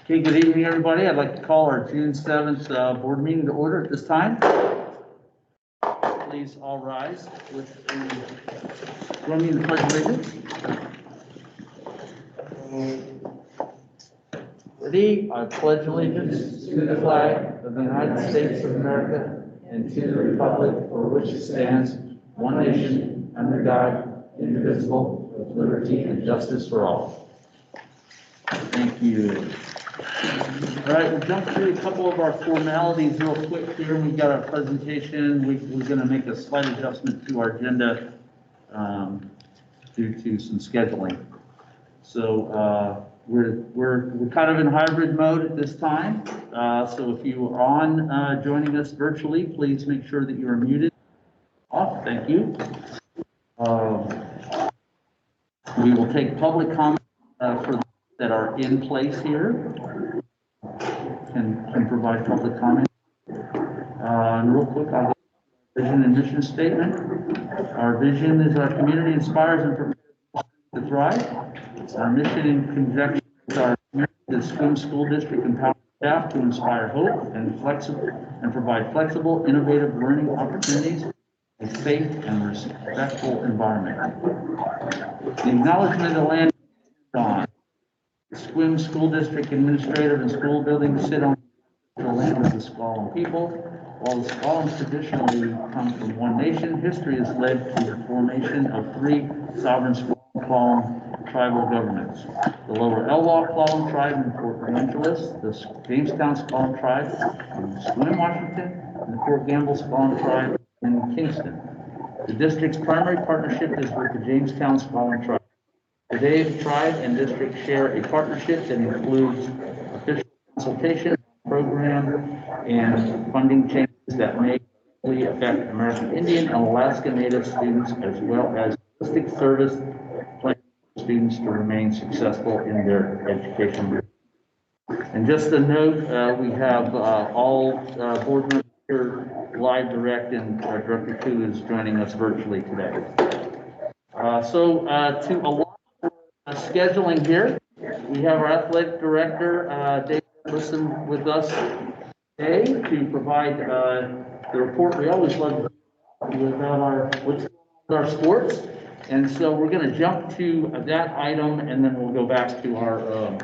Okay, good evening, everybody. I'd like to call our June 7th board meeting to order at this time. Please all rise with join me in the Pledge of Allegiance. Ready? I pledge allegiance to the flag of the United States of America and to the republic for which it stands, one nation, under God, indivisible, with liberty and justice for all. Thank you. All right, we'll jump through a couple of our formalities real quick here. We've got our presentation. We're going to make a slight adjustment to our agenda due to some scheduling. So we're kind of in hybrid mode at this time. So if you are on joining us virtually, please make sure that you are muted off. Thank you. We will take public comment for those that are in place here. Can provide public comment. And real quick, I'll get vision and mission statement. Our vision is our community inspires and prepares to thrive. Our mission in conjunction with our community, the Swim School District, empowers staff to inspire hope and provide flexible, innovative learning opportunities, a safe and respectful environment. The acknowledgement of the land on Swim School District administrative and school buildings sit on the land of the Squallen people. While the Squallens traditionally come from one nation, history has led to the formation of three sovereign Squallen tribal governments. The Lower Elwha Squallen tribe in Fort Angeles, the Jamestown Squallen tribe in Swim, Washington, and the Fort Gamble Squallen tribe in Kingston. The district's primary partnership is with the Jamestown Squallen tribe. Today, the tribe and district share a partnership that includes official consultation, program, and funding changes that may affect American Indian and Alaska Native students, as well as holistic service plans for students to remain successful in their education. And just a note, we have all board members here live direct, and Director Koo is joining us virtually today. To allow scheduling here, we have our athletic director, Dave Jacobson, with us today to provide the report. We always love with our sports, and so we're going to jump to that item, and then we'll go back to our.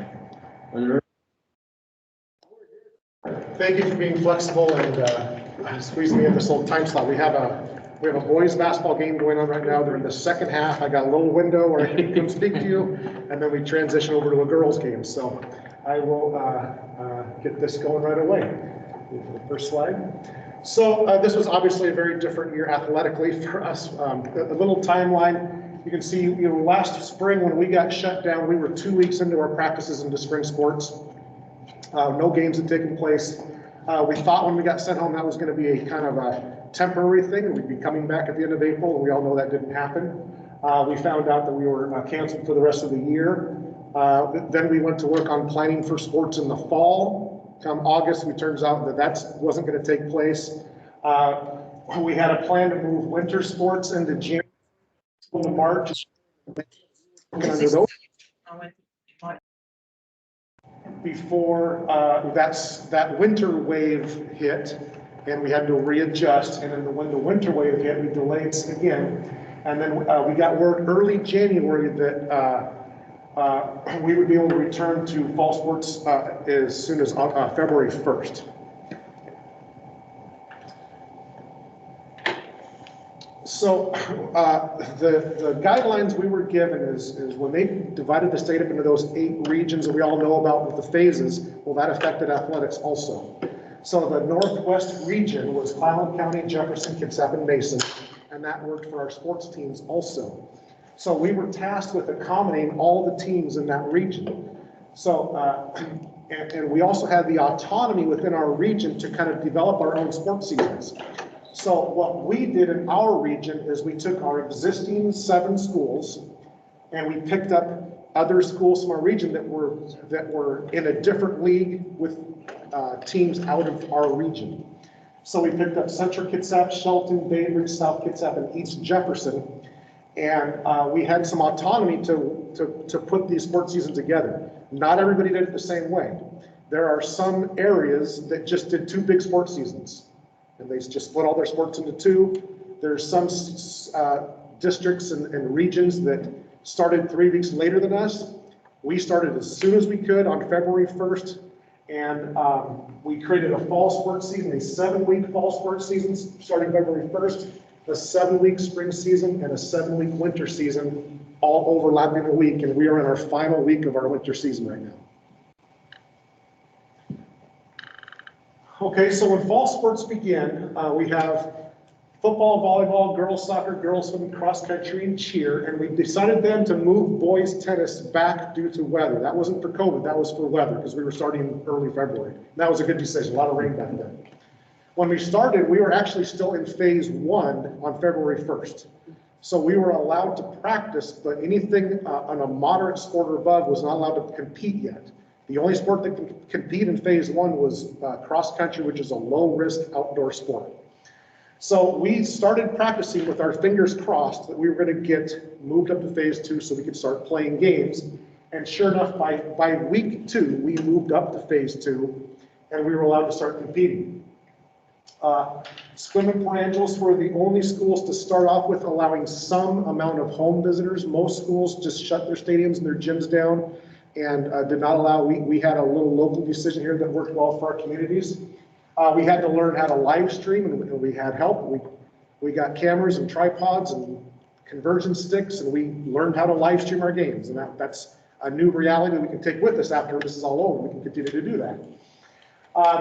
Thank you for being flexible and squeezing me in this little time slot. We have a boys basketball game going on right now. They're in the second half. I got a little window where I can come speak to you, and then we transition over to a girls game. So I will get this going right away. The first slide. So this was obviously a very different year athletically for us. A little timeline. You can see, last spring when we got shut down, we were 2 weeks into our practices into spring sports. No games had taken place. We thought when we got sent home that was going to be a kind of a temporary thing, and we'd be coming back at the end of April, and we all know that didn't happen. We found out that we were canceled for the rest of the year. Then we went to work on planning for sports in the fall. Come August, it turns out that wasn't going to take place. We had a plan to move winter sports into January to March. Before that winter wave hit, and we had to readjust, and then when the winter wave hit, we delayed again, and then we got word early January that we would be able to return to fall sports as soon as February 1st. So the guidelines we were given is when they divided the state up into those 8 regions that we all know about with the phases, well, that affected athletics also. So the Northwest region was Clallam County, Jefferson, Kitsap, and Mason, and that worked for our sports teams also. So we were tasked with accommodating all the teams in that region. So, and we also had the autonomy within our region to kind of develop our own sports seasons. So what we did in our region is we took our existing 7 schools and we picked up other schools from our region that were in a different league with teams out of our region. So we picked up Central Kitsap, Shelton, Bainbridge, South Kitsap, and East Jefferson. And we had some autonomy to to put these sports seasons together. Not everybody did it the same way. There are some areas that just did 2 big sports seasons, and they just split all their sports into 2. There's some districts and regions that started 3 weeks later than us. We started as soon as we could on February 1st, and we created a fall sports season, a 7-week fall sports season starting February 1st, a 7-week spring season, and a 7-week winter season, all overlapping a week, and we are in our final week of our winter season right now. Okay, so when fall sports begin, we have football, volleyball, girls soccer, girls swim, cross country, and cheer, and we decided then to move boys tennis back due to weather. That wasn't for COVID, that was for weather, because we were starting early February. That was a good decision, a lot of rain back then. When we started, we were actually still in phase 1 on February 1st. So we were allowed to practice, but anything on a moderate sport or above was not allowed to compete yet. The only sport that could compete in phase 1 was cross country, which is a low risk outdoor sport. So we started practicing with our fingers crossed that we were going to get moved up to phase 2 so we could start playing games. And sure enough, by week 2, we moved up to phase 2 and we were allowed to start competing. Swim and Port Angeles were the only schools to start off with allowing some amount of home visitors. Most schools just shut their stadiums and their gyms down and did not allow. We had a little local decision here that worked well for our communities. We had to learn how to live stream, and we had help. We got cameras and tripods and conversion sticks, and we learned how to live stream our games. And that's a new reality that we can take with us after this is all over. We can continue to do that.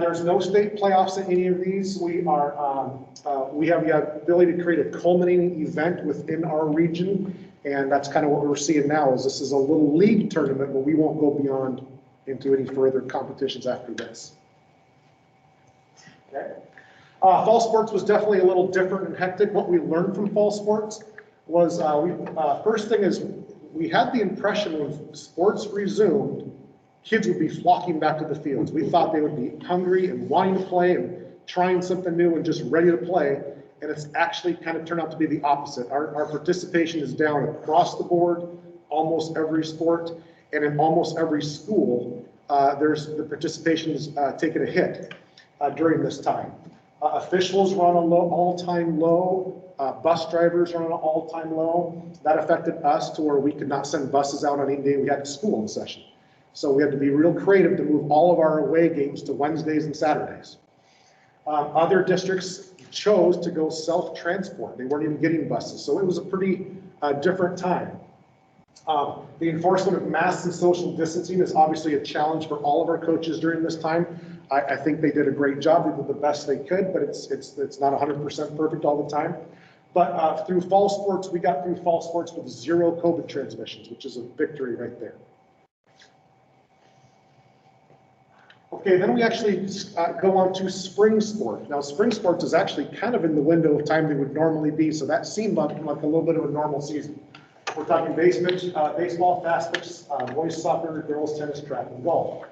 There's no state playoffs in any of these. We have the ability to create a culminating event within our region, and that's kind of what we're seeing now. Is this is a little league tournament, but we won't go beyond into any further competitions after this. Okay. Fall sports was definitely a little different and hectic. What we learned from fall sports was first thing is we had the impression when sports resumed, kids would be flocking back to the fields. We thought they would be hungry and wanting to play and trying something new and just ready to play. And it's actually kind of turned out to be the opposite. Our participation is down across the board, almost every sport, and in almost every school, the participation is taking a hit during this time. Officials run on all-time low. Bus drivers are on an all-time low. That affected us to where we could not send buses out on any day we had school in session. So we had to be real creative to move all of our away games to Wednesdays and Saturdays. Other districts chose to go self-transport. They weren't even getting buses. So it was a pretty different time. The enforcement of masks and social distancing is obviously a challenge for all of our coaches during this time. I think they did a great job. They did the best they could, but it's not 100% perfect all the time. But through fall sports, we got through fall sports with 0 COVID transmissions, which is a victory right there. Okay, then we actually go on to spring sport. Now, spring sports is actually kind of in the window of time they would normally be, so that seemed like a little bit of a normal season. We're talking baseball, fast pitch, boys soccer, girls tennis, track, and golf.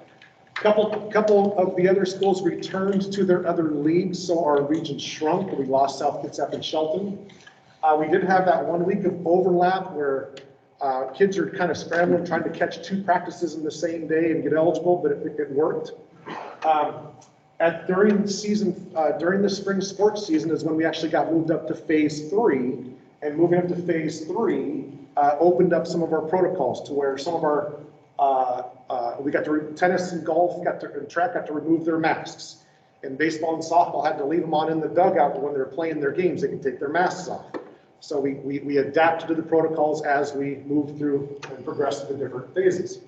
Couple of the other schools returned to their other leagues, so our region shrunk. We lost South Kitsap and Shelton. We did have that 1 week of overlap where kids are kind of scrambling, trying to catch 2 practices in the same day and get eligible, but it worked. During the spring sports season is when we actually got moved up to phase 3, and moving up to phase 3 opened up some of our protocols to where some of our tennis and golf and track got to remove their masks, and baseball and softball had to leave them on in the dugout, but when they're playing their games, they can take their masks off. So we adapted to the protocols as we moved through and progressed through the different phases.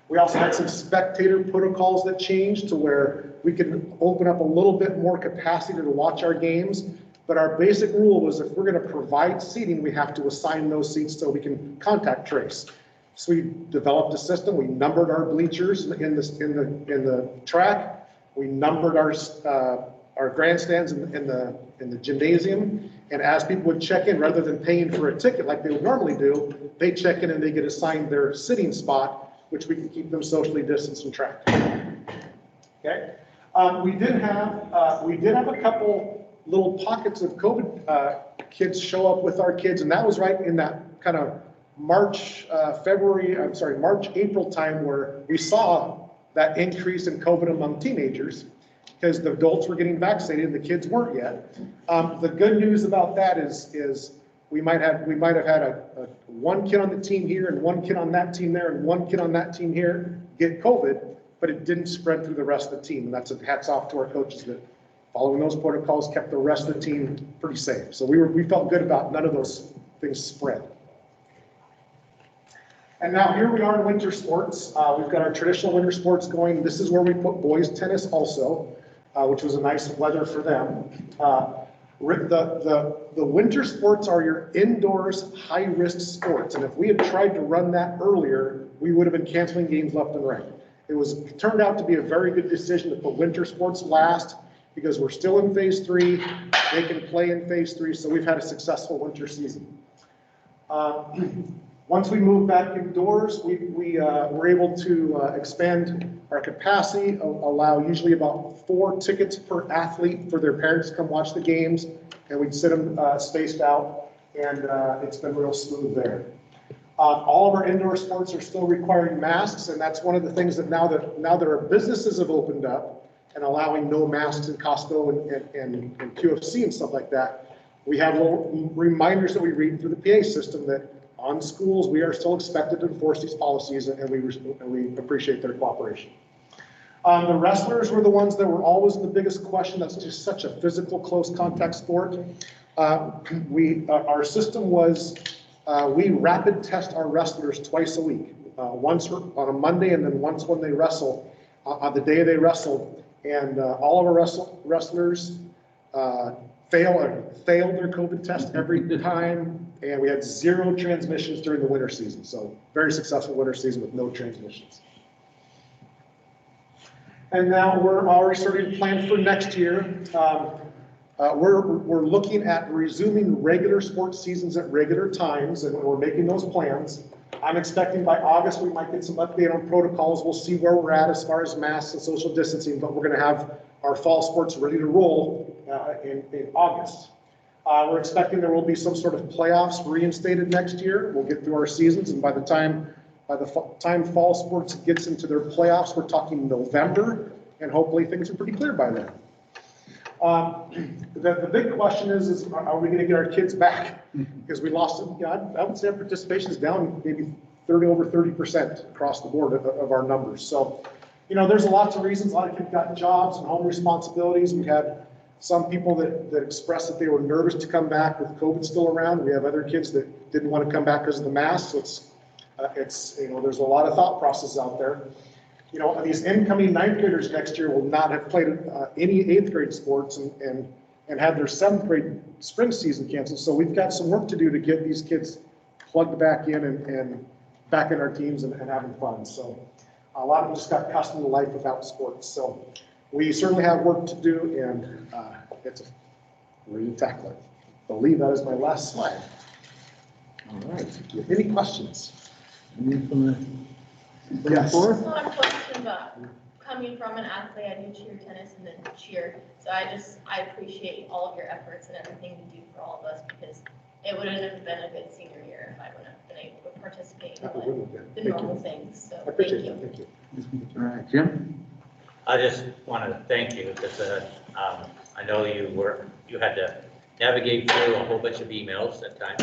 We also had some spectator protocols that changed to where we could open up a little bit more capacity to watch our games. But our basic rule was if we're going to provide seating, we have to assign those seats so we can contact trace. So we developed a system. We numbered our bleachers in the track. We numbered our grandstands in the gymnasium. And as people would check in, rather than paying for a ticket like they would normally do, they check in and they get assigned their sitting spot, which we can keep them socially distanced and tracked. Okay. We did have a couple little pockets of COVID kids show up with our kids, and that was right in that kind of March, April time where we saw that increase in COVID among teenagers because the adults were getting vaccinated and the kids weren't yet. The good news about that is we might have had a one kid on the team here and one kid on that team there and one kid on that team here get COVID, but it didn't spread through the rest of the team. And that's a hats off to our coaches that following those protocols kept the rest of the team pretty safe. So we felt good about none of those things spread. And now here we are in winter sports. We've got our traditional winter sports going. This is where we put boys tennis also, which was a nice weather for them. The winter sports are your indoors high-risk sports. And if we had tried to run that earlier, we would have been canceling games left and right. It turned out to be a very good decision to put winter sports last because we're still in phase 3. They can play in phase 3, so we've had a successful winter season. Once we moved back indoors, we were able to expand our capacity, allow usually about 4 tickets per athlete for their parents to come watch the games, and we'd sit them spaced out, and it's been real smooth there. All of our indoor sports are still requiring masks, and that's one of the things that now that our businesses have opened up and allowing no masks in Costco and QFC and stuff like that, we have little reminders that we read through the PA system that on schools, we are still expected to enforce these policies, and we appreciate their cooperation. The wrestlers were the ones that were always the biggest question. That's just such a physical, close contact sport. Our system was we rapid test our wrestlers twice a week, once on a Monday and then once when they wrestle, on the day they wrestled. And all of our wrestlers failed their COVID test every time. And we had 0 transmissions during the winter season. So very successful winter season with no transmissions. And now we're already starting to plan for next year. We're looking at resuming regular sports seasons at regular times, and we're making those plans. I'm expecting by August we might get some update on protocols. We'll see where we're at as far as masks and social distancing, but we're going to have our fall sports ready to roll in August. We're expecting there will be some sort of playoffs reinstated next year. We'll get through our seasons, and by the time fall sports gets into their playoffs, we're talking November, and hopefully things are pretty clear by then. The big question is are we going to get our kids back? Because we lost, I would say our participation is down maybe over 30% across the board of our numbers. So, there's lots of reasons. A lot of kids got jobs and home responsibilities. We had some people that expressed that they were nervous to come back with COVID still around. We have other kids that didn't want to come back because of the mask. So it's there's a lot of thought processes out there. These incoming 9th graders next year will not have played any 8th grade sports and had their 7th grade spring season canceled. So we've got some work to do to get these kids plugged back in and back in our teams and having fun. So a lot of them just got accustomed to life without sports. So we certainly have work to do, and we're going to tackle it. I believe that is my last slide. All right. Any questions? Yes. Just one question about coming from an athlete. I do cheer tennis and then cheer. So I appreciate all of your efforts and everything you do for all of us, because it wouldn't have been a good senior year if I wouldn't have been able to participate in the normal things. So thank you. Thank you. All right, Jim? I just want to thank you because I know you had to navigate through a whole bunch of emails at times,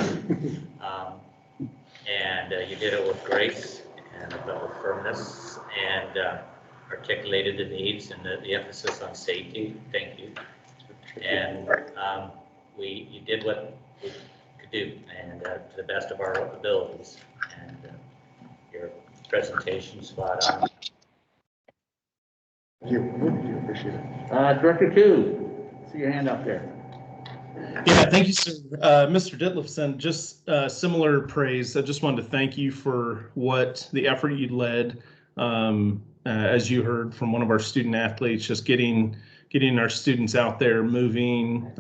and you did it with grace and with firmness, and articulated the needs and the emphasis on safety. Thank you. And you did what we could do, and to the best of our abilities. And your presentation spot on. Thank you. Appreciate it. Director 2, see your hand up there. Yeah, thank you, sir. Mr. Ditlefson, just similar praise. I just wanted to thank you for the effort you led, as you heard from one of our student athletes, just getting our students out there moving,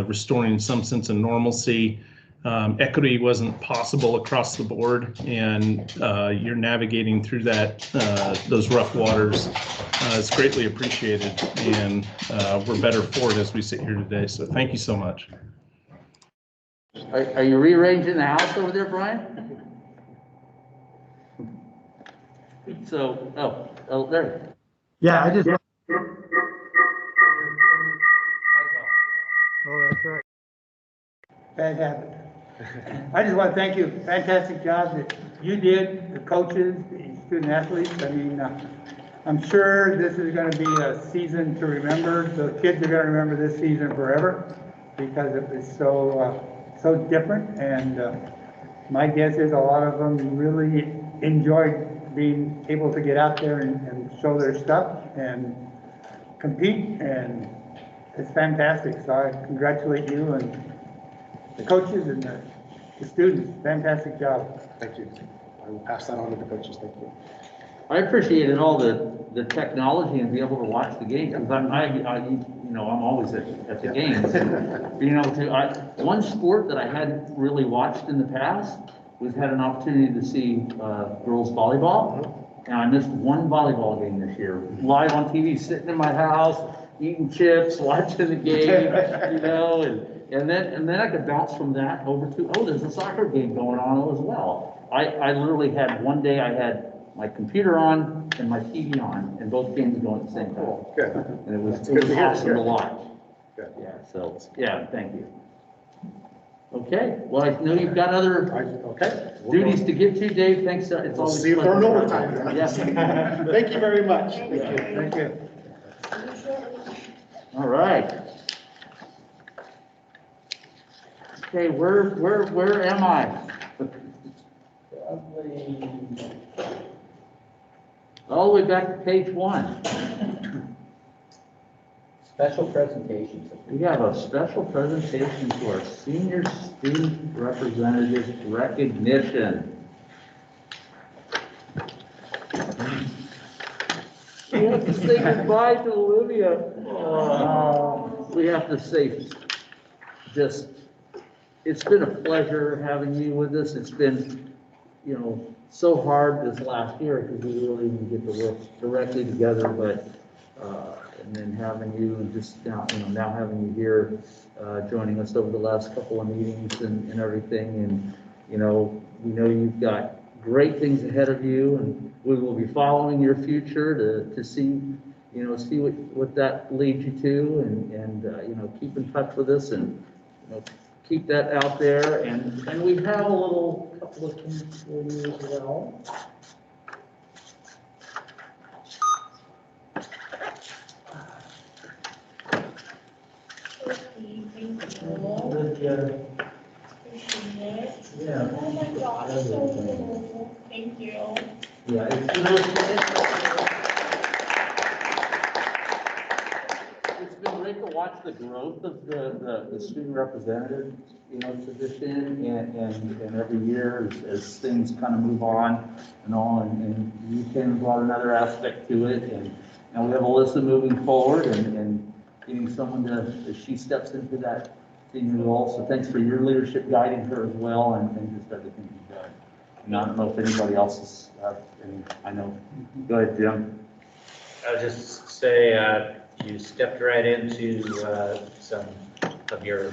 restoring some sense of normalcy. Equity wasn't possible across the board, and you're navigating through those rough waters. It's greatly appreciated, and we're better for it as we sit here today. So thank you so much. Are you rearranging the house over there, Brian? So, oh, there. Yeah, I just. Oh, that's right. Fantastic. I just want to thank you. Fantastic job that you did, the coaches, the student athletes. I mean, I'm sure this is going to be a season to remember. The kids are going to remember this season forever because it was so different. And my guess is a lot of them really enjoyed being able to get out there and show their stuff and compete. And it's fantastic. So I congratulate you and the coaches and the students. Fantastic job. Thank you. I will pass that on to the coaches. Thank you. I appreciated all the technology and be able to watch the game, because I'm always at the games. Being able to, one sport that I hadn't really watched in the past was had an opportunity to see girls volleyball, and I missed one volleyball game this year, live on TV, sitting in my house, eating chips, watching the game, and then I could bounce from that over to, there's a soccer game going on as well. I literally had one day I had my computer on and my TV on, and both games going at the same time. Good. And it was Good to hear. awesome to watch. Good. Yeah, thank you. Okay, well, I know you've got other Okay. duties to get to, Dave. Thanks. It's We'll always see you a pleasure. during overtime. Yes. Thank you very much. Thank you. All right. Okay, where am I? All the way back to page 1. Special presentations. We have a special presentation to our senior student representative recognition. We have to say goodbye to Olivia. Oh, we have to say it's been a pleasure having you with us. It's been, so hard this last year because we really didn't get to work directly together, but, and then having you and just now having you here, joining us over the last couple of meetings and everything. And, we know you've got great things ahead of you, and we will be following your future to see, see what that leads you to, and keep in touch with us, and, keep that out there. And we have a couple of things for you as well. Olivia. Appreciate it. Yeah. Oh my gosh, so cool. Thank you. Yeah, it's been great to watch the growth of the student representative, position, and every year as things kind of move on and all, and you came and brought another aspect to it, and now we have Alyssa moving forward and getting someone as she steps into that senior role. So thanks for your leadership guiding her as well, and just everything you've done. And I don't know if anybody else has any, I know. Go ahead, Jim. I'll just say, you stepped right into some of your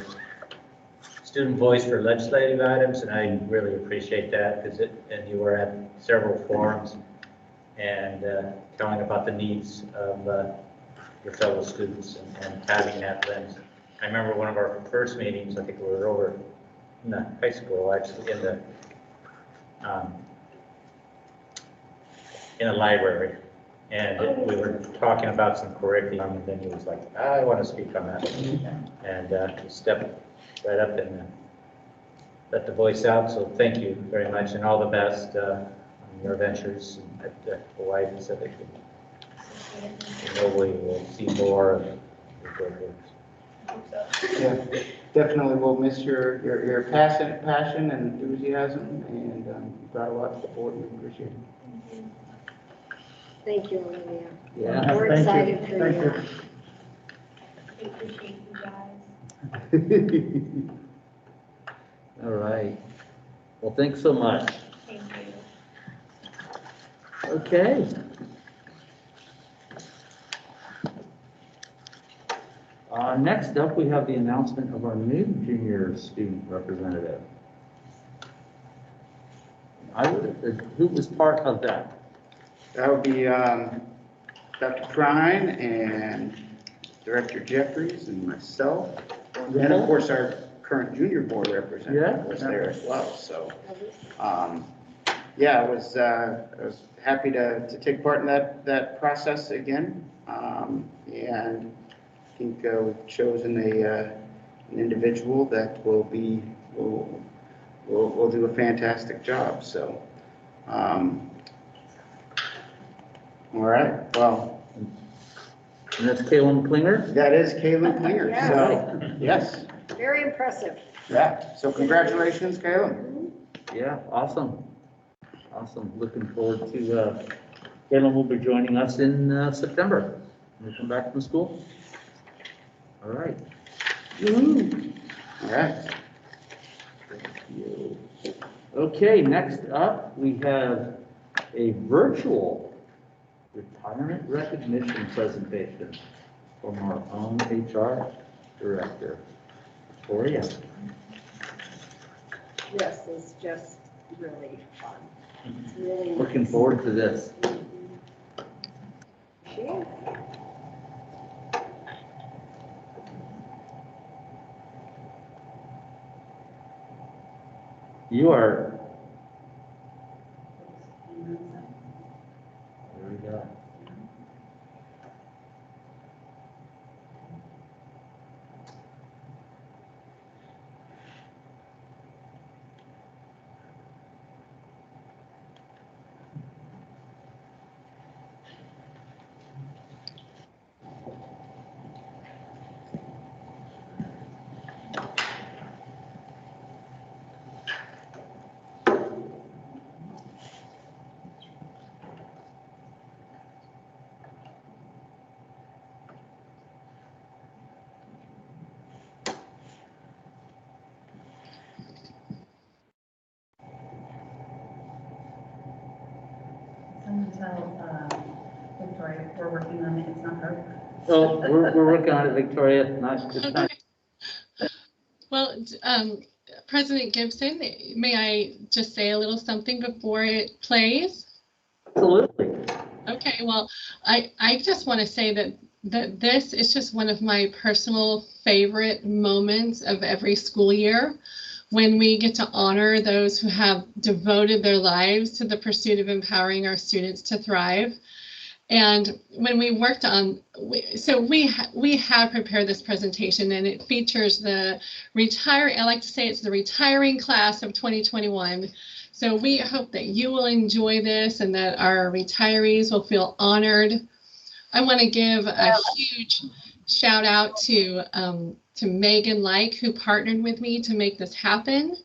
student voice for legislative items, and I really appreciate that, and you were at several forums and telling about the needs of your fellow students and having that lens. I remember one of our first meetings, I think we were over in the high school, actually, in a library. And we were talking about some curriculum, and then he was like, I want to speak on that. And he stepped right up and let the voice out. So thank you very much, and all the best on your ventures at Hawaii Pacific. Hopefully we'll see more of your good works. Yeah, definitely will miss your passion and enthusiasm, and you brought a lot to the board, and we appreciate it. Thank you, Olivia. Yeah. We're excited for Thank you. I appreciate you guys. All right. Well, thanks so much. Thank you. Okay. Next up, we have the announcement of our new junior student representative. Who was part of that? That would be Dr. Prine and Director Jeffries and myself. And of course, our current junior board representative was there as well, so. Yeah, I was happy to take part in that process again. And I think we've chosen an individual that will do a fantastic job, so. All right, well. And that's Kaylin Klinger? That is Kaylin Klinger, Yeah. so, yes, Very impressive. yeah, so congratulations, Kaylin. Yeah, awesome. Awesome. Looking forward to, Kaylin will be joining us in September. When we come back from school. All right. All right. Thank you. Okay, next up, we have a virtual retirement recognition presentation from our own HR director, Victoria. This is just really fun. It's really Looking nice. forward to this. She is. You are. There we go. Someone tell Victoria we're working on it, it's not her. Oh, we're working on it, Victoria. It's not. Well, President Gibson, may I just say a little something before it plays? Absolutely. Okay, well, I just want to say that this is just one of my personal favorite moments of every school year, when we get to honor those who have devoted their lives to the pursuit of empowering our students to thrive. And when we worked on, we have prepared this presentation, and it features I like to say it's the retiring class of 2021. So we hope that you will enjoy this and that our retirees will feel honored. I want to give a huge shout out to Megan Like, who partnered with me to make this happen,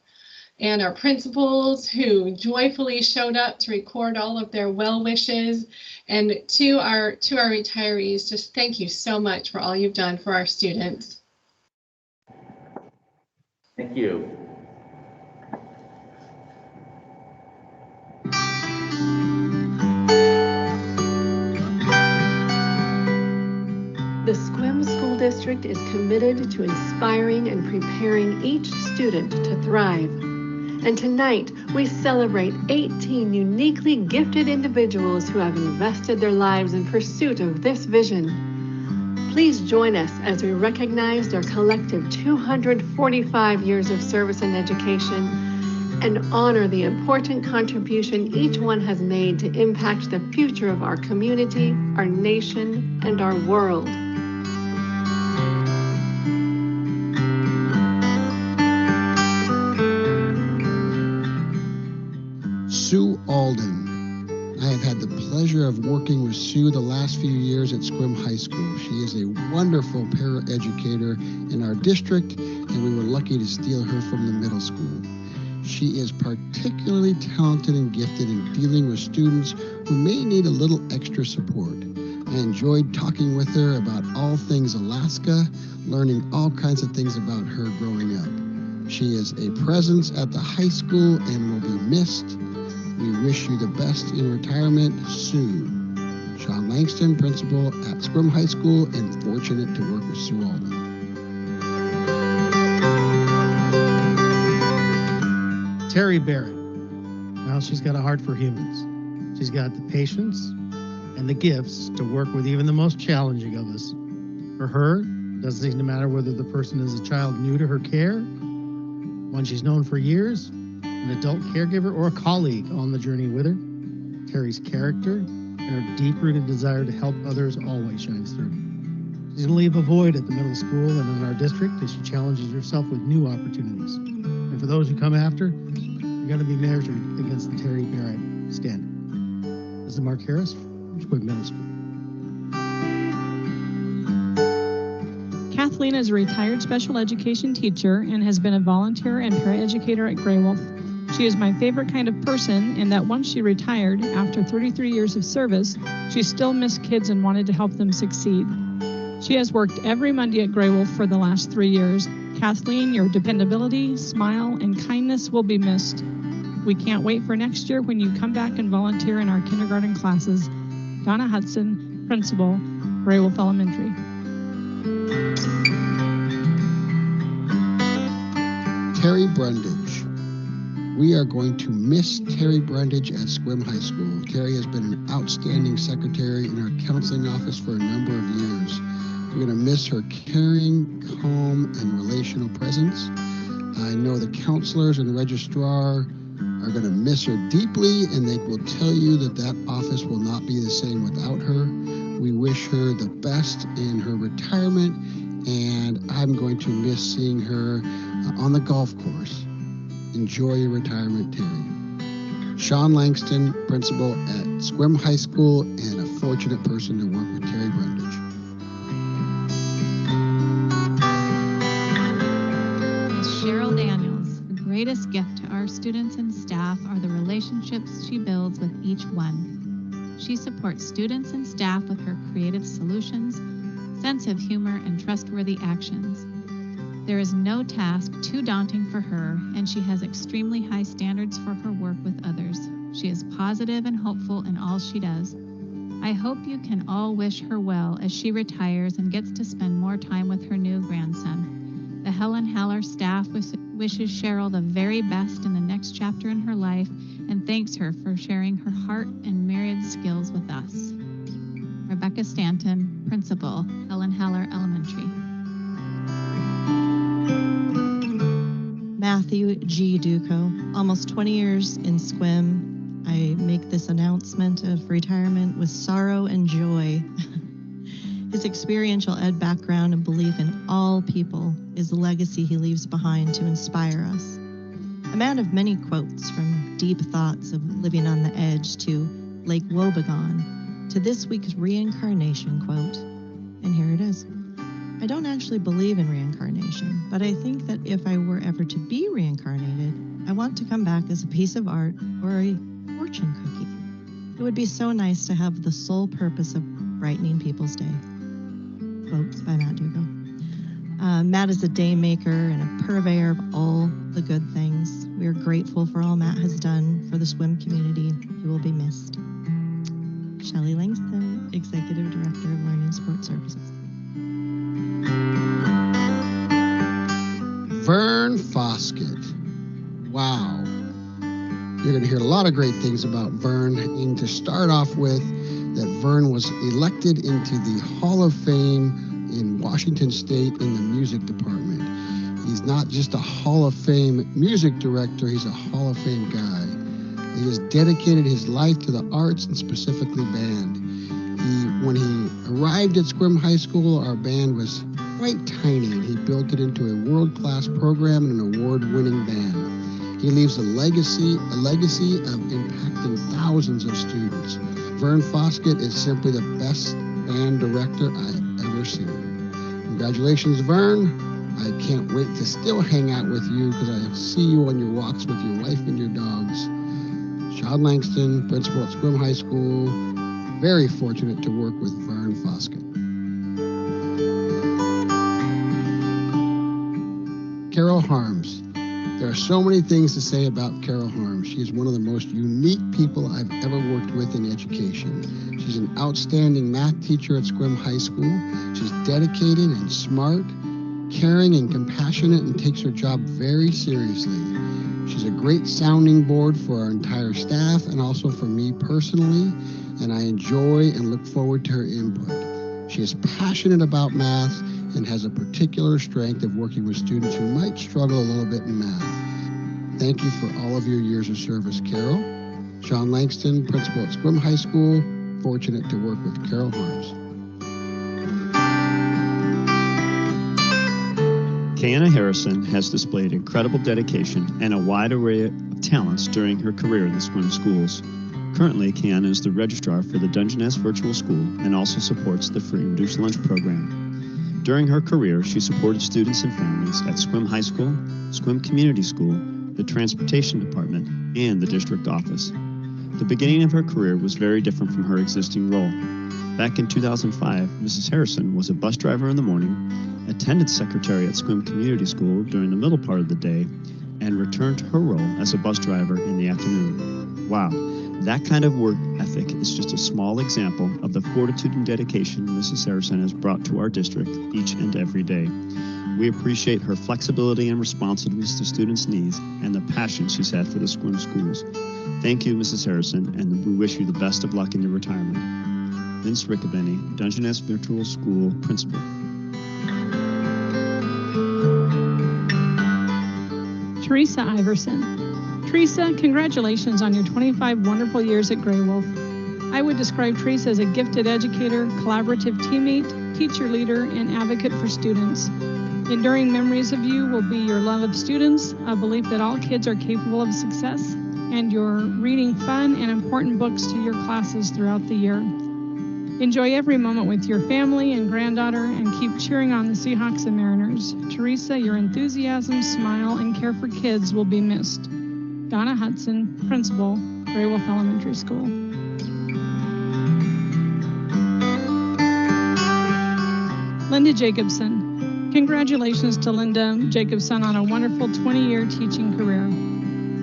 and our principals who joyfully showed up to record all of their well wishes. And to our retirees, just thank you so much for all you've done for our students. Thank you. The Sequim School District is committed to inspiring and preparing each student to thrive. And tonight, we celebrate 18 uniquely gifted individuals who have invested their lives in pursuit of this vision. Please join us as we recognize their collective 245 years of service and education and honor the important contribution each one has made to impact the future of our community, our nation, and our world. Sue Alden. I have had the pleasure of working with Sue the last few years at Sequim High School. She is a wonderful paraeducator in our district, and we were lucky to steal her from the middle school. She is particularly talented and gifted in dealing with students who may need a little extra support. I enjoyed talking with her about all things Alaska, learning all kinds of things about her growing up. She is a presence at the high school and will be missed. We wish you the best in retirement, Sue. Sean Langston, principal at Sequim High School, and fortunate to work with Sue Alden. Terry Barrett. Well, she's got a heart for humans. She's got the patience, and the gifts to work with even the most challenging of us. For her, it doesn't seem to matter whether the person is a child new to her care, one she's known for years, an adult caregiver, or a colleague on the journey with her. Terry's character and her deep-rooted desire to help others always shines through. She's going to leave a void at the middle school and in our district as she challenges herself with new opportunities. And for those who come after, you're going to be measured against the Terry Barrett standard. This is Mark Harris from Squig Middle School. Kathleen is a retired special education teacher and has been a volunteer and paraeducator at Grey Wolf. She is my favorite kind of person in that once she retired, after 33 years of service, she still missed kids and wanted to help them succeed. She has worked every Monday at Grey Wolf for the last 3 years. Kathleen, your dependability, smile, and kindness will be missed. We can't wait for next year when you come back and volunteer in our kindergarten classes. Donna Hudson, Principal, Grey Wolf Elementary. Terry Brundage. We are going to miss Terry Brundage at Squim High School. Terry has been an outstanding secretary in our counseling office for a number of years. We're going to miss her caring, calm, and relational presence. I know the counselors and registrar are going to miss her deeply, and they will tell you that that office will not be the same without her. We wish her the best in her retirement, and I'm going to miss seeing her on the golf course. Enjoy your retirement, Terry. Sean Langston, principal at Squim High School, and a fortunate person to work with Terry Brundage. Cheryl Daniels. The greatest gift to our students and staff are the relationships she builds with each one. She supports students and staff with her creative solutions, sense of humor, and trustworthy actions. There is no task too daunting for her, and she has extremely high standards for her work with others. She is positive and hopeful in all she does. I hope you can all wish her well as she retires and gets to spend more time with her new grandson. The Helen Haller staff wishes Cheryl the very best in the next chapter in her life and thanks her for sharing her heart and myriad skills with us. Rebecca Stanton, Principal, Helen Haller Elementary. Matthew G. Duco, almost 20 years in Squim. I make this announcement of retirement with sorrow and joy. His experiential ed background and belief in all people is the legacy he leaves behind to inspire us. A man of many quotes, from deep thoughts of living on the edge to Lake Wobegon, to this week's reincarnation quote. And here it is. I don't actually believe in reincarnation, but I think that if I were ever to be reincarnated, I want to come back as a piece of art or a fortune cookie. It would be so nice to have the sole purpose of brightening people's day. Quotes by Matt Duco. Matt is a day maker and a purveyor of all the good things. We are grateful for all Matt has done for the Squim community. He will be missed. Shelley Langston, Executive Director of Learning Support Services. Vern Foskett. Wow. You're going to hear a lot of great things about Vern. And to start off with, that Vern was elected into the Hall of Fame in Washington State in the music department. He's not just a Hall of Fame music director, he's a Hall of Fame guy. He has dedicated his life to the arts and specifically band. When he arrived at Squim High School, our band was quite tiny, and he built it into a world-class program and an award-winning band. He leaves a legacy of impacting thousands of students. Vern Foskett is simply the best band director I've ever seen. Congratulations, Vern. I can't wait to still hang out with you because I see you on your walks with your wife and your dogs. Sean Langston, principal at Squim High School. Very fortunate to work with Vern Foskett. Carol Harms. There are so many things to say about Carol Harms. She is one of the most unique people I've ever worked with in education. She's an outstanding math teacher at Squim High School. She's dedicated and smart, caring and compassionate, and takes her job very seriously. She's a great sounding board for our entire staff and also for me personally. and I enjoy and look forward to her input. She is passionate about math and has a particular strength of working with students who might struggle a little bit in math. Thank you for all of your years of service, Carol. Sean Langston, principal at Squim High School, fortunate to work with Carol Harms. Kathleen Harrison has displayed incredible dedication and a wide array of talents during her career in the Squim schools. Currently, Kathleen is the registrar for the Dungeness Virtual School and also supports the free reduced lunch program. During her career, she supported students and families at Squim High School, Squim Community School, the Transportation Department, and the district office. The beginning of her career was very different from her existing role. Back in 2005, Mrs. Harrison was a bus driver in the morning, attendance secretary at Squim Community School during the middle part of the day, and returned to her role as a bus driver in the afternoon. Wow, that kind of work ethic is just a small example of the fortitude and dedication Mrs. Harrison has brought to our district each and every day. We appreciate her flexibility and responsiveness to students' needs and the passion she's had for the Squim schools. Thank you, Mrs. Harrison, and we wish you the best of luck in your retirement. Vince Riccobeni, Dungeness Virtual School Principal. Teresa Iverson. Teresa, congratulations on your 25 wonderful years at Grey Wolf. I would describe Teresa as a gifted educator, collaborative teammate, teacher leader, and advocate for students. Enduring memories of you will be your love of students, a belief that all kids are capable of success, and your reading fun and important books to your classes throughout the year. Enjoy every moment with your family and granddaughter and keep cheering on the Seahawks and Mariners. Teresa, your enthusiasm, smile, and care for kids will be missed. Donna Hudson, Principal, Grey Wolf Elementary School. Linda Jacobson. Congratulations to Linda Jacobson on a wonderful 20-year teaching career.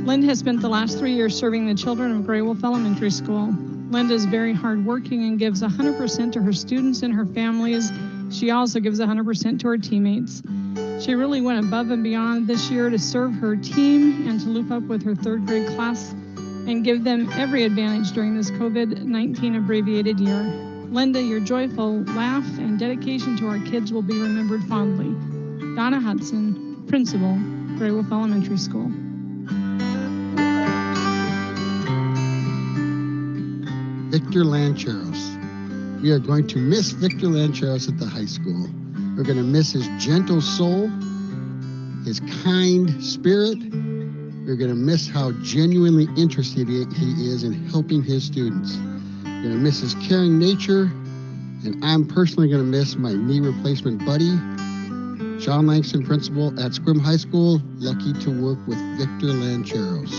Linda has spent the last 3 years serving the children of Grey Wolf Elementary School. Linda is very hardworking and gives 100% to her students and her families. She also gives 100% to her teammates. She really went above and beyond this year to serve her team and to loop up with her third grade class and give them every advantage during this COVID-19 abbreviated year. Linda, your joyful laugh and dedication to our kids will be remembered fondly. Donna Hudson, Principal, Grey Wolf Elementary School. Victor Lancheros. We are going to miss Victor Lancheros at the high school. We're going to miss his gentle soul, his kind spirit. We're going to miss how genuinely interested he is in helping his students. We're going to miss his caring nature, and I'm personally going to miss my knee replacement buddy, Sean Langston, Principal at Squim High School, lucky to work with Victor Lancheros.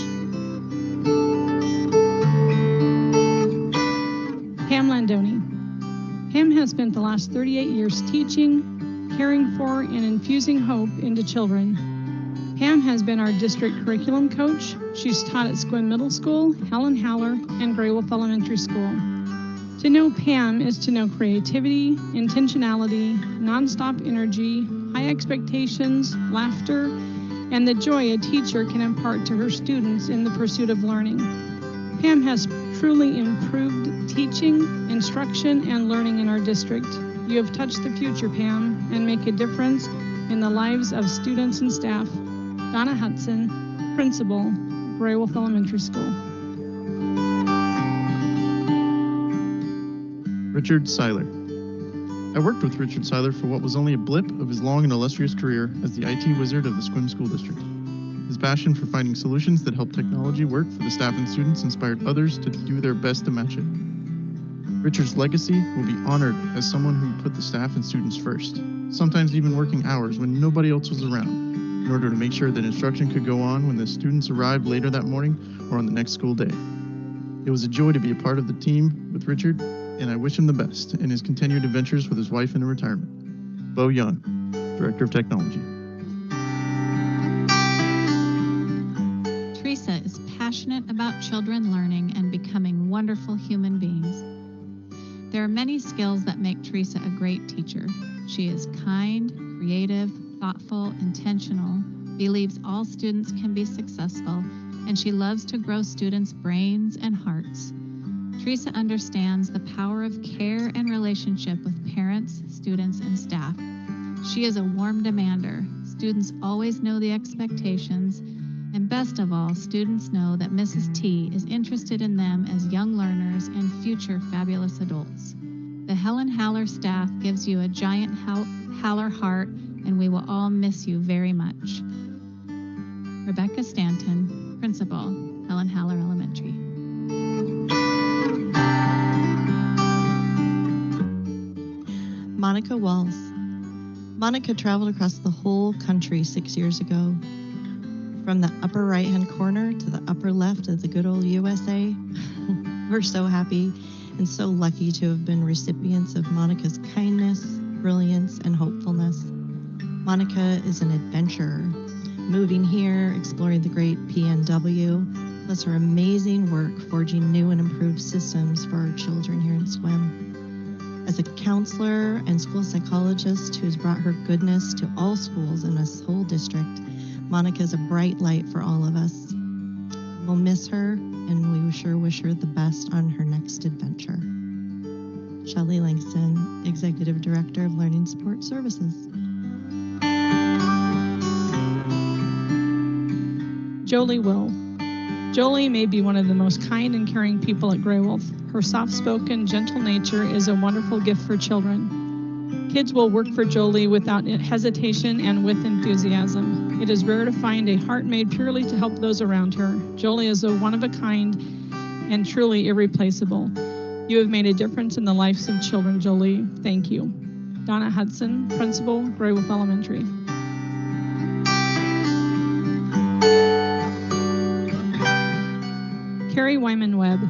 Pam Landoni. Pam has spent the last 38 years teaching, caring for, and infusing hope into children. Pam has been our district curriculum coach. She's taught at Squim Middle School, Helen Haller, and Grey Wolf Elementary School. To know Pam is to know creativity, intentionality, nonstop energy, high expectations, laughter, and the joy a teacher can impart to her students in the pursuit of learning. Pam has truly improved teaching, instruction, and learning in our district. You have touched the future, Pam, and make a difference in the lives of students and staff. Donna Hudson, Principal, Grey Wolf Elementary School. Richard Seiler. I worked with Richard Seiler for what was only a blip of his long and illustrious career as the IT wizard of the Squim School District. His passion for finding solutions that help technology work for the staff and students inspired others to do their best to match it. Richard's legacy will be honored as someone who put the staff and students first, sometimes even working hours when nobody else was around, in order to make sure that instruction could go on when the students arrived later that morning or on the next school day. It was a joy to be a part of the team with Richard, and I wish him the best in his continued adventures with his wife in retirement. Bo Young, Director of Technology. Teresa is passionate about children learning and becoming wonderful human beings. There are many skills that make Teresa a great teacher. She is kind, creative, thoughtful, intentional, believes all students can be successful, and she loves to grow students' brains and hearts. Teresa understands the power of care and relationship with parents, students, and staff. She is a warm demander. Students always know the expectations, and best of all, students know that Mrs. T is interested in them as young learners and future fabulous adults. The Helen Haller staff gives you a giant Haller heart, and we will all miss you very much. Rebecca Stanton, Principal, Helen Haller Elementary. Monica Walls. Monica traveled across the whole country 6 years ago. From the upper right-hand corner to the upper left of the good old USA. We're so happy and so lucky to have been recipients of Monica's kindness, brilliance, and hopefulness. Monica is an adventurer, moving here, exploring the great PNW, plus her amazing work forging new and improved systems for our children here in SWIM. As a counselor and school psychologist who's brought her goodness to all schools in this whole district, Monica is a bright light for all of us. We'll miss her, and we sure wish her the best on her next adventure. Shelley Langston, Executive Director of Learning Support Services. Jolie Will. Jolie may be one of the most kind and caring people at Grey Wolf. Her soft-spoken, gentle nature is a wonderful gift for children. Kids will work for Jolie without hesitation and with enthusiasm. It is rare to find a heart made purely to help those around her. Jolie is a one-of-a-kind and truly irreplaceable. You have made a difference in the lives of children, Jolie. Thank you. Donna Hudson, Principal, Grey Wolf Elementary. Carrie Wyman Webb.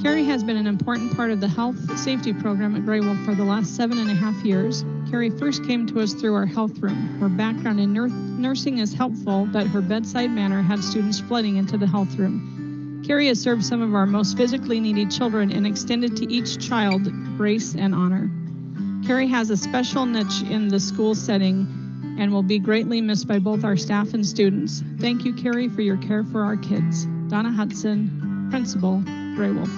Carrie has been an important part of the health safety program at Grey Wolf for the last 7.5 years. Carrie first came to us through our health room. Her background in nursing is helpful, but her bedside manner had students flooding into the health room. Carrie has served some of our most physically needy children and extended to each child grace and honor. Carrie has a special niche in the school setting and will be greatly missed by both our staff and students. Thank you, Carrie, for your care for our kids. Donna Hudson, Principal, Grey Wolf.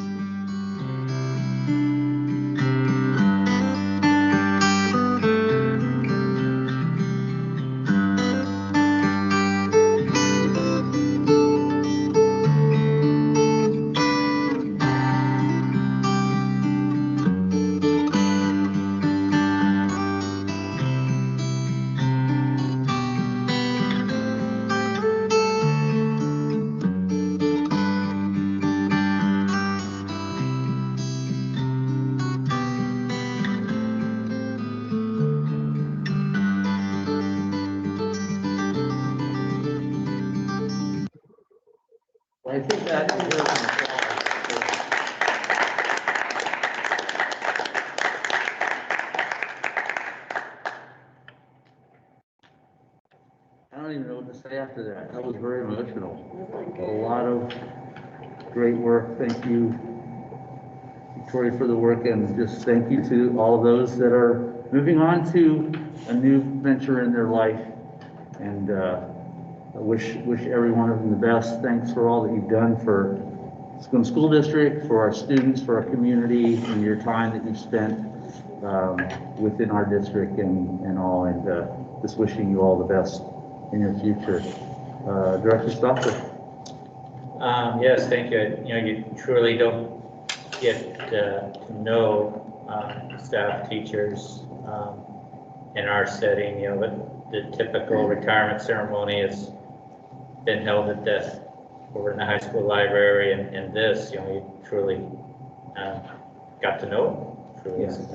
I think that deserves an applause. I don't even know what to say after that. That was very emotional. A lot of great work. Thank you, Victoria, for the work, and just thank you to all of those that are moving on to a new venture in their life. And I wish every one of them the best. Thanks for all that you've done for Swim School District, for our students, for our community, and your time that you've spent within our district and all. And just wishing you all the best in your future. Director Stoffer. Yes, thank you. You know, you truly don't get to know staff, teachers in our setting. You know, but the typical retirement ceremony has been held at over in the high school library, and this, you know, you truly got to know. Truly. Yes.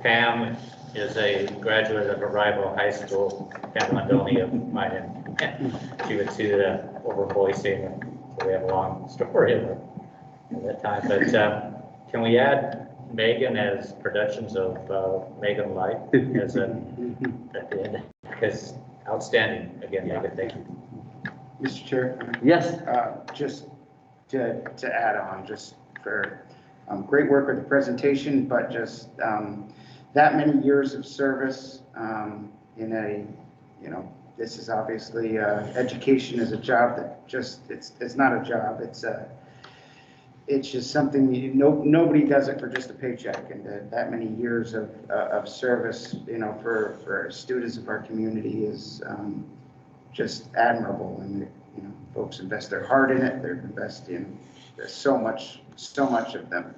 Pam is a graduate of a rival high school, Pam Landoni of mine, and she went to over Boise, so we have a long story at that time. But can we add Megan as productions of Megan Light as at the end? Because outstanding again, Megan. Thank you. Mr. Chair? Yes. Just to add on, just for great work with the presentation, but just that many years of service in a, you know, this is obviously education is a job that just, it's not a job, it's it's just something, nobody does it for just a paycheck, and that many years of service, for students of our community is just admirable, and, folks invest their heart in it, they're investing, there's so much of them,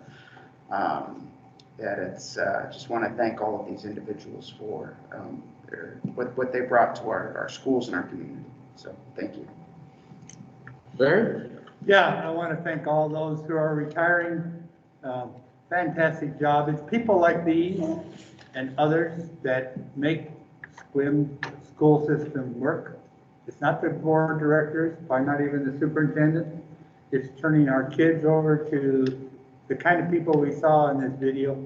that it's, just want to thank all of these individuals for what they brought to our schools and our community. So thank you. Larry? Yeah, I want to thank all those who are retiring. Fantastic job. It's people like these and others that make SQUIM school system work. It's not the board of directors, probably not even the superintendent. It's turning our kids over to the kind of people we saw in this video.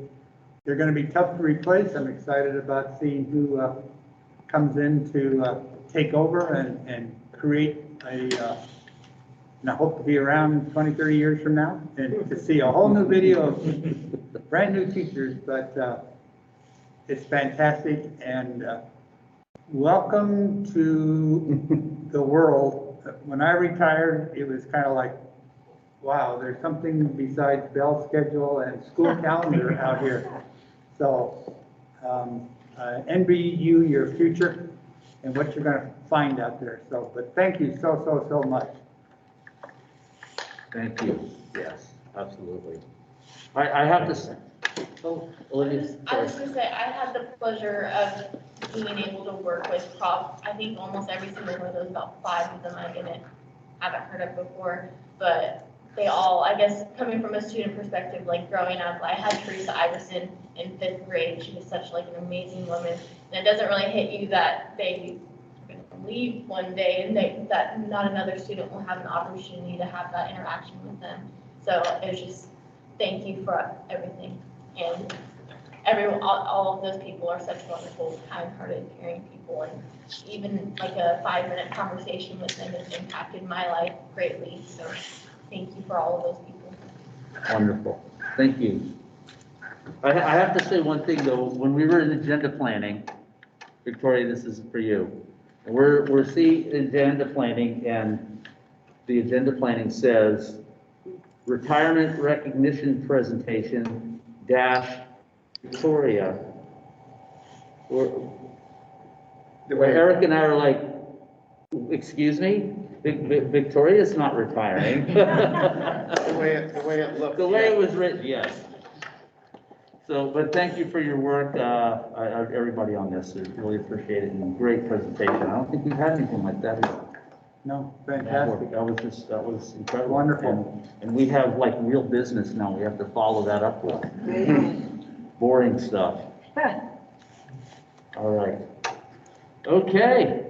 They're going to be tough to replace. I'm excited about seeing who comes in to take over and create a, and I hope to be around 20, 30 years from now and to see a whole new video of brand new teachers, but it's fantastic, and welcome to the world. When I retired, it was kind of like, wow, there's something besides bell schedule and school calendar out here. So envy you your future and what you're going to find out there. So, but thank you so much. Thank you. Yes, absolutely. I have to say, Olivia. I was going to say, I had the pleasure of being able to work with I think almost every single one of those, about 5 of them I haven't heard of before, but they all, I guess, coming from a student perspective, like growing up, I had Teresa Iverson in 5th grade. She was such like an amazing woman, and it doesn't really hit you that they leave one day and that not another student will have an opportunity to have that interaction with them. So it was just, thank you for everything. And all of those people are such wonderful, kind-hearted, caring people, and even like a 5-minute conversation with them has impacted my life greatly. So thank you for all of those people. Wonderful. Thank you. I have to say one thing though. When we were in agenda planning, Victoria, this is for you. We're seeing agenda planning, and the agenda planning says retirement recognition presentation - Victoria. Eric and I are like, excuse me, Victoria's not retiring. The way it looked. The way it was written, yes. So, but thank you for your work, everybody on this. I really appreciate it, and great presentation. I don't think we've had anything like that. No, fantastic. That was incredible. Wonderful. And we have like real business now. We have to follow that up with boring stuff. All right. Okay.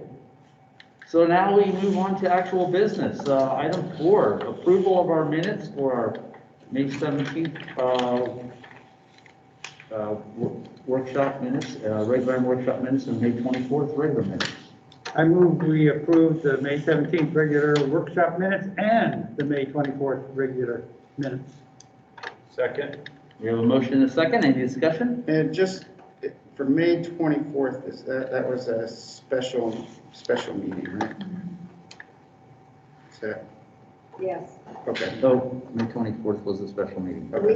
So now we move on to actual business. Item 4, approval of our minutes for our May 17th workshop minutes, regular workshop minutes, and May 24th regular minutes. I move we approve the May 17th regular workshop minutes and the May 24th regular minutes. Second. We have a motion and a second. Any discussion? And just for May 24th, that was a special meeting, right? So, Yes. okay. So May 24th was a special meeting. Okay.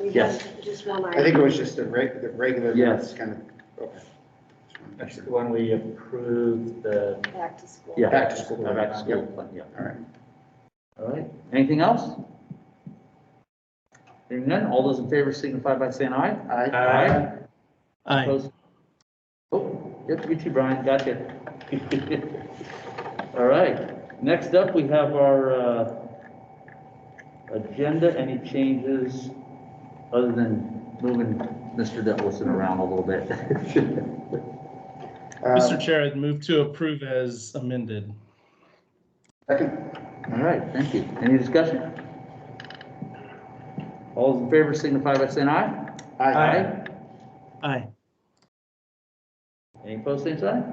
We Yes. had just one I item. think it was just the regular minutes kind of, okay. That's the one we approved the. Back to school. Yeah. Back to school. Back to school. Yep. Yeah. All right. All right. Anything else? Hearing none. All those in favor signify by saying aye. Aye. Aye. Opposed? Oh, yep, you too, Brian. Gotcha. All right. Next up, we have our agenda. Any changes other than moving Mr. Detlefsen around a little bit? Mr. Chair, I'd move to approve as amended. Second. All right, thank you. Any discussion? All those in favor signify by saying aye. Aye. Aye. Any opposed, same sign?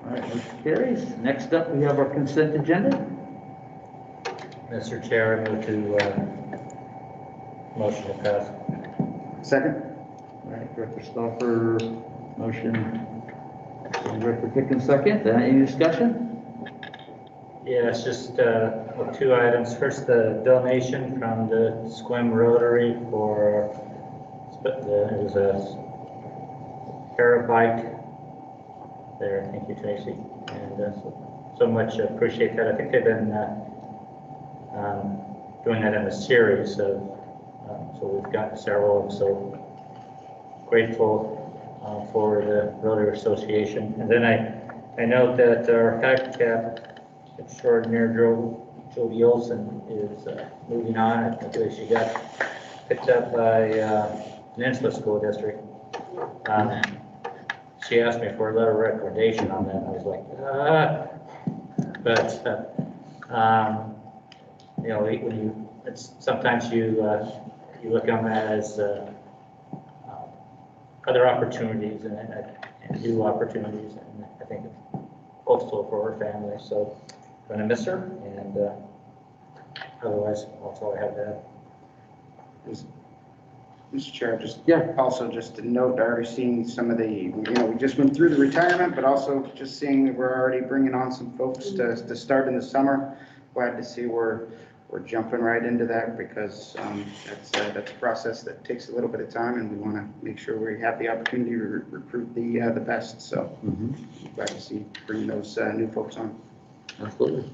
All right, motion carries. Next up, we have our consent agenda. Mr. Chair, I move to motion to pass. Second. All right, Director Stauffer, motion. And Director Pickens, second. Any discussion? Yeah, it's just two items. First, the donation from the Swim Rotary for, it was a para-bike there. Thank you, Tracy. And so much appreciate that. I think they've been doing that in a series of, so we've got several of them, so grateful for the Rotary Association. And then I note that our fact cap extraordinaire Jody Olson is moving on. I think she got picked up by Peninsula School District. She asked me for a letter of recommendation on that. I was like, you know, when you, it's sometimes you look on that as other opportunities and new opportunities, and I think it's hopeful for her family. So I'm going to miss her, and otherwise, that's all I have to add. Mr. Chair, also just to note, already seeing some of the, you know, we just went through the retirement, but also just seeing that we're already bringing on some folks to start in the summer. Glad to see we're jumping right into that, because that's a process that takes a little bit of time, and we want to make sure we have the opportunity to recruit the best. So glad to see bringing those new folks on. Absolutely.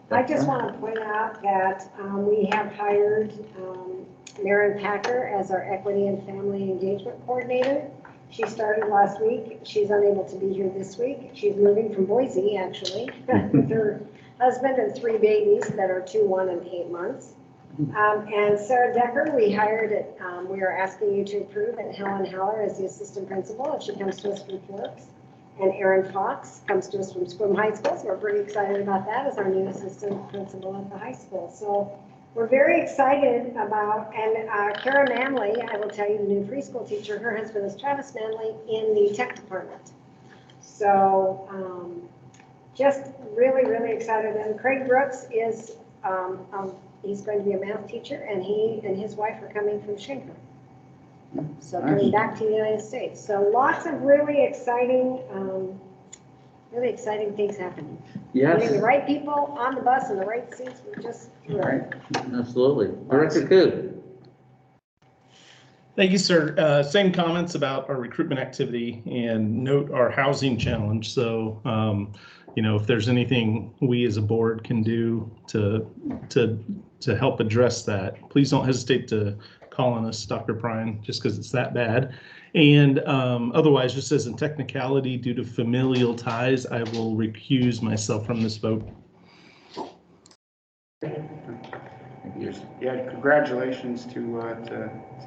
I just want to point out that we have hired Maren Packer as our Equity and Family Engagement Coordinator. She started last week. She's unable to be here this week. She's moving from Boise, actually, with her husband and 3 babies that are 2, 1, and 8 months. And Sarah Decker, we hired at, we are asking you to approve, and Helen Haller as the assistant principal, and she comes to us from Forks. And Erin Fox comes to us from Swim High School, so we're pretty excited about that as our new assistant principal at the high school. So we're very excited about, and Kara Manley, I will tell you, the new preschool teacher, her husband is Travis Manley in the tech department. So just really, really excited. And Craig Brooks is, he's going to be a math teacher, and he and his wife are coming from Shanghai. So coming back to the United States. So lots of really exciting things happening. Yes. Getting the right people on the bus and the right seats, we're just thrilled. Absolutely. Director Koo. Thank you, sir. Same comments about our recruitment activity, and note our housing challenge. So, you know, if there's anything we as a board can do to help address that, please don't hesitate to call on us, Dr. Prine, just because it's that bad. And otherwise, just as a technicality, due to familial ties, I will recuse myself from this vote. Yeah, congratulations to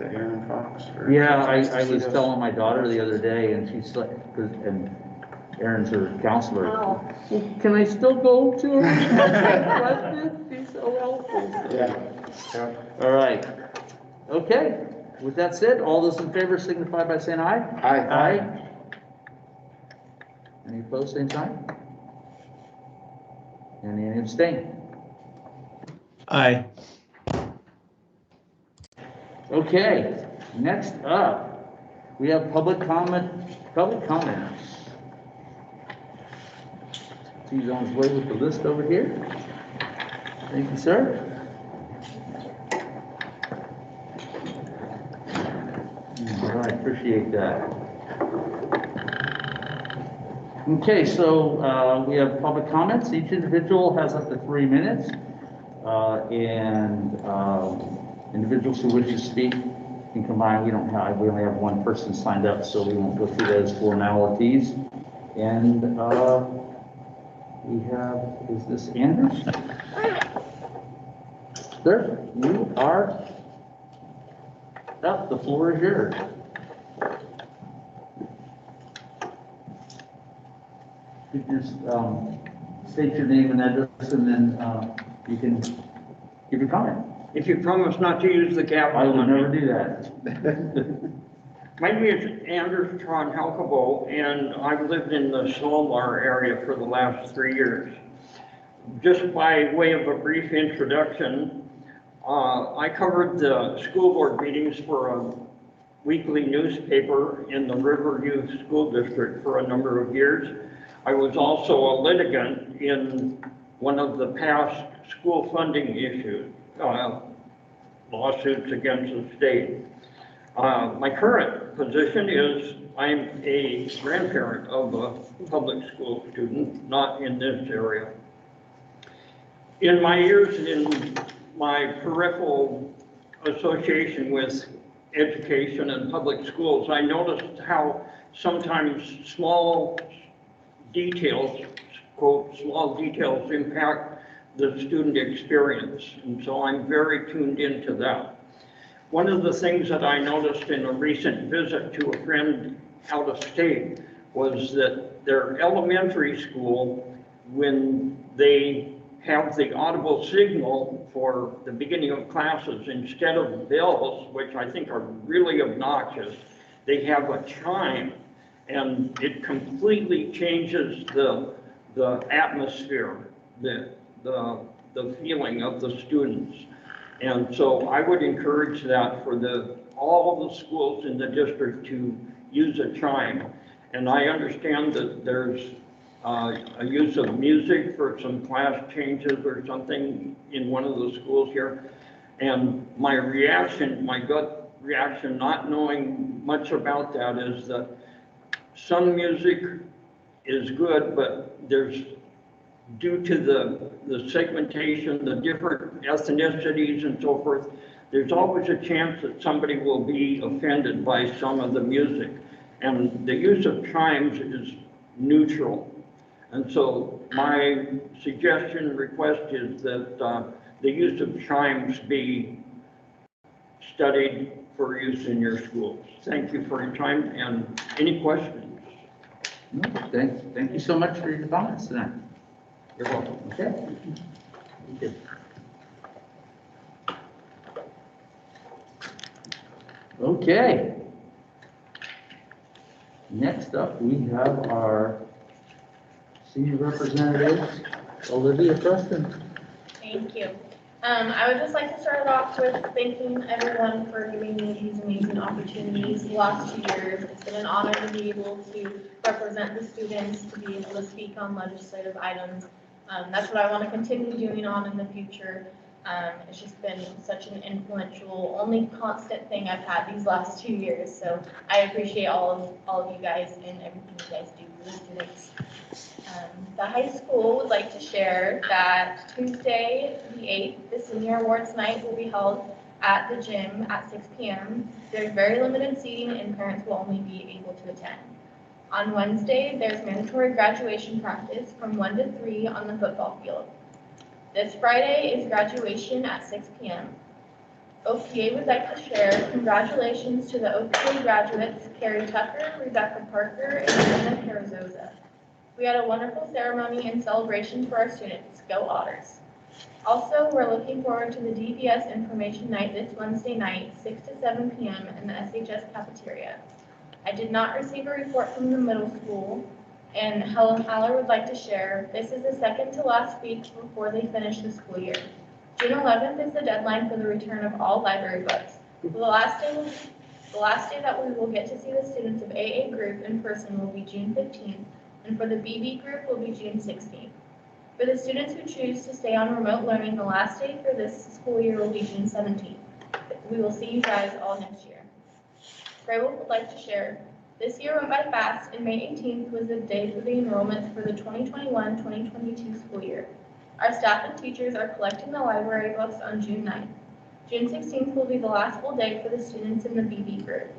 Erin Fox. Yeah, I was telling my daughter the other day, and she's like, and Erin's her counselor. Oh. Can I still go to her? She's so helpful. Yeah. All right. Okay. With that said, all those in favor signify by saying aye. Aye. Any opposed, same sign? Any abstain? Aye. Okay. Next up, we have public comments. He's on his way with the list over here. Thank you, sir. All right, appreciate that. Okay, so we have public comments. Each individual has up to 3 minutes. And individuals who wish to speak can combine. We only have one person signed up, so we won't go through those formalities. And we have, is this Anders? Sir, you are up. The floor is yours. You just state your name and address, and then you can give your comment. If you promise not to use the gavel. I will never do that. My name is Anders Tron Halkabo, and I've lived in the Seiler area for the last 3 years. Just by way of a brief introduction, I covered the school board meetings for a weekly newspaper in the Riverview School District for a number of years. I was also a litigant in one of the past school funding issues, lawsuits against the state. My current position is I'm a grandparent of a public school student, not in this area. In my years in my peripheral association with education and public schools, I noticed how sometimes small details, quote, small details impact the student experience. And so I'm very tuned into that. One of the things that I noticed in a recent visit to a friend out of state was that their elementary school, when they have the audible signal for the beginning of classes, instead of bells, which I think are really obnoxious, they have a chime, and it completely changes the atmosphere, the feeling of the students. And so I would encourage that for all the schools in the district to use a chime. And I understand that there's a use of music for some class changes or something in one of the schools here. And my reaction, my gut reaction, not knowing much about that, is that some music is good, but there's, due to the segmentation, the different ethnicities and so forth, there's always a chance that somebody will be offended by some of the music. And the use of chimes is neutral. And so my suggestion, request is that the use of chimes be studied for use in your schools. Thank you for your time, and any questions? No, thank you so much for your comments tonight. You're welcome. Okay. Thank you. Okay. Next up, we have our senior representative, Olivia Preston. Thank you. I would just like to start off with thanking everyone for giving me these amazing opportunities the last 2 years. It's been an honor to be able to represent the students, to be able to speak on legislative items. That's what I want to continue doing on in the future. It's just been such an influential, only constant thing I've had these last 2 years. So I appreciate all of you guys and everything you guys do for the students. The high school would like to share that Tuesday, the 8th, the senior awards night will be held at the gym at 6 p.m. There's very limited seating and parents will only be able to attend. On Wednesday, there's mandatory graduation practice from 1 to 3 on the football field. This Friday is graduation at 6 p.m. OPA would like to share congratulations to the OPA graduates, Carrie Tucker, Rebecca Parker, and Anna Carazoza. We had a wonderful ceremony and celebration for our students. Go Otters. Also, we're looking forward to the DBS information night this Wednesday night, 6 to 7 p.m. in the SHS cafeteria. I did not receive a report from the middle school, and Helen Haller would like to share, this is the second to last week before they finish the school year. June 11th is the deadline for the return of all library books. The last day that we will get to see the students of AA group in person will be June 15th, and for the BB group will be June 16th. For the students who choose to stay on remote learning, the last day for this school year will be June 17th. We will see you guys all next year. Gray Wolf would like to share, this year went by fast, and May 18th was the day for the enrollment for the 2021-2022 school year. Our staff and teachers are collecting the library books on June 9th. June 16th will be the last full day for the students in the BB group.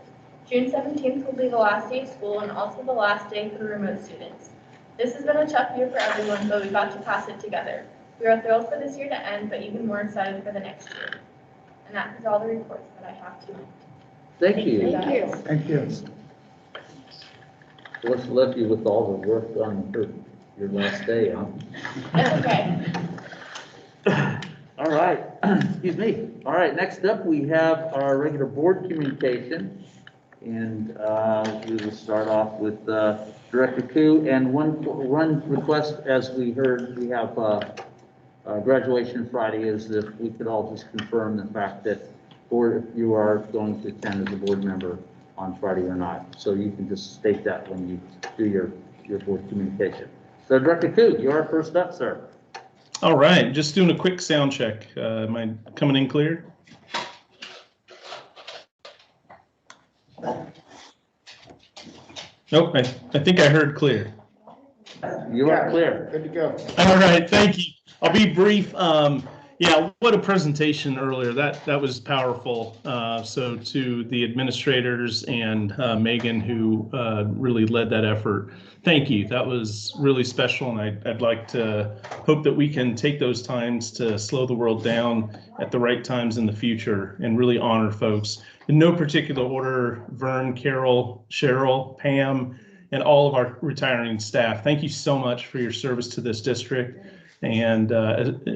June 17th will be the last day of school and also the last day for the remote students. This has been a tough year for everyone, but we got to pass it together. We are thrilled for this year to end, but even more excited for the next year. And that is all the reports that I have tonight. Thank you. Thank you. Thank you. What's left you with all the work done for your last day, huh? Okay. All right, excuse me. All right, next up, we have our regular board communication. And we will start off with Director Koo. And one request, as we heard, we have graduation Friday, is if we could all just confirm the fact that you are going to attend as a board member on Friday or not. So you can just state that when you do your board communication. So Director Coog, you're first up, sir. All right, just doing a quick sound check. Am I coming in clear? Nope, I think I heard clear. You are clear. Good to go. All right, thank you. I'll be brief. Yeah, what a presentation earlier. That was powerful. So to the administrators and Megan, who really led that effort, thank you. That was really special, and I'd like to hope that we can take those times to slow the world down at the right times in the future and really honor folks. In no particular order, Vern, Carol, Cheryl, Pam, and all of our retiring staff, thank you so much for your service to this district and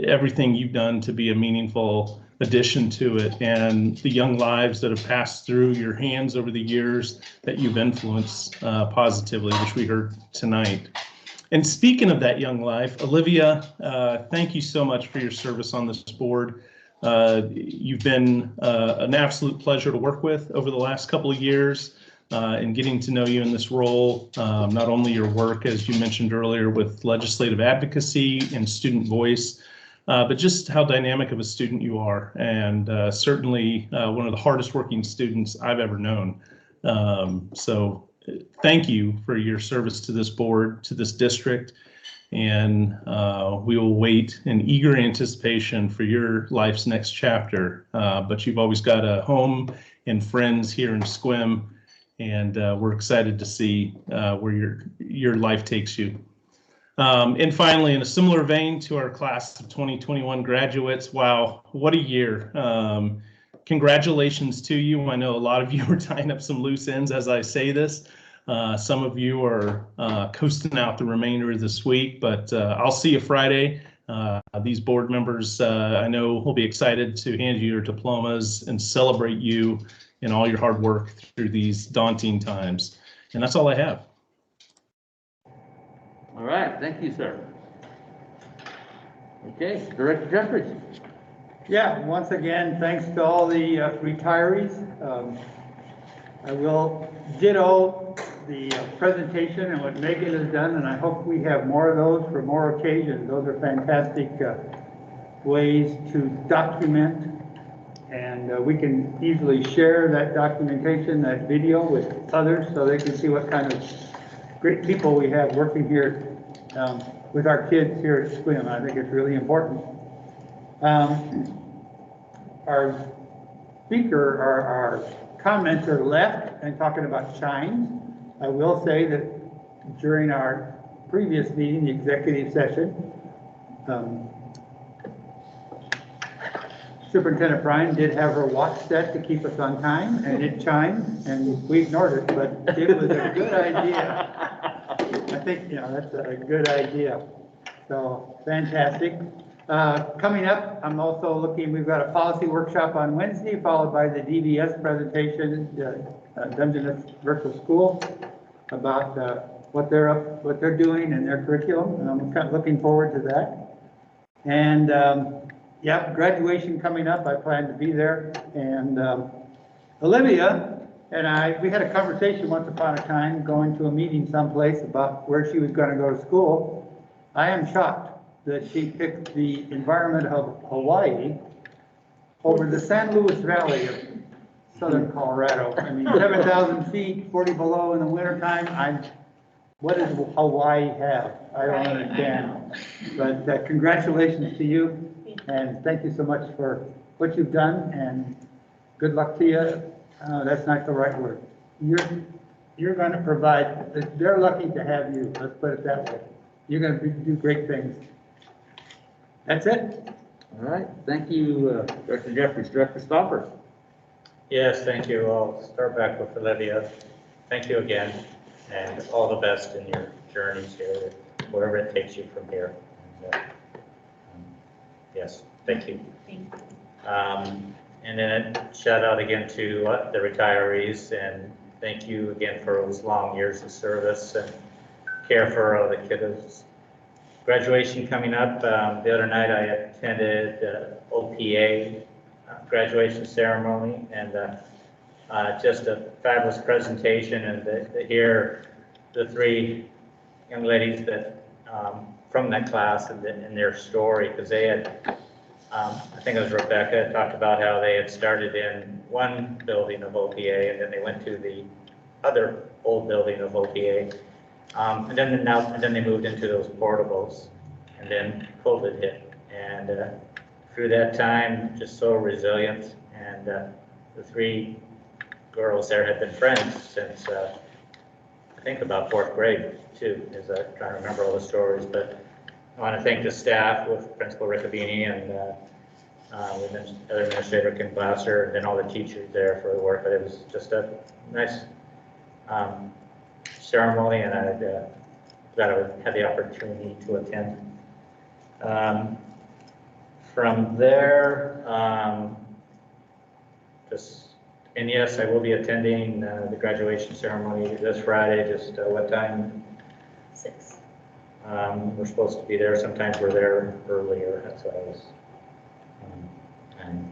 everything you've done to be a meaningful addition to it, and the young lives that have passed through your hands over the years that you've influenced positively, which we heard tonight. And speaking of that young life, Olivia, thank you so much for your service on this board. You've been an absolute pleasure to work with over the last couple of years. And getting to know you in this role, not only your work, as you mentioned earlier, with legislative advocacy and student voice, but just how dynamic of a student you are, and certainly one of the hardest working students I've ever known. So thank you for your service to this board, to this district, and we will wait in eager anticipation for your life's next chapter. But you've always got a home and friends here in Sequim, and we're excited to see where your life takes you. And finally, in a similar vein to our class of 2021 graduates, wow, what a year. Congratulations to you. I know a lot of you are tying up some loose ends as I say this. Some of you are coasting out the remainder of this week, but I'll see you Friday. These board members, I know, will be excited to hand you your diplomas and celebrate you and all your hard work through these daunting times. And that's all I have. All right, thank you, sir. Okay, Director Jeffries. Yeah, once again, thanks to all the retirees. I will ditto the presentation and what Megan has done, and I hope we have more of those for more occasions. Those are fantastic ways to document, and we can easily share that documentation, that video with others, so they can see what kind of great people we have working here with our kids here at Swim. I think it's really important. Our speaker, our commenter left and talking about shines. I will say that during our previous meeting, the executive session, Superintendent Bryan did have her watch set to keep us on time, and it chimed, and we ignored it, but it was a good idea. I think, that's a good idea. So, fantastic. Coming up, I'm also looking, we've got a policy workshop on Wednesday, followed by the DVS presentation, Dungeness Virtual School, about what they're doing in their curriculum, and I'm kind of looking forward to that. And yeah, graduation coming up. I plan to be there. And Olivia and we had a conversation once upon a time going to a meeting someplace about where she was going to go to school. I am shocked that she picked the environment of Hawaii over the San Luis Valley of southern Colorado. I mean, 7,000 feet, 40 below in the wintertime. What does Hawaii have? I don't understand. But congratulations to you. And thank you so much for what you've done, and good luck to you. That's not the right word. You're going to provide, they're lucky to have you, let's put it that way. You're going to do great things. That's it. All right, thank you, Director Jeffries. Director Stopper. Yes, thank you. I'll start back with Olivia. Thank you again, and all the best in your journeys here, wherever it takes you from here. And, yes, thank you. And then a shout out again to the retirees, and thank you again for those long years of service and care for the kiddos. Graduation coming up. The other night I attended OPA graduation ceremony, and just a fabulous presentation, and to hear the three young ladies that from that class and their story, because they had, I think it was Rebecca, talked about how they had started in one building of OPA, and then they went to the other old building of OPA. And then they moved into those portables, and then COVID hit. And through that time, just so resilient. And the three girls there had been friends since, I think about 4th grade too, as I try to remember all the stories. But I want to thank the staff with Principal Riccobini and with other administrator Kim Glasser, and then all the teachers there for the work. But it was just a nice ceremony, and I'm glad I had the opportunity to attend. From there, and yes, I will be attending the graduation ceremony this Friday. Just what time? 6. We're supposed to be there. Sometimes we're there earlier. That's what I was. And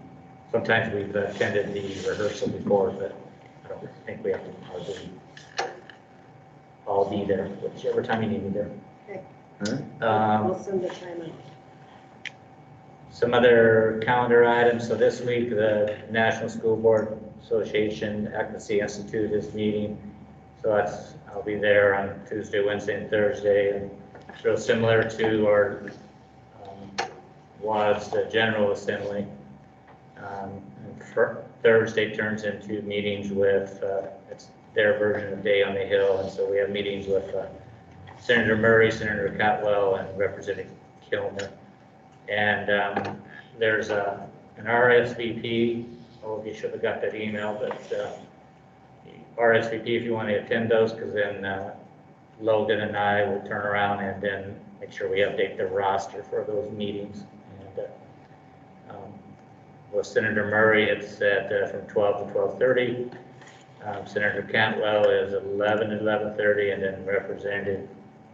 sometimes we've attended the rehearsal before, but I don't think we have to probably all be there, whichever time you need me there. Okay. We'll send the time out. Some other calendar items. So this week, the National School Board Association Advocacy Institute is meeting. So I'll be there on Tuesday, Wednesday, and Thursday. And it's real similar to our was the General Assembly. And Thursday turns into meetings with, it's their version of Day on the Hill. And so we have meetings with Senator Murray, Senator Cantwell, and Representative Kilmer. And there's an RSVP. Oh, you should have got that email, but RSVP if you want to attend those, because then Logan and I will turn around and then make sure we update the roster for those meetings. And with Senator Murray, it's at from 12 to 12:30. Senator Cantwell is 11 to 11:30, and then Representative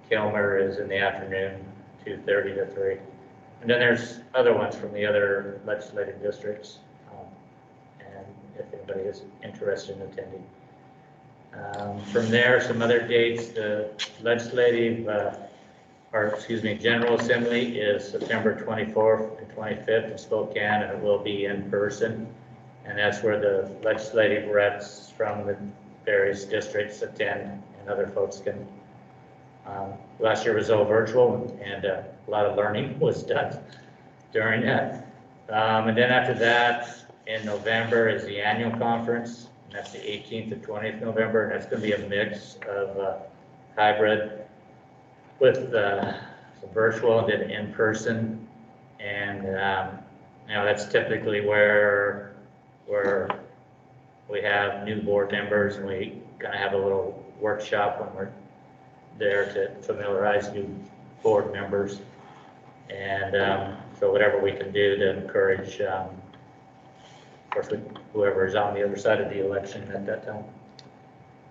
Kilmer is in the afternoon, 2:30 to 3. And then there's other ones from the other legislative districts, and if anybody is interested in attending. From there, some other dates, the legislative, General Assembly is September 24th and 25th in Spokane, and it will be in person. And that's where the legislative reps from the various districts attend, and other folks can. Last year was all virtual, and a lot of learning was done during that. And then after that, in November is the annual conference, and that's the 18th to 20th November, and that's going to be a mix of hybrid with some virtual and then in person. And that's typically where we have new board members, and we kind of have a little workshop when we're there to familiarize new board members. And so whatever we can do to encourage, of course, whoever is on the other side of the election at that time.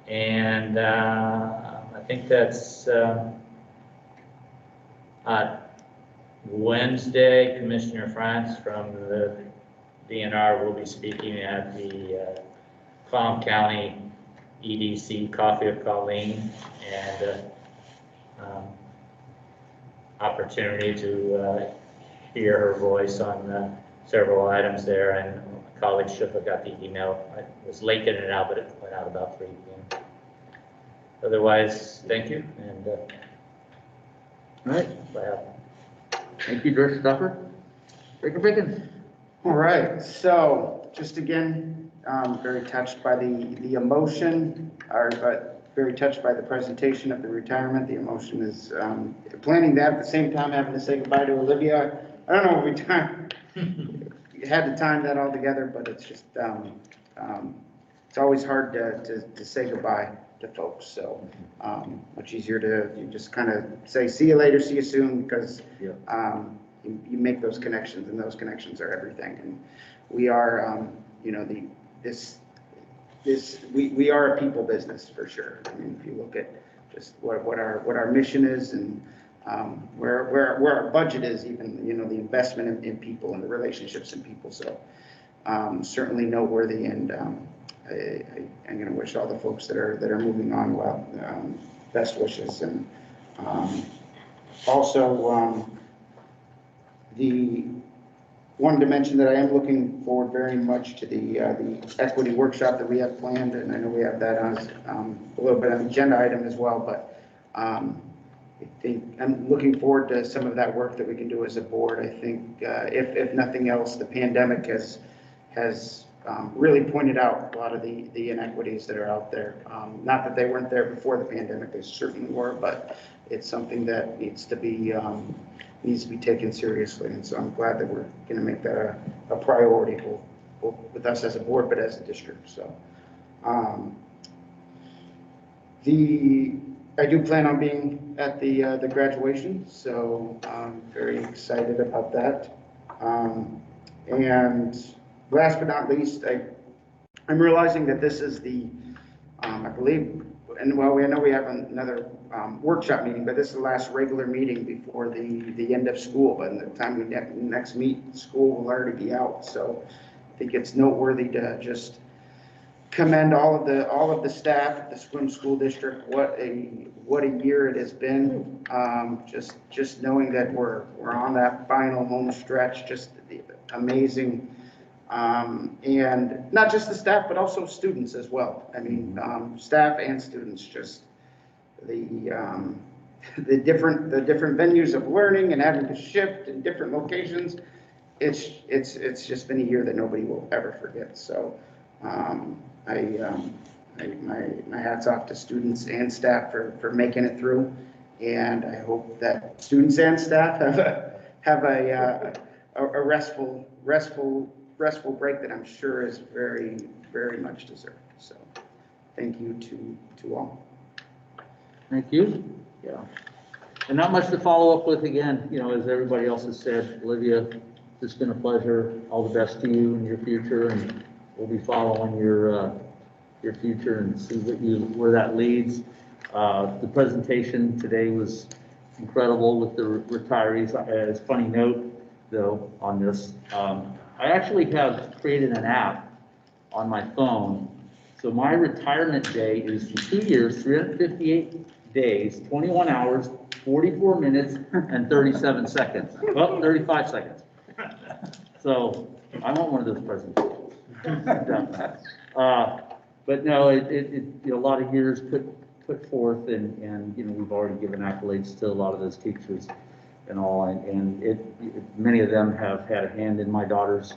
And I think that's Wednesday, Commissioner France from the DNR will be speaking at the Clallam County EDC Coffee of Colleen, and opportunity to hear her voice on several items there. And my colleague should have got the email. I was late getting it out, but it went out about 3 p.m. Otherwise, thank you. And all right. Thank you, Director Stuffer. Director Pickens. All right, so just again, very touched by the emotion, but very touched by the presentation of the retirement. The emotion is planning that at the same time, having to say goodbye to Olivia. I don't know if we had to time that all together, but it's just it's always hard to say goodbye to folks. So much easier to just kind of say see you later, see you soon, because you make those connections, and those connections are everything. And we are, we are a people business for sure. I mean, if you look at just what our mission is, and where our budget is, even the investment in people and the relationships in people. So certainly noteworthy, and I'm going to wish all the folks that are moving on well, best wishes, and Also, wanted to mention that I am looking forward very much to the equity workshop that we have planned, and I know we have that on a little bit of an agenda item as well, but I think I'm looking forward to some of that work that we can do as a board. I think if nothing else, the pandemic has really pointed out a lot of the inequities that are out there. Not that they weren't there before the pandemic, they certainly were, but it's something that needs to be taken seriously. And so I'm glad that we're going to make that a priority, both with us as a board, but as a district. So I do plan on being at the graduation, so I'm very excited about that. And last but not least, I'm realizing that this is I believe, and well, I know we have another workshop meeting, but this is the last regular meeting before the end of school. By the time we next meet, school will already be out. So I think it's noteworthy to just commend all of the staff at the Swim School District. What a year it has been. Just knowing that we're on that final home stretch, just amazing. And not just the staff, but also students as well. I mean, staff and students, just the different venues of learning and having to shift in different locations. It's just been a year that nobody will ever forget. So my hats off to students and staff for making it through, and I hope that students and staff have a restful break that I'm sure is very, very much deserved. So thank you to all. Thank you. Yeah. And not much to follow up with again, as everybody else has said. Olivia, it's been a pleasure. All the best to you in your future, and we'll be following your future and see where that leads. The presentation today was incredible with the retirees. As a funny note, though, on this, I actually have created an app on my phone. So my retirement day is 2 years, 358 days, 21 hours, 44 minutes, and 37 seconds. Well, 35 seconds. So I want one of those presentations. But no, a lot of years put forth, and we've already given accolades to a lot of those teachers and all, and many of them have had a hand in my daughter's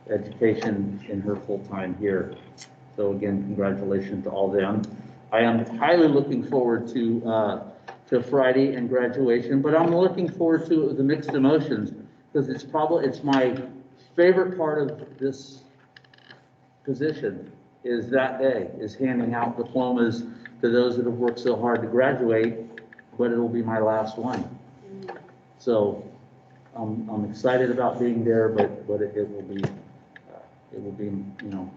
education in her full time here. So again, congratulations to all them. I am highly looking forward to Friday and graduation, but I'm looking forward to the mixed emotions, because it's my favorite part of this position is that day, is handing out diplomas to those that have worked so hard to graduate, but it'll be my last one. So I'm excited about being there, but it will be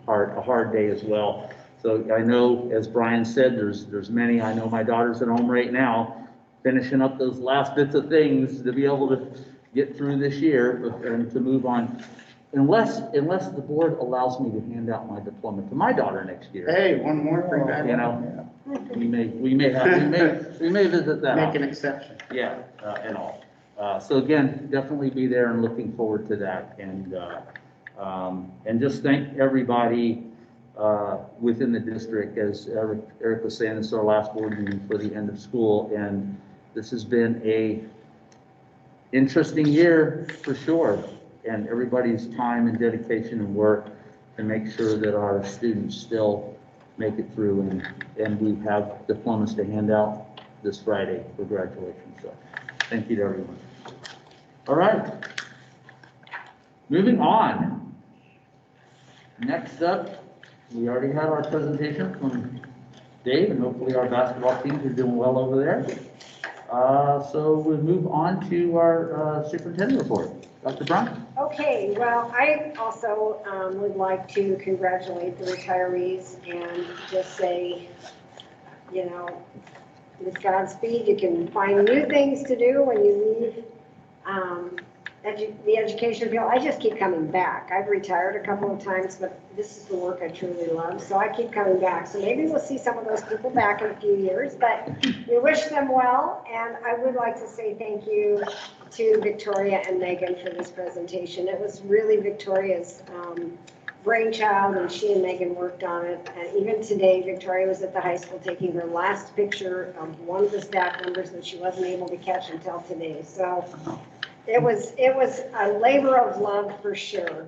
a hard day as well. So I know, as Brian said, there's many. I know my daughter's at home right now, finishing up those last bits of things to be able to get through this year and to move on. Unless the board allows me to hand out my diploma to my daughter next year. Hey, one more thing. We may visit that. Make an exception. Yeah, and all. So again, definitely be there and looking forward to that. And just thank everybody within the district. As Eric was saying, this is our last board meeting for the end of school, and this has been a interesting year for sure. And everybody's time and dedication and work to make sure that our students still make it through, and we have diplomas to hand out this Friday for graduation. So thank you to everyone. All right, moving on. Next up, we already had our presentation from Dave, and hopefully our basketball teams are doing well over there. So we'll move on to our superintendent report. Dr. Brown? Okay, well, I also would like to congratulate the retirees and just say, with Godspeed, you can find new things to do when you leave the education field, I just keep coming back. I've retired a couple of times, but this is the work I truly love, so I keep coming back. So maybe we'll see some of those people back in a few years, but we wish them well, and I would like to say thank you to Victoria and Megan for this presentation. It was really Victoria's brainchild, and she and Megan worked on it. And even today, Victoria was at the high school taking her last picture of one of the staff members that she wasn't able to catch until today. So it was a labor of love for sure.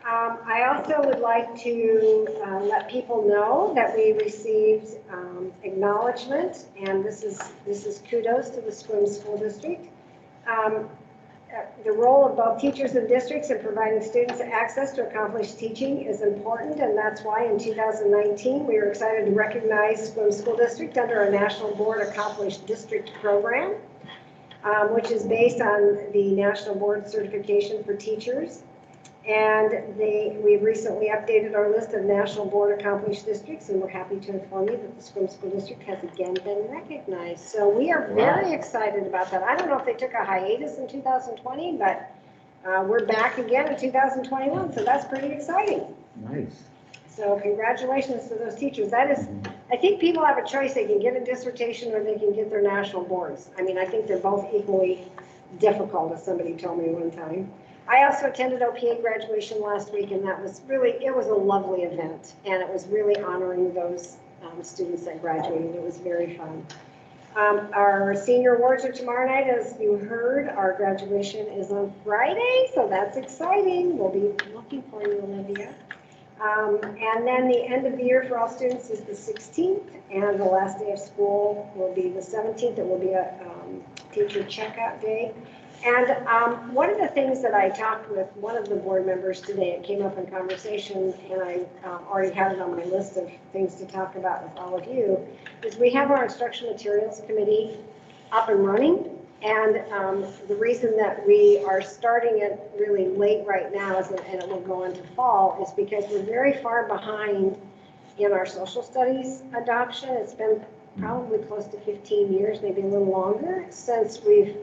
I also would like to let people know that we received acknowledgement, and this is kudos to the Swim School District. The role of both teachers and districts in providing students access to accomplished teaching is important, and that's why in 2019 we were excited to recognize Swim School District under a National Board Accomplished District program, which is based on the National Board Certification for Teachers. And we've recently updated our list of National Board Accomplished Districts, and we're happy to inform you that the Swim School District has again been recognized. So we are very excited about that. I don't know if they took a hiatus in 2020, but we're back again in 2021, so that's pretty exciting. Nice. So congratulations to those teachers. That is, I think people have a choice. They can get a dissertation or they can get their national boards. I mean, I think they're both equally difficult, as somebody told me one time. I also attended OPA graduation last week, and that was really, it was a lovely event, and it was really honoring those students that graduated. It was very fun. Our senior awards are tomorrow night, as you heard. Our graduation is on Friday, so that's exciting. We'll be looking for you, Olivia. And then the end of the year for all students is the 16th, and the last day of school will be the 17th. It will be a teacher checkout day. And one of the things that I talked with one of the board members today, it came up in conversation, and I already had it on my list of things to talk about with all of you, is we have our instructional materials committee up and running. And the reason that we are starting it really late right now, and it will go into fall, is because we're very far behind in our social studies adoption. It's been probably close to 15 years, maybe a little longer, since we've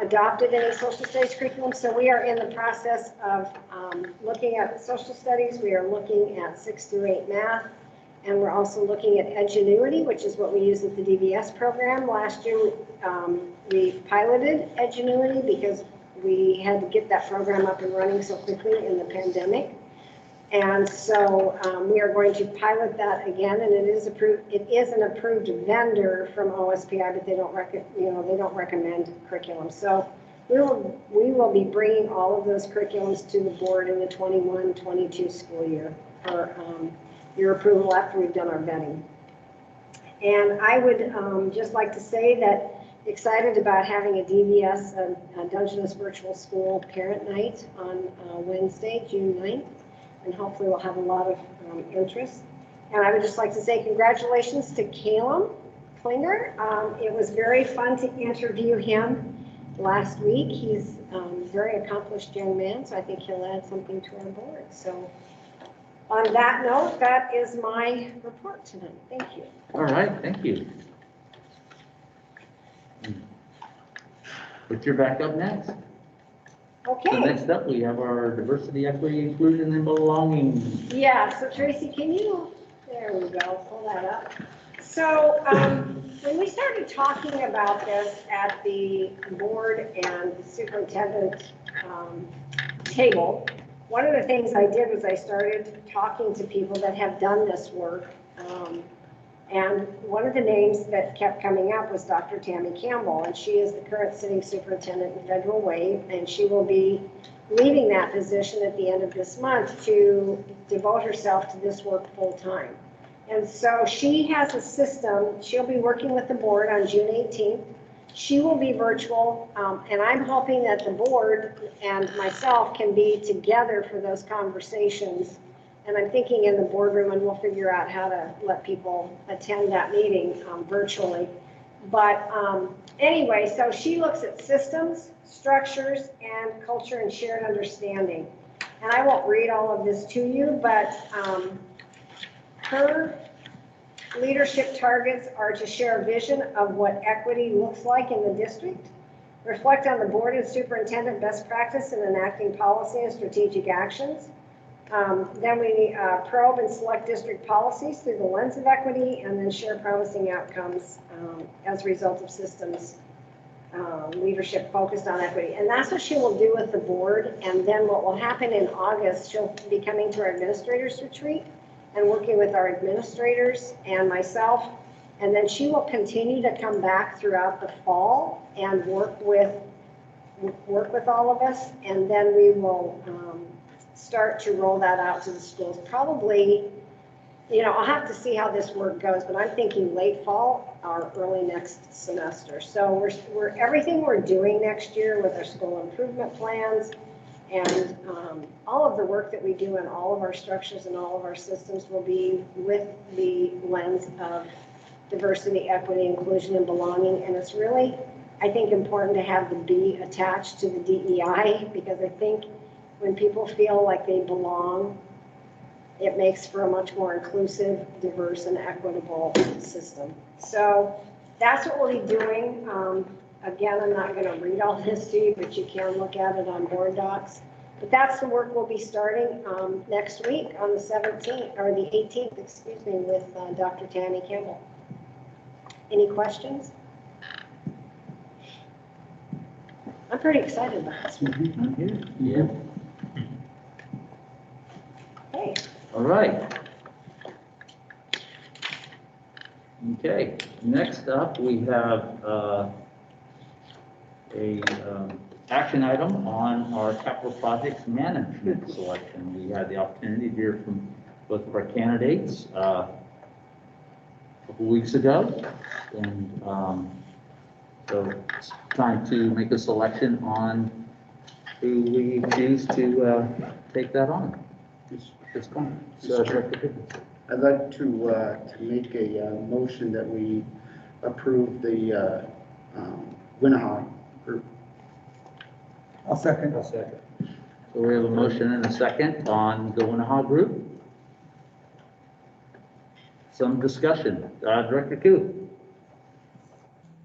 adopted any social studies curriculum. So we are in the process of looking at social studies. We are looking at 6 through 8 math. And we're also looking at Edgenuity, which is what we use at the DBS program. Last year, we piloted Edgenuity because we had to get that program up and running so quickly in the pandemic. And so we are going to pilot that again, and it is approved. It is an approved vendor from OSPI, but they don't recommend curriculum. So we will be bringing all of those curriculums to the board in the 21-22 school year for your approval after we've done our vetting. And I would just like to say that excited about having a DVS, a Dungeness Virtual School Parent Night on Wednesday, June 9th. And hopefully we'll have a lot of interest. And I would just like to say congratulations to Caleb Klinger. It was very fun to interview him last week. He's a very accomplished young man, so I think he'll add something to our board. So on that note, that is my report tonight. Thank you. All right, thank you. But you're back up next. Okay. So next up, we have our diversity, equity, inclusion, and belonging. Yeah, so Tracy, can you, there we go, pull that up. So when we started talking about this at the board and superintendent table, one of the things I did was I started talking to people that have done this work. And one of the names that kept coming up was Dr. Tammy Campbell, and she is the current sitting superintendent in Federal Way, and she will be leaving that position at the end of this month to devote herself to this work full time. And so she has a system. She'll be working with the board on June 18th. She will be virtual, and I'm hoping that the board and myself can be together for those conversations. And I'm thinking in the boardroom, and we'll figure out how to let people attend that meeting virtually. But anyway, so she looks at systems, structures, and culture and shared understanding. And I won't read all of this to you, but her leadership targets are to share a vision of what equity looks like in the district, reflect on the board and superintendent best practice in enacting policy and strategic actions. Then we probe and select district policies through the lens of equity, and then share promising outcomes as a result of systems leadership focused on equity. And that's what she will do with the board. And then what will happen in August, she'll be coming to our administrators retreat and working with our administrators and myself. And then she will continue to come back throughout the fall and work with all of us. And then we will start to roll that out to the schools. Probably, I'll have to see how this work goes, but I'm thinking late fall or early next semester. So we're everything we're doing next year with our school improvement plans and all of the work that we do in all of our structures and all of our systems will be with the lens of diversity, equity, inclusion, and belonging. And it's really, I think, important to have the B attached to the DEI, because I think when people feel like they belong, it makes for a much more inclusive, diverse, and equitable system. So that's what we'll be doing. Again, I'm not going to read all this to you, but you can look at it on board docs. But that's the work we'll be starting next week on the 17th, or the 18th, excuse me, with Dr. Tammy Campbell. Any questions? I'm pretty excited about this one. Yeah. Hey. All right. Okay, next up we have action item on our capital projects management selection. We had the opportunity to hear from both of our candidates a couple weeks ago, and so it's time to make a selection on who we choose to take that on. This one. So, I'd like to make a motion that we approve the Weneha Group. I'll second. So we have a motion and a second on the Weneha Group. Some discussion. Director Koo.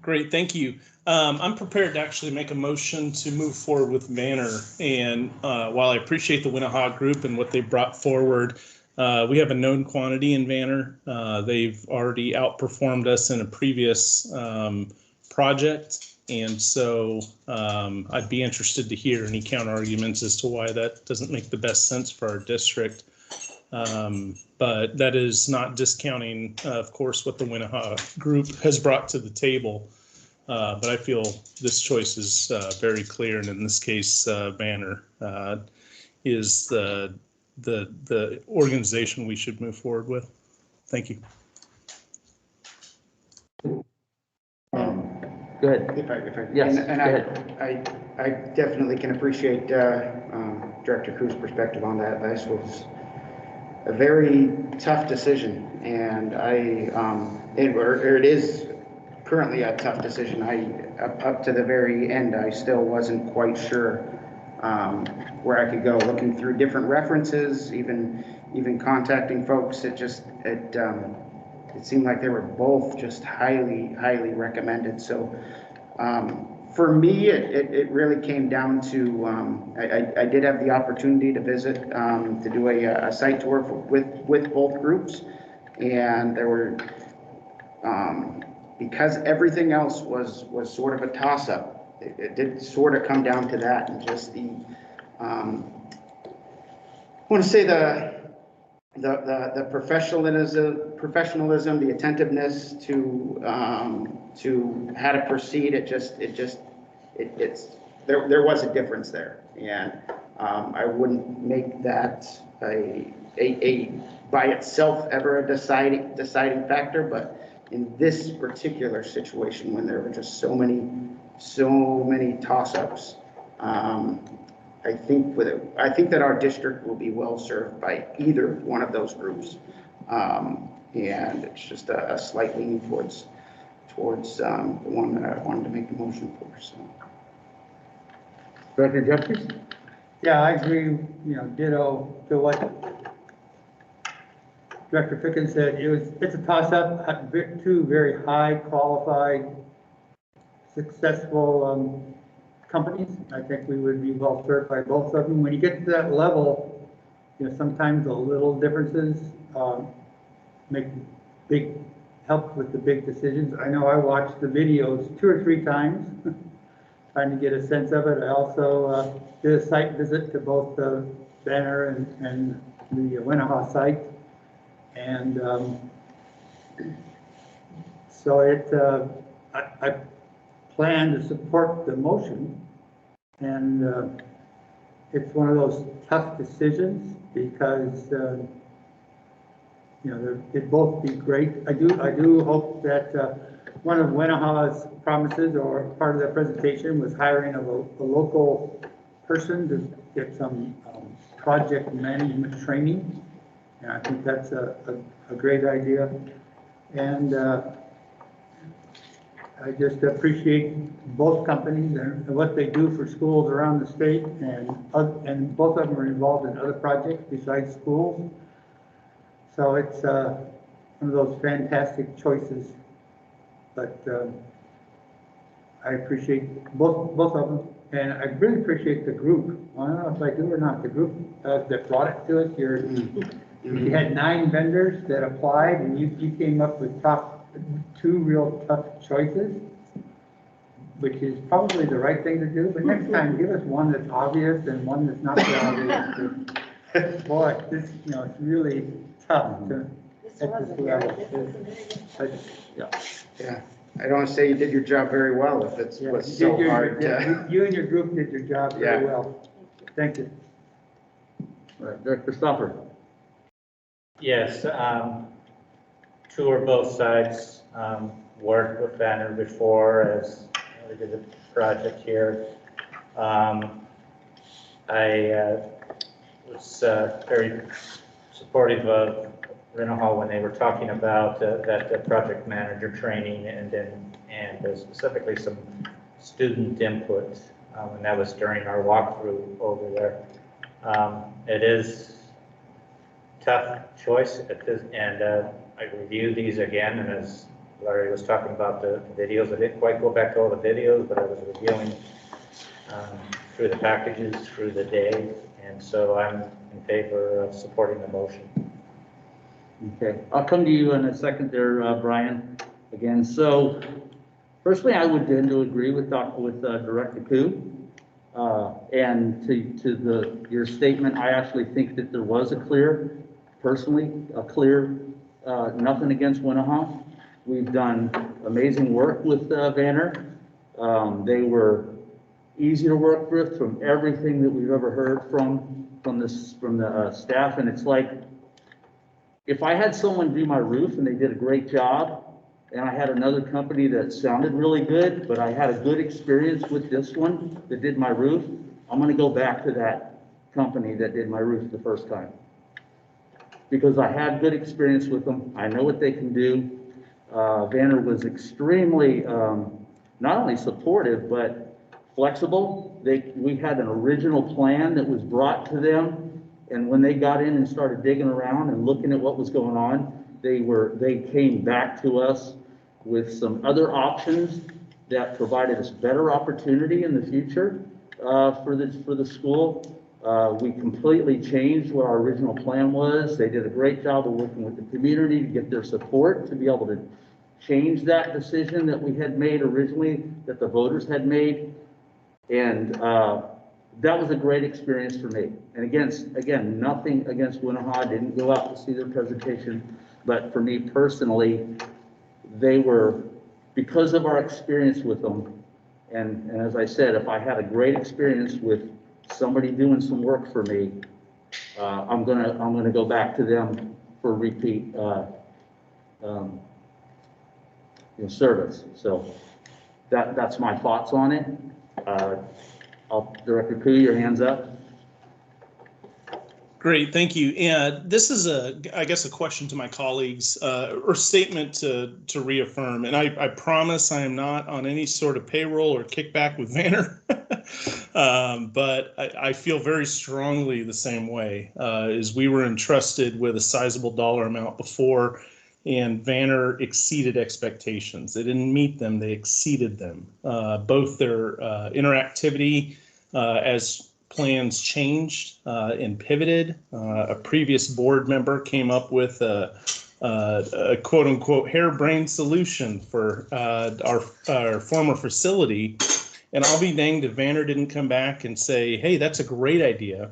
Great, thank you. I'm prepared to actually make a motion to move forward with Vanner. And while I appreciate the Weneha Group and what they brought forward, we have a known quantity in Vanner. They've already outperformed us in a previous project. And so I'd be interested to hear any counter arguments as to why that doesn't make the best sense for our district. But that is not discounting, of course, what the Weneha Group has brought to the table. But I feel this choice is very clear, and in this case, Vanner is the organization we should move forward with. Thank you. Go ahead. If I Yes, and go ahead. I definitely can appreciate Director Koo's perspective on that. This was a very tough decision, and it is currently a tough decision. Up to the very end, I still wasn't quite sure where I could go. Looking through different references, even contacting folks, it seemed like they were both just highly recommended. So for me, it really came down to I did have the opportunity to visit to do a site tour with both groups, and there were because everything else was sort of a toss-up. It did sort of come down to that, and just the I want to say the professionalism, the attentiveness to how to proceed. There was a difference there, and I wouldn't make that a by itself ever a deciding factor, but in this particular situation, when there were just so many toss-ups, I think that our district will be well served by either one of those groups, and it's just a slight leaning towards the one that I wanted to make the motion for. So, Director Jeffries? Yeah, I agree. Ditto to what Director Pickens said. It's a toss-up. Two very high qualified, successful companies. I think we would be well served by both of them. When you get to that level, sometimes the little differences make big help with the big decisions. I know I watched the videos 2 or 3 times, trying to get a sense of it. I also did a site visit to both the Banner and the Weneha site, and so I plan to support the motion, and it's one of those tough decisions because they'd both be great. I do hope that one of Weneha's promises or part of their presentation was hiring of a local person to get some project management training. And I think that's a great idea. And I just appreciate both companies and what they do for schools around the state, and both of them are involved in other projects besides schools. So it's one of those fantastic choices. But I appreciate both of them, and I really appreciate the group. I don't know if I do or not. The group that brought it to us here. You had 9 vendors that applied, and you came up with top 2 real tough choices, which is probably the right thing to do. But next time, give us one that's obvious and one that's not so obvious. Boy, this it's really tough to at this level. Yeah. I don't want to say you did your job very well if it was so hard. You and your group did your job very well. Thank you. Right, Director Stopper. Yes, two or both sides worked with Banner before as we did the project here. I was very supportive of Weneha when they were talking about that project manager training and specifically some student input, and that was during our walkthrough over there. It is tough choice at this, and I reviewed these again, and as Larry was talking about the videos, I didn't quite go back to all the videos, but I was reviewing through the packages through the day, and so I'm in favor of supporting the motion. Okay, I'll come to you in a second there, Brian, again. So, firstly, I would tend to agree with Director Koo, and to your statement. I actually think that there was a clear, nothing against Weneha. We've done amazing work with Banner. They were easy to work with from everything that we've ever heard from the staff, and it's like, if I had someone do my roof and they did a great job, and I had another company that sounded really good, but I had a good experience with this one that did my roof, I'm gonna go back to that company that did my roof the first time. Because I had good experience with them, I know what they can do. Banner was extremely, not only supportive, but flexible. We had an original plan that was brought to them, and when they got in and started digging around and looking at what was going on, they came back to us with some other options that provided us better opportunity in the future for the school. We completely changed what our original plan was. They did a great job of working with the community to get their support to be able to change that decision that we had made originally, that the voters had made. And that was a great experience for me. And again, nothing against Weneha, didn't go out to see their presentation, but for me personally, they were, because of our experience with them, and as I said, if I had a great experience with somebody doing some work for me, I'm gonna go back to them for repeat service. So that's my thoughts on it. Director Koo, your hand's up. Great, thank you. And this is I guess a question to my colleagues or statement to reaffirm. And I promise I am not on any sort of payroll or kickback with Banner, but I feel very strongly the same way. As we were entrusted with a sizable dollar amount before and Vanner exceeded expectations. They didn't meet them, they exceeded them. Both their interactivity as plans changed and pivoted. A previous board member came up with a quote unquote harebrained solution for our former facility. And I'll be danged if Vanner didn't come back and say, hey, that's a great idea.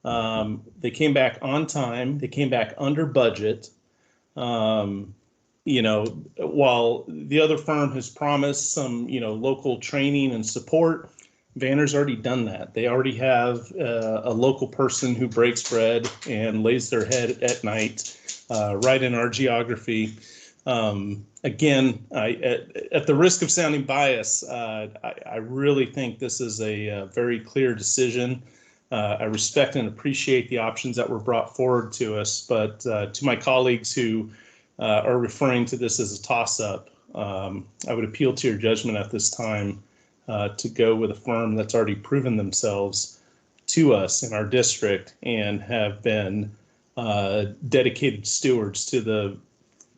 They came back on time, they came back under budget. You know, while the other firm has promised some, you know, local training and support, Vanner's already done that. They already have a local person who breaks bread and lays their head at night, right in our geography. Again, at the risk of sounding biased, I really think this is a very clear decision. I respect and appreciate the options that were brought forward to us, but to my colleagues who are referring to this as a toss-up, I would appeal to your judgment at this time to go with a firm that's already proven themselves to us in our district and have been dedicated stewards to the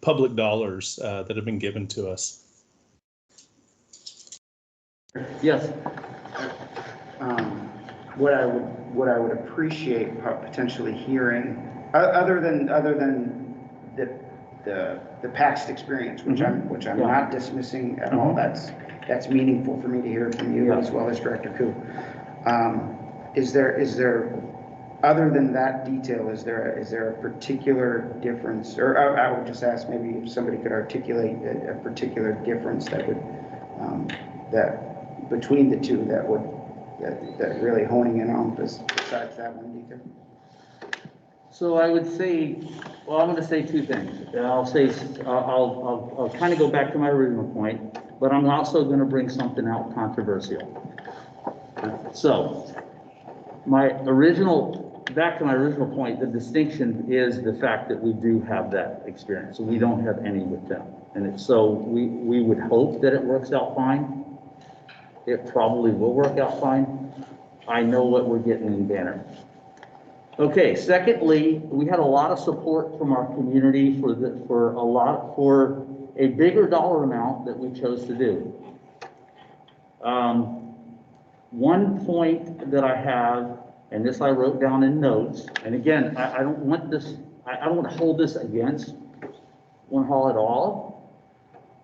public dollars that have been given to us. Yes. What I would appreciate potentially hearing, other than the past experience, which I'm not dismissing at all. That's meaningful for me to hear from you as well as Director Koo. Is there other than that detail, is there a particular difference, or I would just ask maybe if somebody could articulate a particular difference that would that between the two that really honing in on this besides that one detail? So I would say, well, I'm going to say two things. I'll kind of go back to my original point, but I'm also going to bring something out controversial. So back to my original point, the distinction is the fact that we do have that experience. We don't have any with them. And so we would hope that it works out fine. It probably will work out fine. I know what we're getting in Banner. Okay, secondly, we had a lot of support from our community for a bigger dollar amount that we chose to do. One point that I have, and this I wrote down in notes, and again, I don't want to hold this against One Hall at all.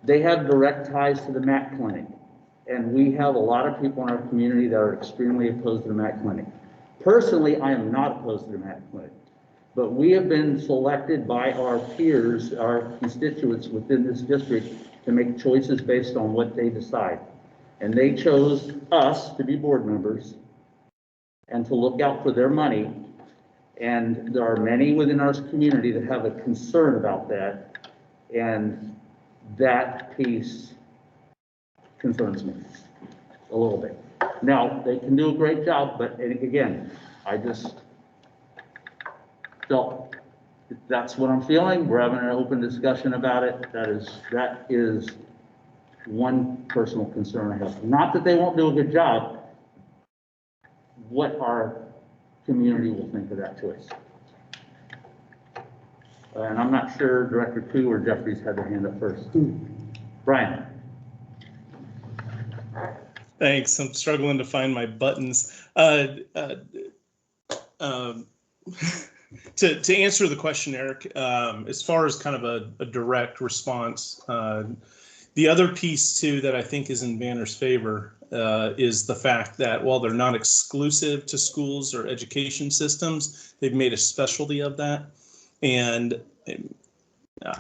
They have direct ties to the MAC clinic, and we have a lot of people in our community that are extremely opposed to the MAC clinic. Personally, I am not opposed to the MAC clinic, but we have been selected by our peers, our constituents within this district, to make choices based on what they decide. And they chose us to be board members and to look out for their money. And there are many within our community that have a concern about that. And that piece concerns me a little bit. Now, they can do a great job, but again, I just felt that's what I'm feeling. We're having an open discussion about it. That is one personal concern I have. Not that they won't do a good job, what our community will think of that choice. And I'm not sure Director Koo or Jeffries had their hand up first. Brian. Thanks. I'm struggling to find my buttons. To answer the question, Eric, as far as kind of a direct response, the other piece too that I think is in Banner's favor is the fact that while they're not exclusive to schools or education systems, they've made a specialty of that. And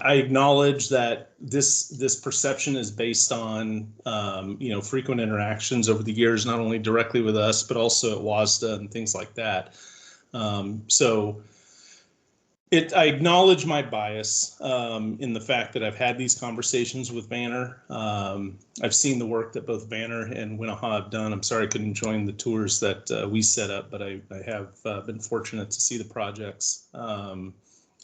I acknowledge that this perception is based on frequent interactions over the years, not only directly with us, but also at WASDA and things like that. I acknowledge my bias in the fact that I've had these conversations with Banner. I've seen the work that both Banner and Weneha have done. I'm sorry I couldn't join the tours that we set up, but I have been fortunate to see the projects.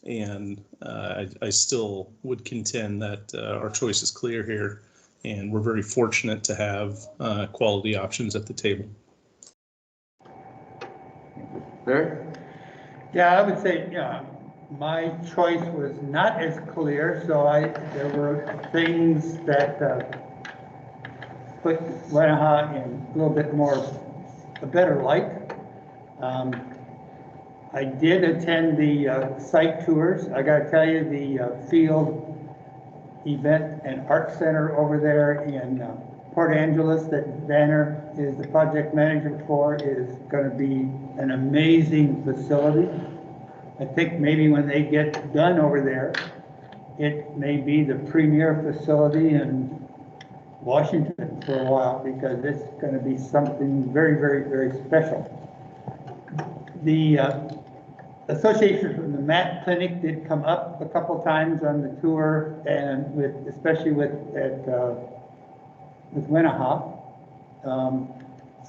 I still would contend that our choice is clear here, and we're very fortunate to have quality options at the table. Barry? Yeah, I would say, my choice was not as clear, so there were things that put Weneha in a little bit more, a better light. I did attend the site tours. I got to tell you, the field event and art center over there in Port Angeles that Vanner is the project manager for is going to be an amazing facility. I think maybe when they get done over there, it may be the premier facility in Washington for a while, because it's going to be something very, very, very special. The Association from the Matt Clinic did come up a couple times on the tour, and especially with Weneha.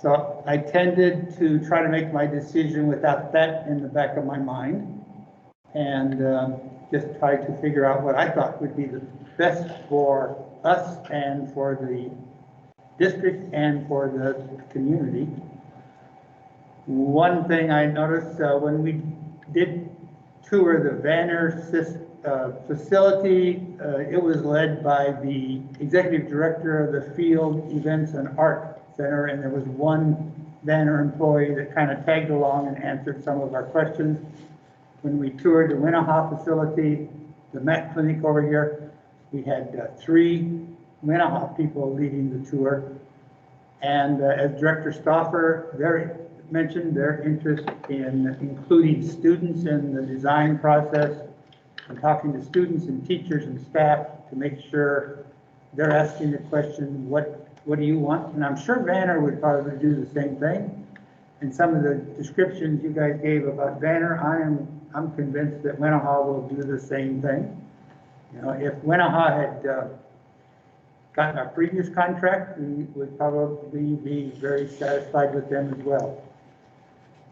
So I tended to try to make my decision without that in the back of my mind, and just try to figure out what I thought would be the best for us and for the district and for the community. One thing I noticed when we did tour the Vanner facility, it was led by the executive director of the Field Events and Art Center, and there was one Vanner employee that kind of tagged along and answered some of our questions. When we toured the Weneha facility, the Matt Clinic over here, we had 3 Weneha people leading the tour. And as Director Stauffer mentioned, their interest in including students in the design process and talking to students and teachers and staff to make sure they're asking the question, what do you want? And I'm sure Vanner would probably do the same thing. And some of the descriptions you guys gave about Vanner, I'm convinced that Weneha will do the same thing. You know, if Weneha had gotten our previous contract, we would probably be very satisfied with them as well.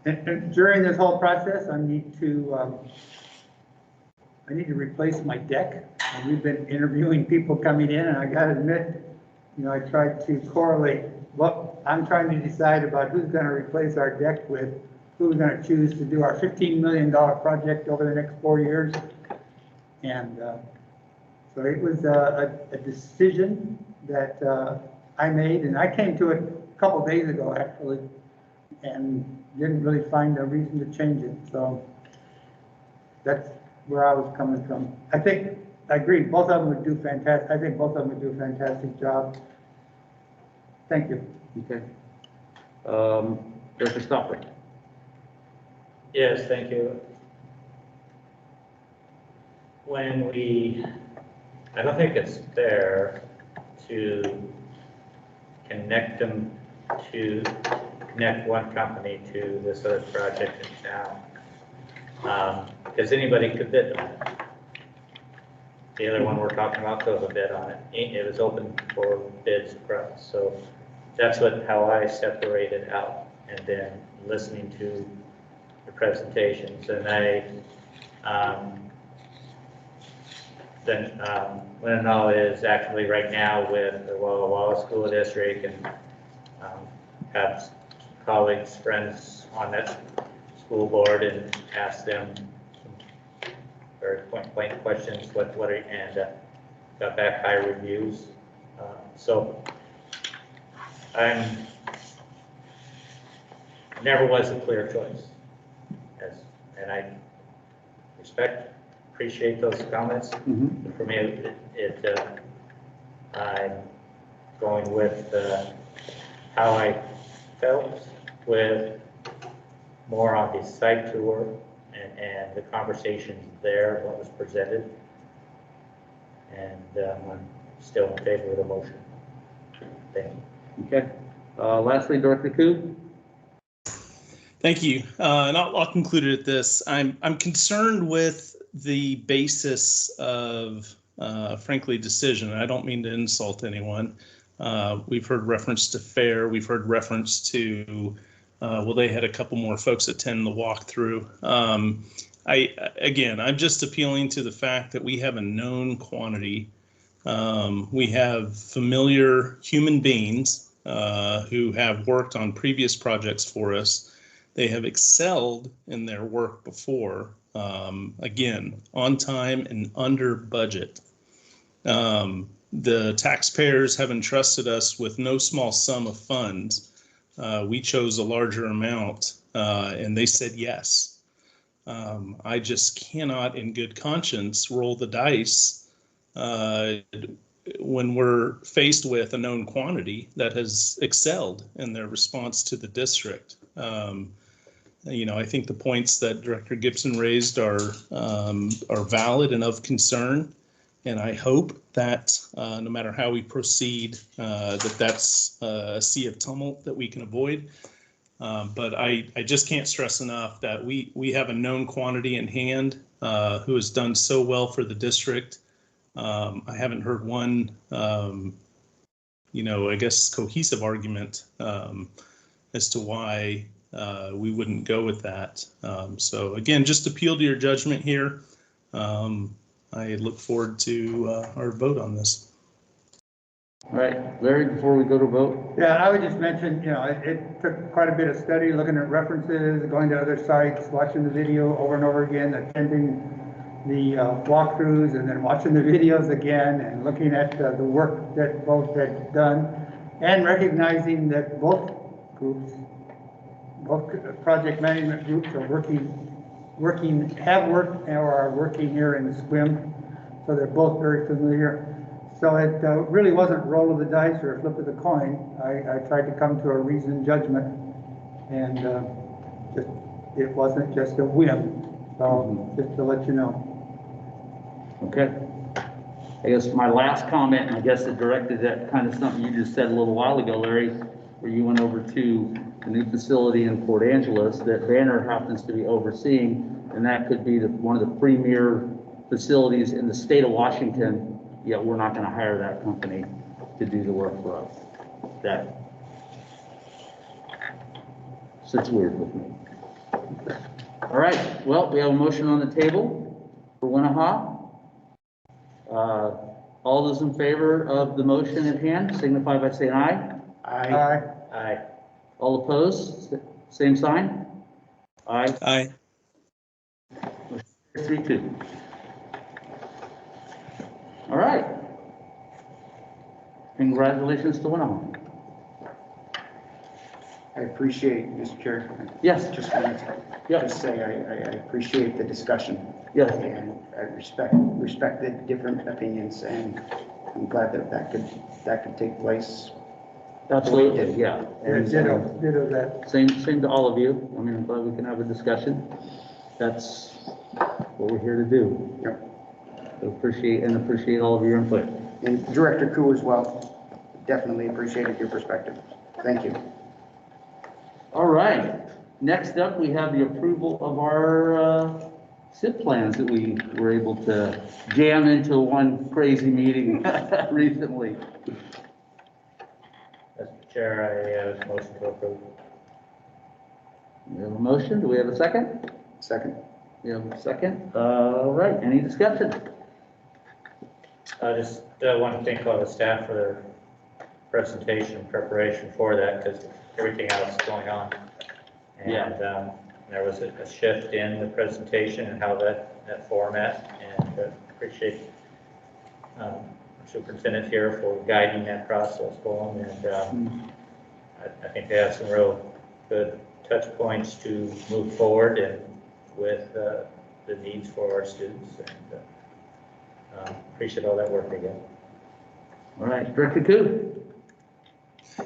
And during this whole process, I need to replace my deck. And we've been interviewing people coming in, and I got to admit, you know, I tried to correlate what I'm trying to decide about who's going to replace our deck with who we're going to choose to do our $15 million project over the next 4 years. And so it was a decision that I made, and I came to it a couple days ago, actually, and didn't really find a reason to change it. So that's where I was coming from. I agree, both of them would do fantastic. I think both of them would do a fantastic job. Thank you. Okay. Director Stauffer. Yes, thank you. I don't think it's fair to connect one company to this other project in town. Because anybody could bid on it. The other one we're talking about goes a bid on it. It was open for bids across. So that's how I separated out, and then listening to the presentations. And Weneha is actually right now with the Walla Walla School District, and have colleagues, friends on that school board, and ask them some very point-blank questions, and got back high reviews. So never was a clear choice, and I appreciate those comments. Mm-hmm. For me, I'm going with how I felt with more on the site tour and the conversations there, what was presented, and I'm still in favor of the motion. Thank you. Okay. Lastly, Director Koo. Thank you. And I'll conclude it at this. I'm concerned with the basis of, frankly, decision. I don't mean to insult anyone. We've heard reference to fair. We've heard reference to, well, they had a couple more folks attend the walkthrough. I'm just appealing to the fact that we have a known quantity. We have familiar human beings who have worked on previous projects for us. They have excelled in their work before. Again, on time and under budget. The taxpayers have entrusted us with no small sum of funds. We chose a larger amount, and they said yes. I just cannot in good conscience roll the dice when we're faced with a known quantity that has excelled in their response to the district. I think the points that Director Gibson raised are valid and of concern. And I hope that no matter how we proceed, that's a sea of tumult that we can avoid. But I just can't stress enough that we have a known quantity in hand who has done so well for the district. I haven't heard one, I guess, cohesive argument as to why we wouldn't go with that. So again, just appeal to your judgment here. I look forward to our vote on this. All right, Larry, before we go to vote. Yeah, I would just mention, it took quite a bit of study, looking at references, going to other sites, watching the video over and over again, attending the walkthroughs, and then watching the videos again, and looking at the work that both had done, and recognizing that both project management groups are have worked or are working here in SQUIM, so they're both very familiar. So it really wasn't roll of the dice or a flip of the coin. I tried to come to a reasoned judgment, and it wasn't just a whim. So just to let you know. Okay. I guess my last comment, and I guess it directed at kind of something you just said a little while ago, Larry, where you went over to the new facility in Port Angeles that Banner happens to be overseeing, and that could be one of the premier facilities in the state of Washington, yet we're not going to hire that company to do the work for us. That sits weird with me. All right, well, we have a motion on the table for Weneha. All those in favor of the motion at hand signify by saying aye. Aye. Aye. All opposed, same sign? Aye. Aye. 3-2. All right. Congratulations to Weneha. I appreciate, Mr. Chair. Yes. Just wanted to just say I appreciate the discussion. Yes. And I respect the different opinions, and I'm glad that could take place. Absolutely, yeah. And ditto that. Same to all of you. I mean, I'm glad we can have a discussion. That's what we're here to do. Yep. So appreciate all of your input. And Director Koo as well. Definitely appreciated your perspective. Thank you. All right. Next up, we have the approval of our SIP plans that we were able to jam into one crazy meeting recently. Mr. Chair, I motion to approve. We have a motion. Do we have a second? Second. We have a second. All right. Any discussion? I just want to thank all the staff for their presentation and preparation for that, because everything else is going on. And there was a shift in the presentation and how that format, and appreciate Superintendent here for guiding that process going. And I think they have some real good touch points to move forward and with the needs for our students, and appreciate all that work again. All right, Director Koo.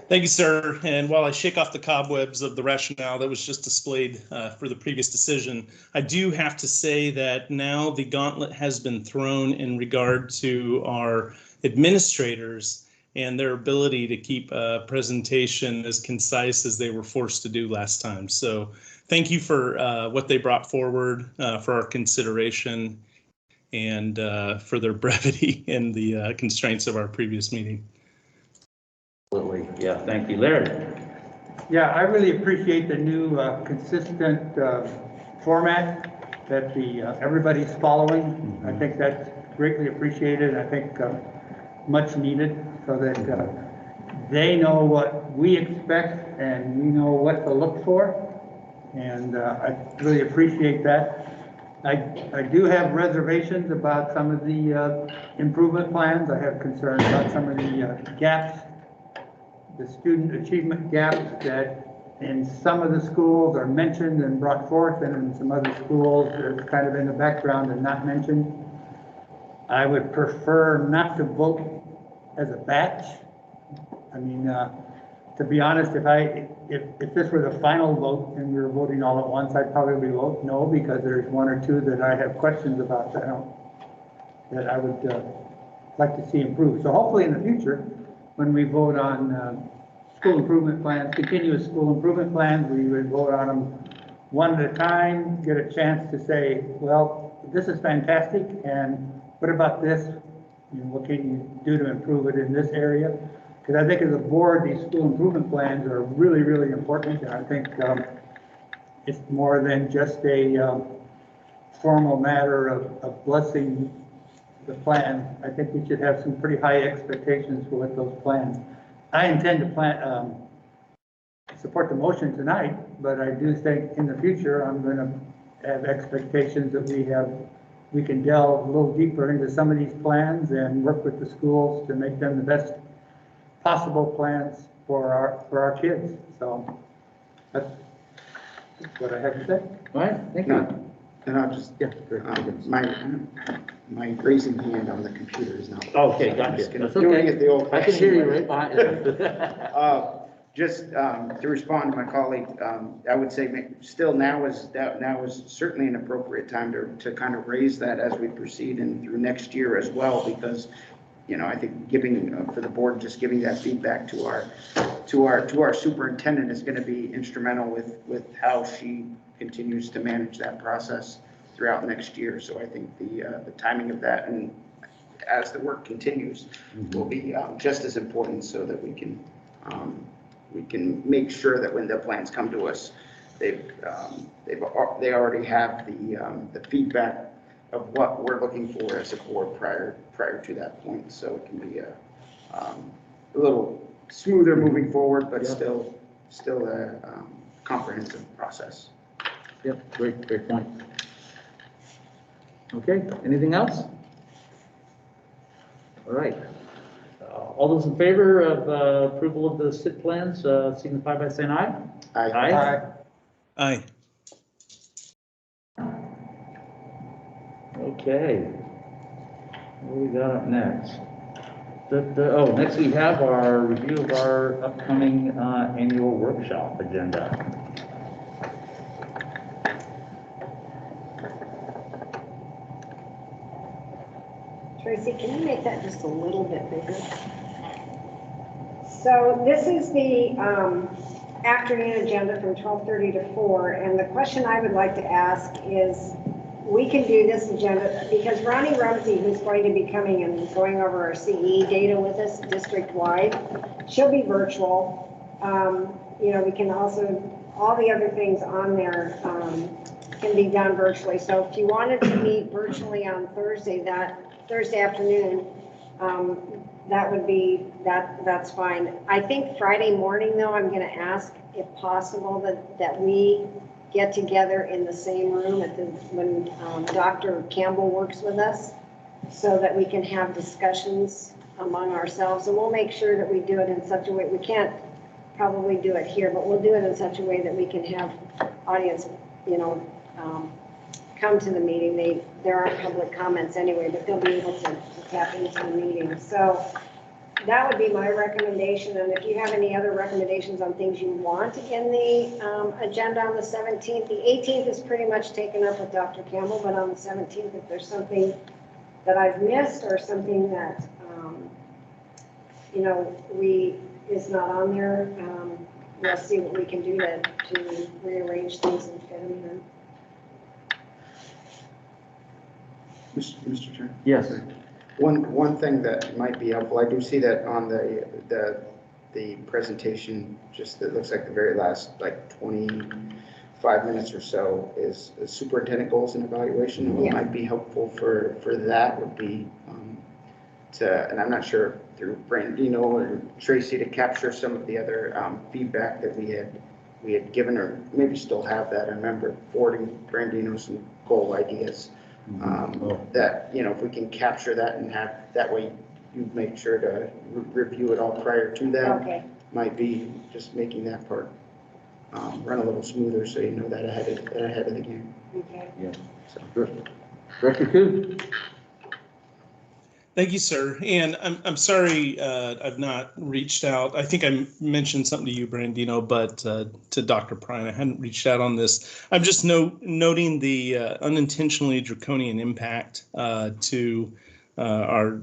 Thank you, sir. And while I shake off the cobwebs of the rationale that was just displayed for the previous decision, I do have to say that now the gauntlet has been thrown in regard to our administrators and their ability to keep a presentation as concise as they were forced to do last time. So thank you for what they brought forward, for our consideration, and for their brevity in the constraints of our previous meeting. Absolutely. Yeah, thank you. Larry. Yeah, I really appreciate the new consistent format that everybody's following. I think that's greatly appreciated, and I think much needed, so that they know what we expect and we know what to look for. And I really appreciate that. I do have reservations about some of the improvement plans. I have concerns about some of the gaps, the student achievement gaps that in some of the schools are mentioned and brought forth, and in some other schools it's kind of in the background and not mentioned. I would prefer not to vote as a batch. I mean, to be honest, if this were the final vote and we were voting all at once, I'd probably vote no, because there's one or two that I have questions about that I would like to see improved. So hopefully in the future, when we vote on school improvement plans, continuous school improvement plans, we would vote on them one at a time, get a chance to say, well, this is fantastic, and what about this? You know, what can you do to improve it in this area? Because I think as a board, these school improvement plans are really, really important, and I think it's more than just a formal matter of blessing the plan. I think we should have some pretty high expectations for what those plans. I intend to support the motion tonight, but I do think in the future I'm going to have expectations that we can delve a little deeper into some of these plans and work with the schools to make them the best possible plans for our kids. So that's what I have to say. All right, thank you. And I'll just, my raising hand on the computer is now. Okay, so gotcha. That's doing okay. it the old I can hear you fashioned right way. behind you. Just to respond to my colleague, I would say still now is certainly an appropriate time to kind of raise that as we proceed and through next year as well, because, you know, I think giving for the board, just giving that feedback to our superintendent is going to be instrumental with how she continues to manage that process throughout next year. So I think the timing of that, and as the work continues, will be just as important, so that we can make sure that when the plans come to us, they already have the feedback of what we're looking for as a board prior to that point. So it can be a little smoother moving forward, but still a comprehensive process. Yep, great point. Okay, anything else? All right. All those in favor of approval of the SIP plans, signify by saying aye. Aye. Aye. Okay. What do we got up next? Next we have our review of our upcoming annual workshop agenda. Tracy, can you make that just a little bit bigger? So this is the afternoon agenda from 12:30 to 4, and the question I would like to ask is, we can do this agenda because Ronnie Rumsey, who's going to be coming and going over our CE data with us district-wide, she'll be virtual. You know, we can also, all the other things on there can be done virtually. So if you wanted to meet virtually on Thursday afternoon, that would be, that's fine. I think Friday morning, though, I'm going to ask if possible that we get together in the same room when Dr. Campbell works with us, so that we can have discussions among ourselves. And we'll make sure that we do it in such a way, we can't probably do it here, but we'll do it in such a way that we can have audience, you know, come to the meeting. There aren't public comments anyway, but they'll be able to tap into the meeting. So that would be my recommendation. And if you have any other recommendations on things you want in the agenda on the 17th, the 18th is pretty much taken up with Dr. Campbell, but on the 17th, if there's something that I've missed or something that, you know, is not on there, we'll see what we can do to rearrange things and fit them in. Mr. Chair? Yes. One thing that might be helpful, I do see that on the presentation, just it looks like the very last 25 minutes or so is superintendent goals and evaluation. What might be helpful for that would be and I'm not sure through Brandino or Tracy, to capture some of the other feedback that we had given, or maybe still have that. I remember forwarding Brandino some goal ideas. That, you know, if we can capture that and have, that way you make sure to review it all prior to that. Okay. Might be just making that part run a little smoother, so you know that ahead of the game. Okay. Yeah. So, good. Director Koo. Thank you, sir. And I'm sorry I've not reached out. I think I mentioned something to you, Brandino, but to Dr. Prine, I hadn't reached out on this. I'm just noting the unintentionally draconian impact to our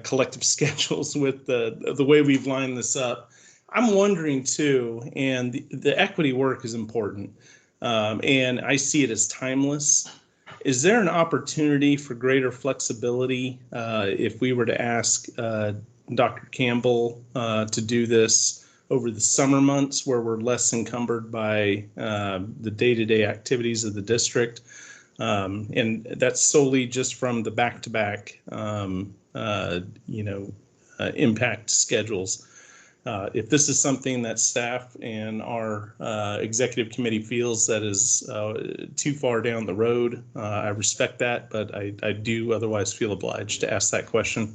collective schedules with the way we've lined this up. I'm wondering too, and the equity work is important, and I see it as timeless. Is there an opportunity for greater flexibility if we were to ask Dr. Campbell to do this over the summer months where we're less encumbered by the day-to-day activities of the district? And that's solely just from the back-to-back, impact schedules. If this is something that staff and our executive committee feels that is too far down the road, I respect that, but I do otherwise feel obliged to ask that question.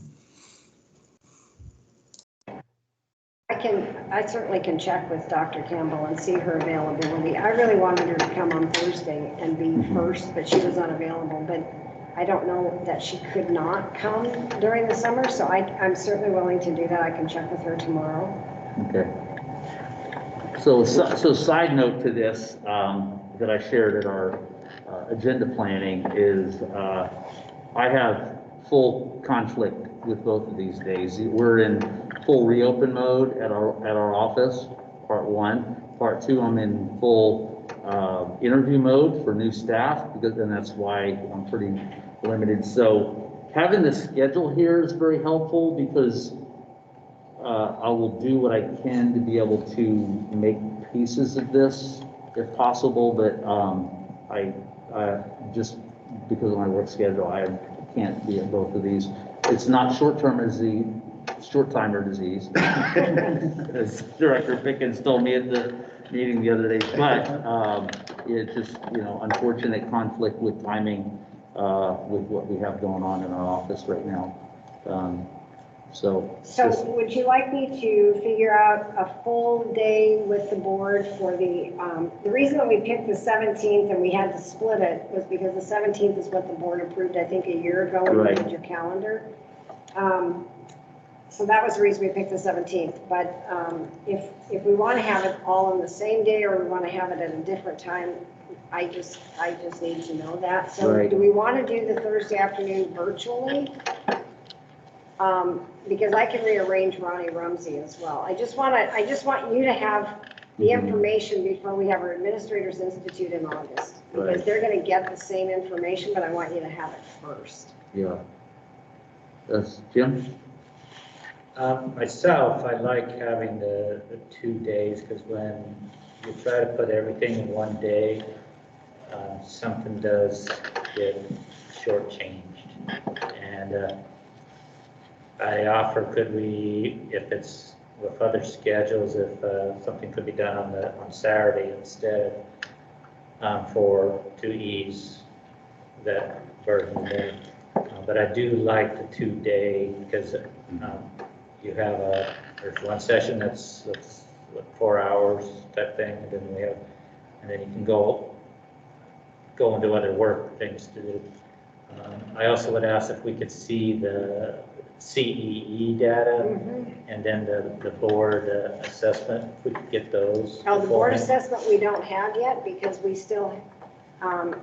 I certainly can check with Dr. Campbell and see her availability. I really wanted her to come on Thursday and be first, but she was unavailable. But I don't know that she could not come during the summer, so I'm certainly willing to do that. I can check with her tomorrow. Okay. So side note to this that I shared at our agenda planning is I have full conflict with both of these days. We're in full reopen mode at our office, part one. Part two, I'm in full interview mode for new staff, and that's why I'm pretty limited. So having the schedule here is very helpful because I will do what I can to be able to make pieces of this if possible, but I just because of my work schedule, I can't be at both of these. It's not short-timer disease, as Director Pickens told me at the meeting the other day, but it's just, unfortunate conflict with timing with what we have going on in our office right now. So would you like me to figure out a full day with the board for the reason that we picked the 17th and we had to split it was because the 17th is what the board approved, I think, a year ago when you did your calendar. So that was the reason we picked the 17th. But if we want to have it all on the same day or we want to have it at a different time, I just need to know that. So do we want to do the Thursday afternoon virtually? Because I can rearrange Ronnie Rumsey as well. I just want you to have the information before we have our Administrators Institute in August. Because they're going to get the same information, but I want you to have it first. Yeah. That's Jim? Myself, I like having the 2 days because when you try to put everything in one day, something does get shortchanged. And I offer, could we, if it's with other schedules, if something could be done on Saturday instead to ease that burden there. But I do like the 2 day because you have there's one session that's 4 hours type thing, and then you can go into other work things to do. I also would ask if we could see the CEE data and then the board assessment, if we could get those. Oh, the board assessment we don't have yet because we still had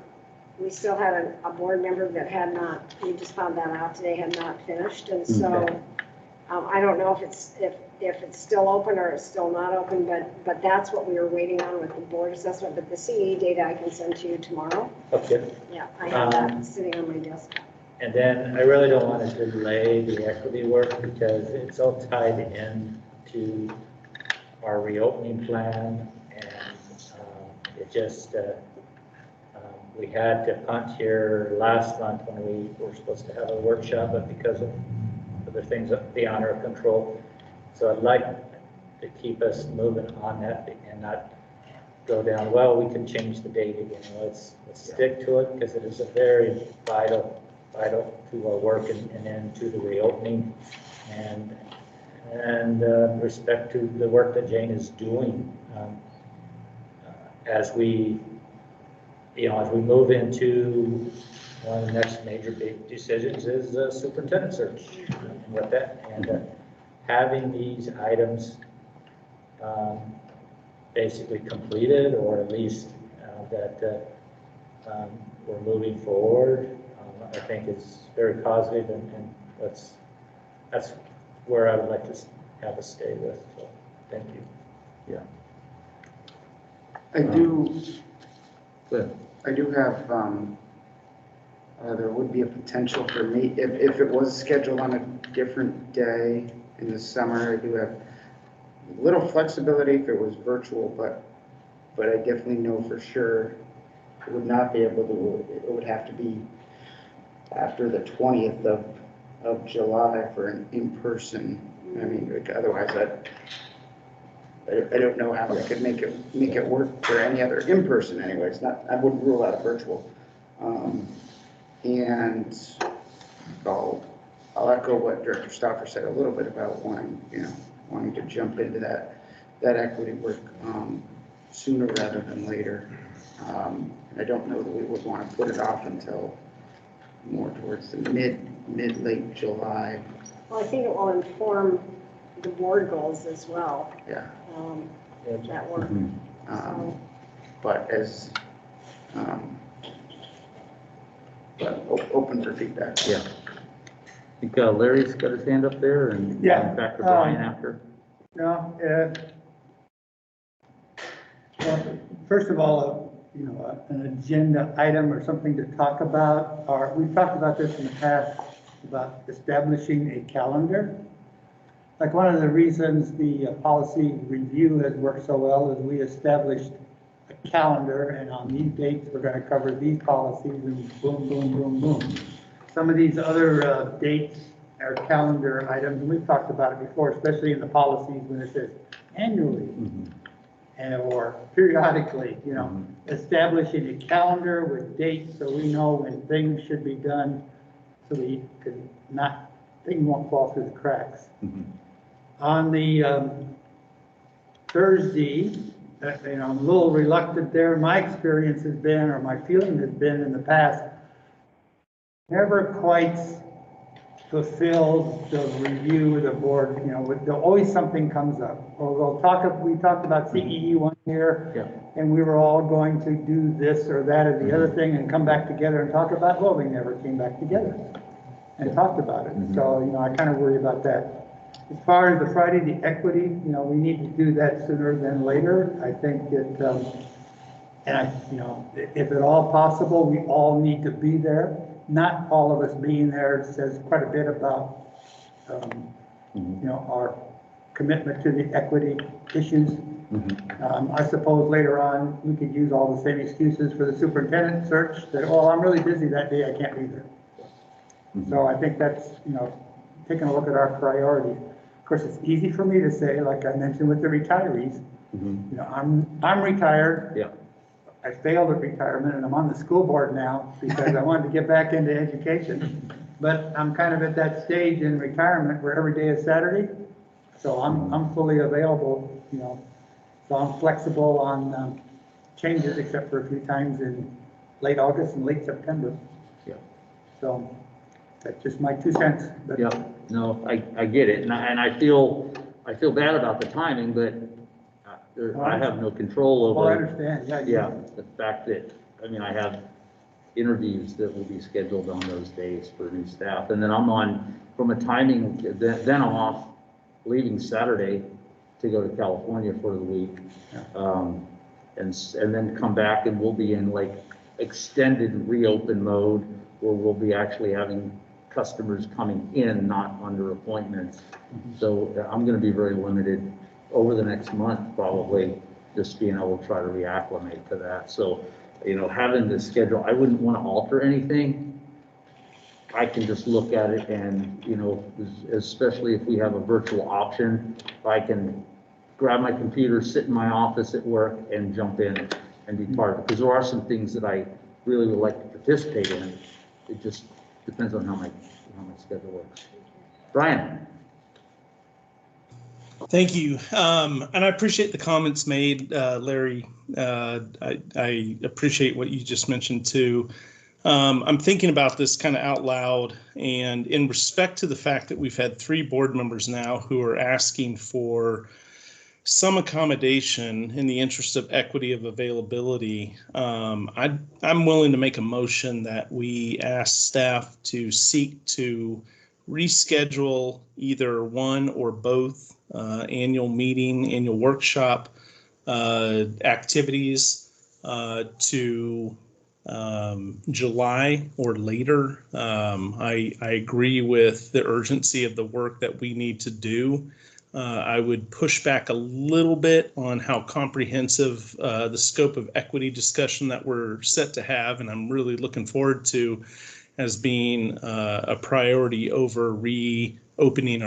a board member that had not, we just found that out today, had not finished. And so I don't know if it's still open or it's still not open, but that's what we were waiting on with the board assessment. But the CE data I can send to you tomorrow. Okay. Yeah, I have that sitting on my desk. And then I really don't want to delay the equity work because it's all tied in to our reopening plan, and it just we had to punt here last month when we were supposed to have a workshop, but because of other things beyond our control. So I'd like to keep us moving on that and not go down, well, we can change the date again. Let's stick to it because it is a very vital to our work and then to the reopening and respect to the work that Jane is doing. As we move into one of the next major big decisions is superintendent search and what that, and having these items basically completed, or at least that we're moving forward, I think is very positive, and that's where I would like to have us stay with. So, thank you. Yeah. I do have, there would be a potential for me, if it was scheduled on a different day in the summer, I do have a little flexibility if it was virtual, but I definitely know for sure it would not be able to, it would have to be after the 20th of July for an in-person. I mean, otherwise I don't know how I could make it work for any other in-person anyway. It's not, I wouldn't rule out a virtual. And I'll echo what Director Stauffer said a little bit about wanting to jump into that equity work sooner rather than later. I don't know that we would want to put it off until more towards the mid-late July. Well, I think it will inform the board goals as well. Yeah. That work. But as, but open for feedback. Yeah. I think Larry's got his hand up there, and back to Brian after. No, well, first of all, an agenda item or something to talk about, or we've talked about this in the past, about establishing a calendar. Like one of the reasons the policy review has worked so well is we established a calendar, and on these dates, we're going to cover these policies, and boom, boom, boom, boom. Some of these other dates are calendar items, and we've talked about it before, especially in the policies when it says annually or periodically, establishing a calendar with dates so we know when things should be done, so we can things won't fall through the cracks. On the Thursday, I'm a little reluctant there. My experience has been, or my feeling has been in the past, never quite fulfilled the review of the board. Always something comes up. Or we talked about CEE one year, and we were all going to do this or that or the other thing and come back together and talk about, well, we never came back together and talked about it. So, I kind of worry about that. As far as the Friday, the equity, we need to do that sooner than later. I think that, if at all possible, we all need to be there. Not all of us being there says quite a bit about, our commitment to the equity issues. I suppose later on, we could use all the same excuses for the superintendent search that, I'm really busy that day, I can't be there. So I think that's, taking a look at our priorities. Of course, it's easy for me to say, like I mentioned with the retirees, I'm retired. Yeah. I failed at retirement, and I'm on the school board now because I wanted to get back into education. But I'm kind of at that stage in retirement where every day is Saturday, so I'm fully available, So I'm flexible on changes, except for a few times in late August and late September. Yeah. So that's just my 2 cents. But Yeah. No, I get it, and I feel bad about the timing, but I have no control over. Well, I understand. Yeah, the fact that, I have interviews that will be scheduled on those days for new staff. And then I'm on, from a timing, then I'm off leaving Saturday to go to California for the week. And then come back, and we'll be in like extended reopen mode where we'll be actually having customers coming in, not under appointments. So I'm going to be very limited over the next month, probably, just being able to try to reacclimate to that. So, having this schedule, I wouldn't want to alter anything. I can just look at it and, especially if we have a virtual option, I can grab my computer, sit in my office at work and jump in and be part of it. Because there are some things that I really would like to participate in. It just depends on how my schedule works. Brian. Thank you. And I appreciate the comments made, Larry. I appreciate what you just mentioned too. I'm thinking about this kind of out loud, and in respect to the fact that we've had 3 board members now who are asking for some accommodation in the interest of equity of availability, I'm willing to make a motion that we ask staff to seek to reschedule either one or both annual meeting, annual workshop activities to July or later. I agree with the urgency of the work that we need to do. I would push back a little bit on how comprehensive the scope of equity discussion that we're set to have, and I'm really looking forward to as being a priority over reopening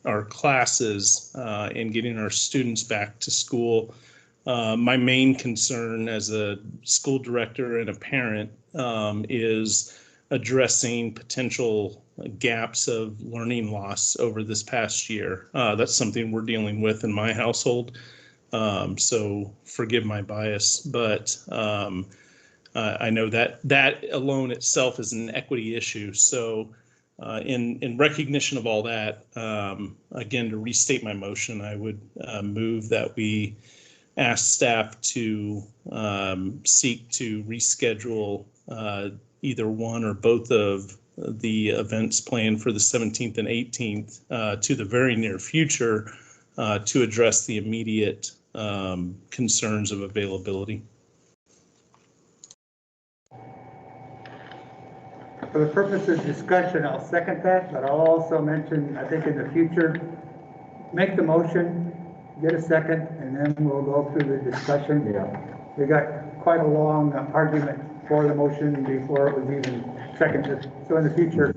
our classes and getting our students back to school. My main concern as a school director and a parent is addressing potential gaps of learning loss over this past year. That's something we're dealing with in my household. So forgive my bias, but I know that alone itself is an equity issue. So in recognition of all that, again, to restate my motion, I would move that we ask staff to seek to reschedule either one or both of the events planned for the 17th and 18th to the very near future to address the immediate concerns of availability. For the purpose of discussion, I'll second that, but I'll also mention, I think in the future, make the motion, get a second, and then we'll go through the discussion. Yeah. We got quite a long argument for the motion before it was even seconded. So in the future,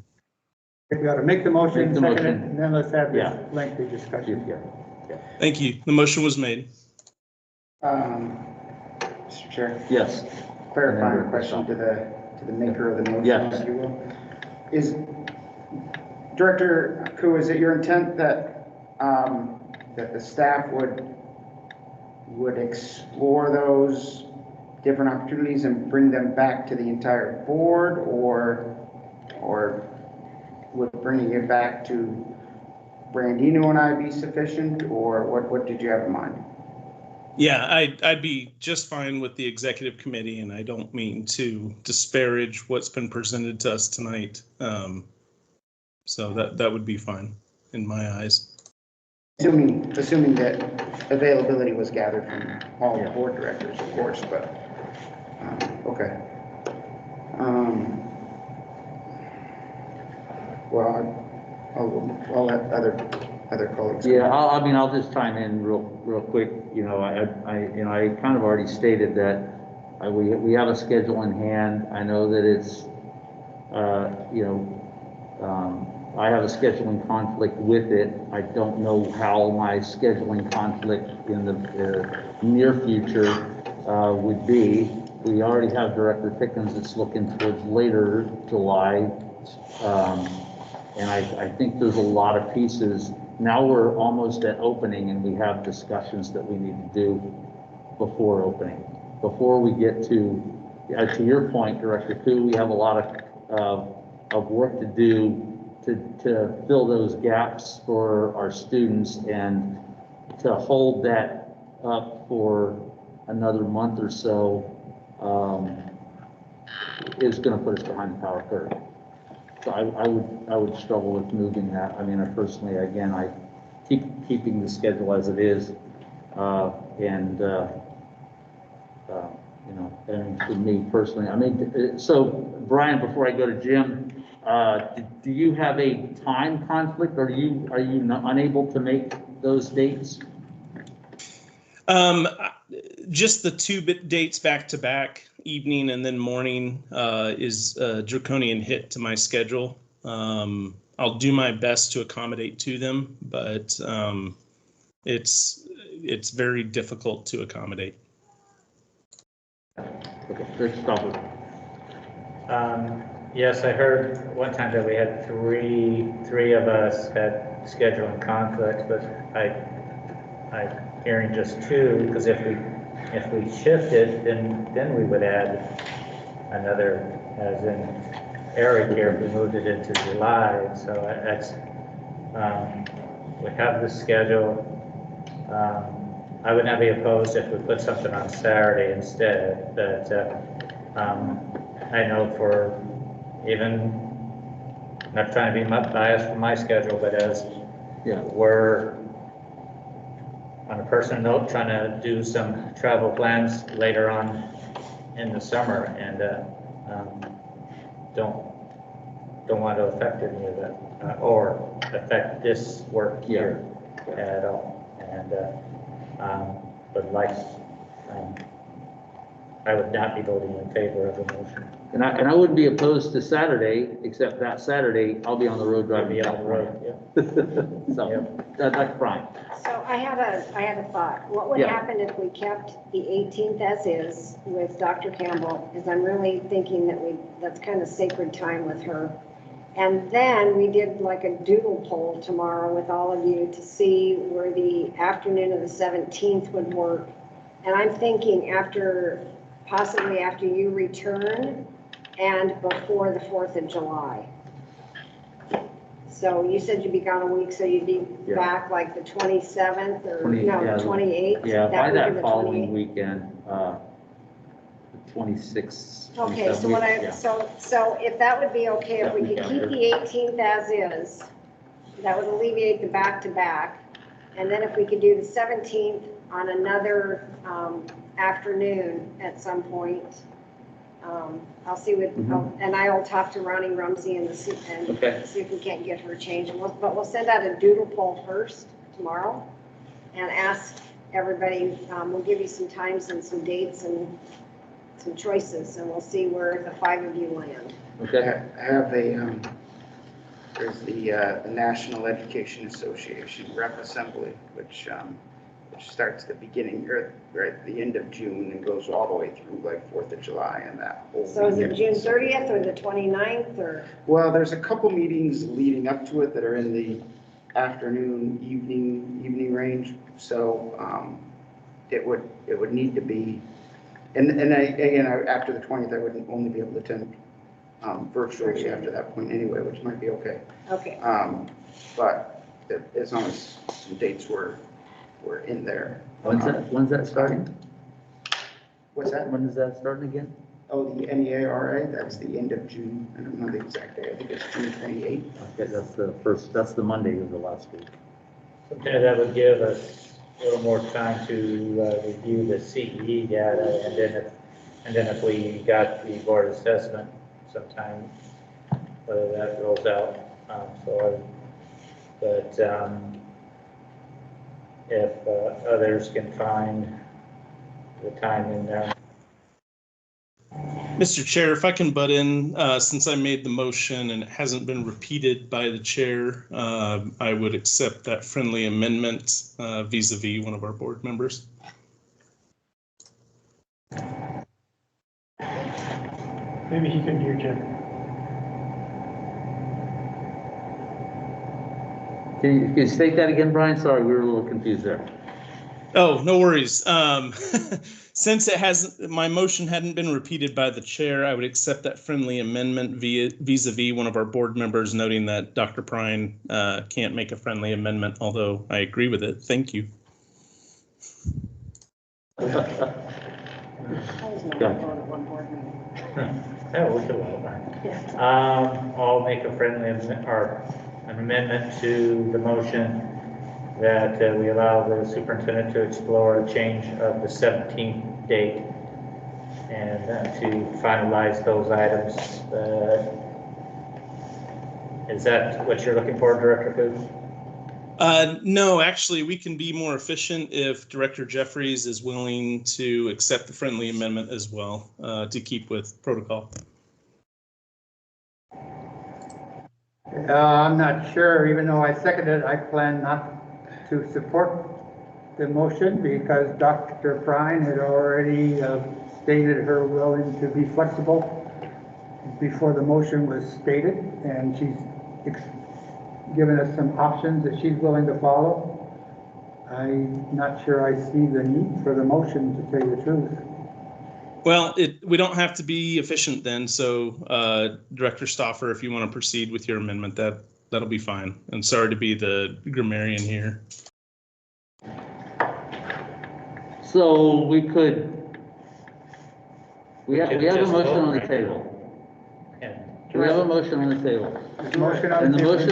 we ought to make the motion, second it, and then let's have this lengthy discussion. Thank you. The motion was made. Mr. Chair? Yes. Clarifying question to the maker of the motion, yes, if you will. Is, Director Koo, is it your intent that that the staff would explore those different opportunities and bring them back to the entire board, or would bringing it back to Brandino and I be sufficient, or what did you have in mind? Yeah, I'd be just fine with the executive committee, and I don't mean to disparage what's been presented to us tonight. So that would be fine in my eyes. Assuming that availability was gathered from all the board directors, of course, but okay. Well, I'll let other colleagues. Yeah, I'll just chime in real quick. You know, I kind of already stated that we have a schedule in hand. I know that it's, I have a scheduling conflict with it. I don't know how my scheduling conflict in the near future would be. We already have Director Pickens that's looking towards later July. And I think there's a lot of pieces. Now we're almost at opening, and we have discussions that we need to do before opening. Before we get to your point, Director Koo, we have a lot of work to do to fill those gaps for our students, and to hold that up for another month or so is going to put us behind the power curve. So I would struggle with moving that. I mean, I personally, again, I keeping the schedule as it is, and for me personally, I mean, so Brian, before I go to Jim, do you have a time conflict, or are you unable to make those dates? Just the 2 dates back to back, evening and then morning, is a draconian hit to my schedule. I'll do my best to accommodate to them, but it's it's very difficult to accommodate. Okay, let's stop it. Yes, I heard one time that we had three of us had scheduling conflicts, but I'm hearing just two, because if we shifted, then we would add another, as in Eric here, if we moved it into July. So that's, we have the schedule. I would not be opposed if we put something on Saturday instead, but I know for even, not trying to be biased for my schedule, but as we're on a personal note, trying to do some travel plans later on in the summer, and don't want to affect any of that, or affect this work here at all. And but like, I would not be voting in favor of the motion. And I wouldn't be opposed to Saturday, except that Saturday, I'll be on the road driving. Be on the road, yeah. So, that's fine. So I had a thought. What would happen if we kept the 18th as is with Dr. Campbell? Because I'm really thinking that that's kind of sacred time with her. And then we did like a doodle poll tomorrow with all of you to see where the afternoon of the 17th would work. And I'm thinking possibly after you return and before the 4th of July. So you said you'd be gone a week, so you'd be back like the 27th or 28th? Yeah, by week of that the following 28th? weekend, the 26th. Okay, so if that would be okay, if we could keep the 18th as is, that would alleviate the back-to-back. And then if we could do the 17th on another afternoon at some point, I'll see what, and I'll talk to Ronnie Rumsey and see if we can't get her changed. But we'll send out a doodle poll first tomorrow and ask everybody, we'll give you some times and some dates and some choices, and we'll see where the 5 of you land. Okay. I have there's the National Education Association Rep Assembly, which starts the beginning, or right the end of June and goes all the way through like 4th of July and that whole So is it weekend. June 30th or the 29th or? Well, there's a couple meetings leading up to it that are in the afternoon, evening range. So it would need to be, and again, after the 20th, I would only be able to attend virtually after that point anyway, which might be okay. Okay. But as long as some dates were in there. When's that starting? What's that? When is that starting again? Oh, the NEARA, that's the end of June. I don't know the exact day. I think it's June 28th. Okay, that's the Monday of the last week. Okay, that would give us a little more time to review the CE data, and then if we got the board assessment sometime, whether that rolls out. If others can find the time in there. Mr. Chair, if I can butt in, since I made the motion and it hasn't been repeated by the chair, I would accept that friendly amendment vis-a-vis one of our board members. Maybe he couldn't hear Jim. Can you state that again, Brian? Sorry, we were a little confused there. Oh, no worries. Since my motion hadn't been repeated by the chair, I would accept that friendly amendment vis-a-vis one of our board members, noting that Dr. Prine can't make a friendly amendment, although I agree with it. Thank you. I'll make a friendly amendment, or an amendment to the motion that we allow the superintendent to explore a change of the 17th date and to finalize those items. Is that what you're looking for, Director Coons? No, actually, we can be more efficient if Director Jeffries is willing to accept the friendly amendment as well, to keep with protocol. I'm not sure, even though I seconded it, I plan not to support the motion because Dr. Prine had already stated her willing to be flexible before the motion was stated, and she's given us some options that she's willing to follow. I'm not sure I see the need for the motion, to tell you the truth. Well, we don't have to be efficient then, so Director Stoffer, if you want to proceed with your amendment, that'll be fine. And sorry to be the grammarian here. So we have a motion on the table. We have a motion on the table. And the motion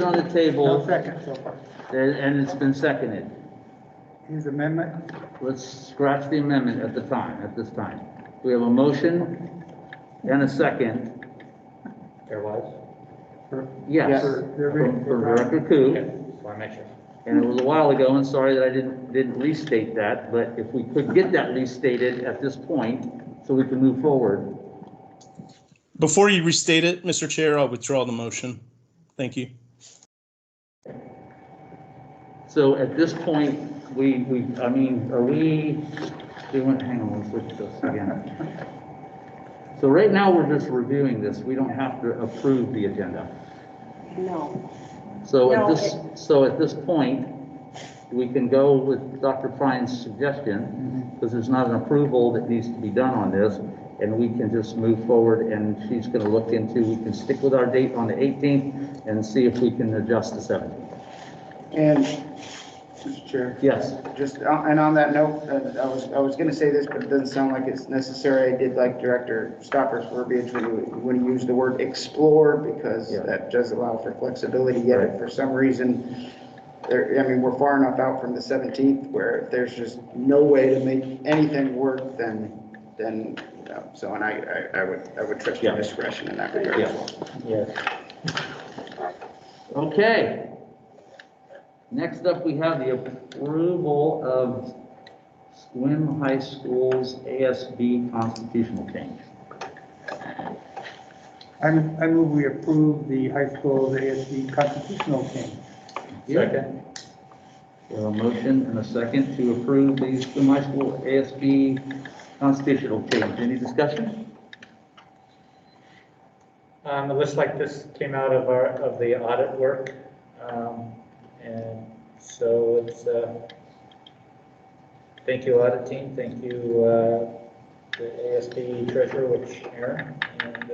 on the table. No second so far. And it's been seconded. His amendment? Let's scratch the amendment at this time. We have a motion and a second. There was? Yes, For Director Koo. Okay, just want to make sure. And it was a while ago, and sorry that I didn't restate that, but if we could get that restated at this point, so we can move forward. Before you restate it, Mr. Chair, I'll withdraw the motion. Thank you. So at this point, hang on, let's switch this again. So right now, we're just reviewing this. We don't have to approve the agenda. No. So No, at this point, we can go with Dr. Prine's suggestion, because there's not an approval that needs to be done on this, and we can just move forward, and she's going to look into, we can stick with our date on the 18th and see if we can adjust the 17th. And, Mr. Chair? Yes. Just, and on that note, I was going to say this, but it doesn't sound like it's necessary. I did like Director Stopper's verbiage when he used the word explore, because that does allow for flexibility, yet if for some reason, we're far enough out from the 17th where if there's just no way to make anything work, then so, and I would trust your discretion in that regard as well. Yes. Okay. Next up, we have the approval of Swim High School's ASB constitutional change. I move we approve the high school's ASB constitutional change. Second. We have a motion and a second to approve the Swim High School ASB constitutional change. Any discussion? It looks like this came out of the audit work. And so it's, thank you audit team, thank you the ASB treasurer, which Aaron, and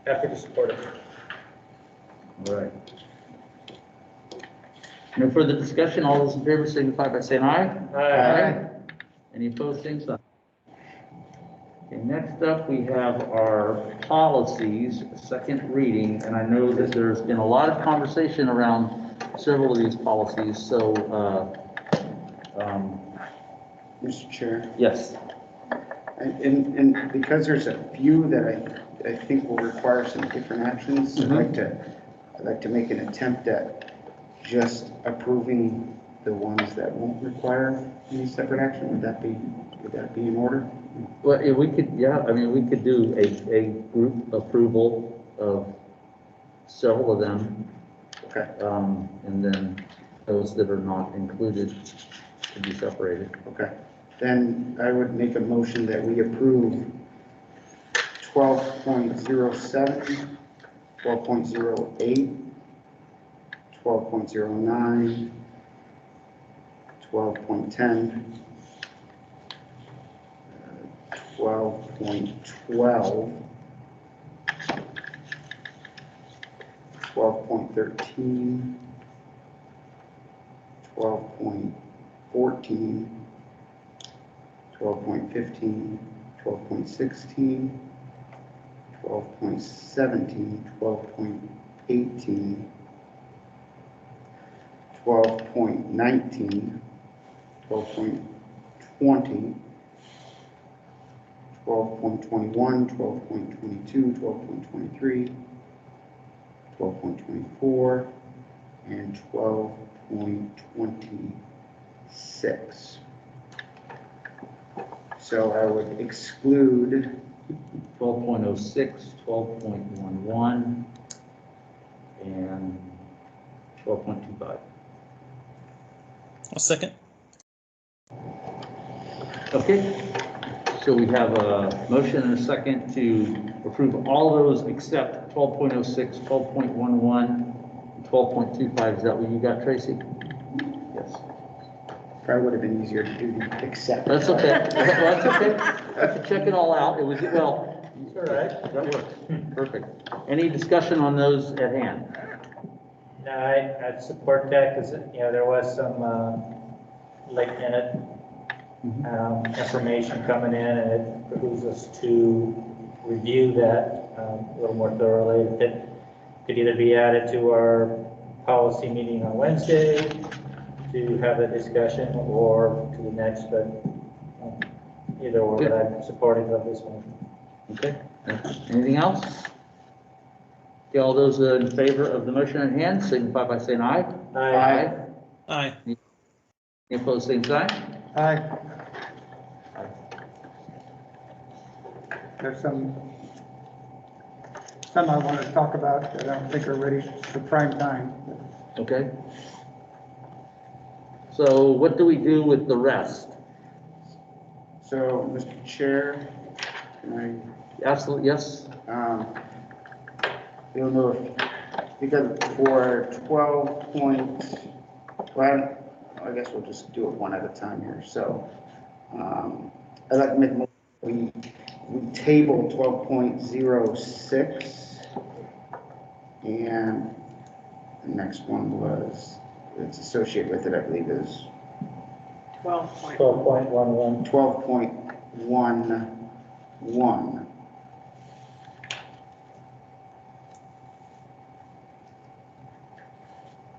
happy to support it. All right. No further discussion. All those in favor signify by saying aye. Aye. Any opposed, same sign. Okay, next up, we have our policies, second reading, and I know that there's been a lot of conversation around several of these policies, so, Mr. Chair? yes. And because there's a few that I think will require some different actions, I'd like to make an attempt at just approving the ones that won't require any separate action. Would that be in order? Well, if we could, we could do a group approval of several of them. Okay. And then those that are not included to be separated. Okay. Then I would make a motion that we approve 12.07, 12.08, 12.09, 12.10, 12.12, 12.13, 12.14, 12.15, 12.16, 12.17, 12.18, 12.19, 12.20, 12.21, 12.22, 12.23, 12.24, and 12.26. So I would exclude 12.06, 12.11, and 12.25. I'll second. Okay, so we have a motion and a second to approve all those except 12.06, 12.11, and 12.25. Is that what you got, Tracy? Yes. Probably would have been easier to do the accept. That's okay. That's okay. I could check it all out. It was, well, all right, that works. Perfect. Any discussion on those at hand? No, I'd support that because, you know, there was some late minute information coming in, and it behooves us to review that a little more thoroughly. It could either be added to our policy meeting on Wednesday to have a discussion, or to the next, but either or, but I'm supportive of this one. Okay. Anything else? Okay, all those in favor of the motion at hand, signify by saying aye. Aye. Aye. Any opposed, same sign? Aye. There's some I want to talk about that I don't think are ready for prime time. Okay. So what do we do with the rest? So, Mr. Chair, can Absolutely, yes. you'll know if, because for 12 point, well, I guess we'll just do it one at a time here. So, I'd like to make a motion, we table 12.06, and the next one was, it's associated with it, I believe, is 12.11. 12.11.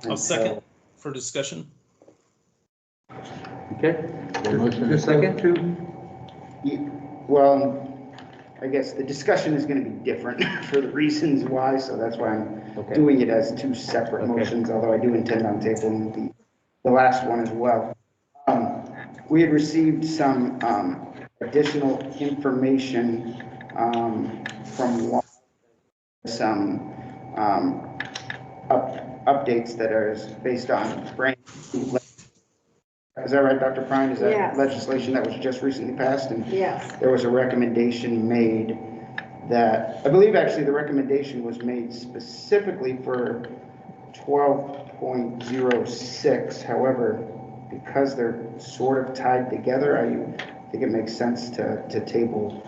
I'll second for discussion. Okay. Motion and a second. Well, I guess the discussion is going to be different for the reasons why, so that's why I'm doing it as two separate motions, although I do intend on tabling the last one as well. We had received some additional information from some updates that are based on brain. Is that right, Dr. Prine? Is that Yes. legislation that was just recently passed? And Yes. there was a recommendation made that, I believe actually the recommendation was made specifically for 12.06. However, because they're sort of tied together, I think it makes sense to table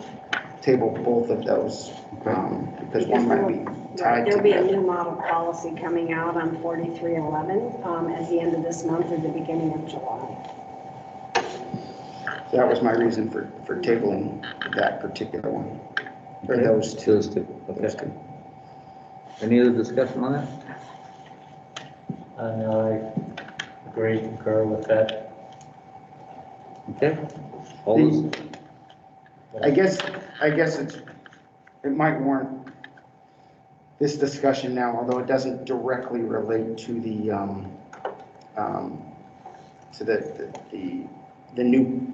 both of those, because one might be tied There'll be a together. new model policy coming out on 4311 at the end of this month or the beginning of July. So that was my reason for tabling that particular one, or those two. Those two. Okay. Any other discussion on that? No, I agree, concur with that. Okay. All those. I guess it might warrant this discussion now, although it doesn't directly relate to the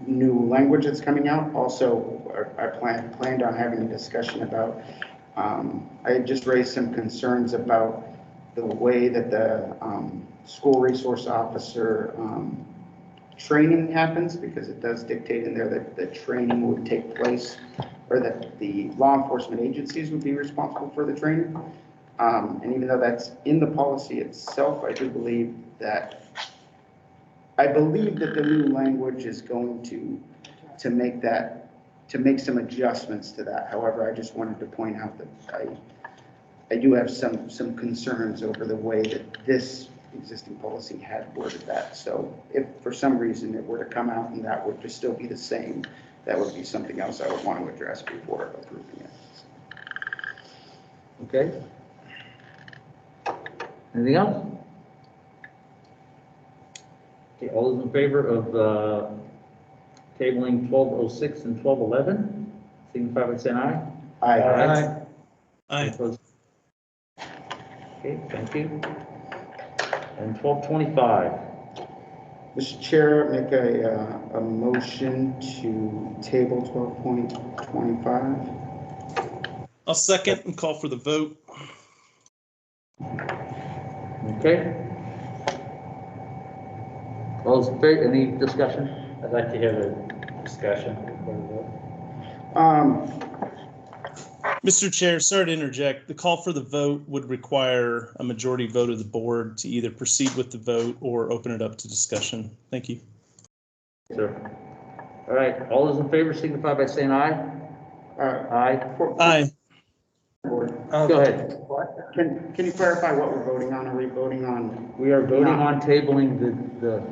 new language that's coming out. Also, I planned on having a discussion about, I had just raised some concerns about the way that the school resource officer training happens, because it does dictate in there that the training would take place, or that the law enforcement agencies would be responsible for the training. And even though that's in the policy itself, I do believe that the new language is going to make some adjustments to that. However, I just wanted to point out that I do have some concerns over the way that this existing policy had worded that. So if for some reason it were to come out and that would just still be the same, that would be something else I would want to address before approving it. Okay. Anything else? Okay, all those in favor of tabling 1206 and 1211, signify by saying aye. Aye. Aye. Okay, thank you. And 1225. Mr. Chair, make a motion to table 12.25. I'll second and call for the vote. Okay. All those in favor, any discussion? I'd like to hear the discussion before we vote. Mr. Chair, sorry to interject. The call for the vote would require a majority vote of the board to either proceed with the vote or open it up to discussion. Thank you. Sir. All right, all those in favor signify by saying aye. Aye. Aye. Go ahead. Can you clarify what we're voting on? Are we voting on? We are voting on tabling the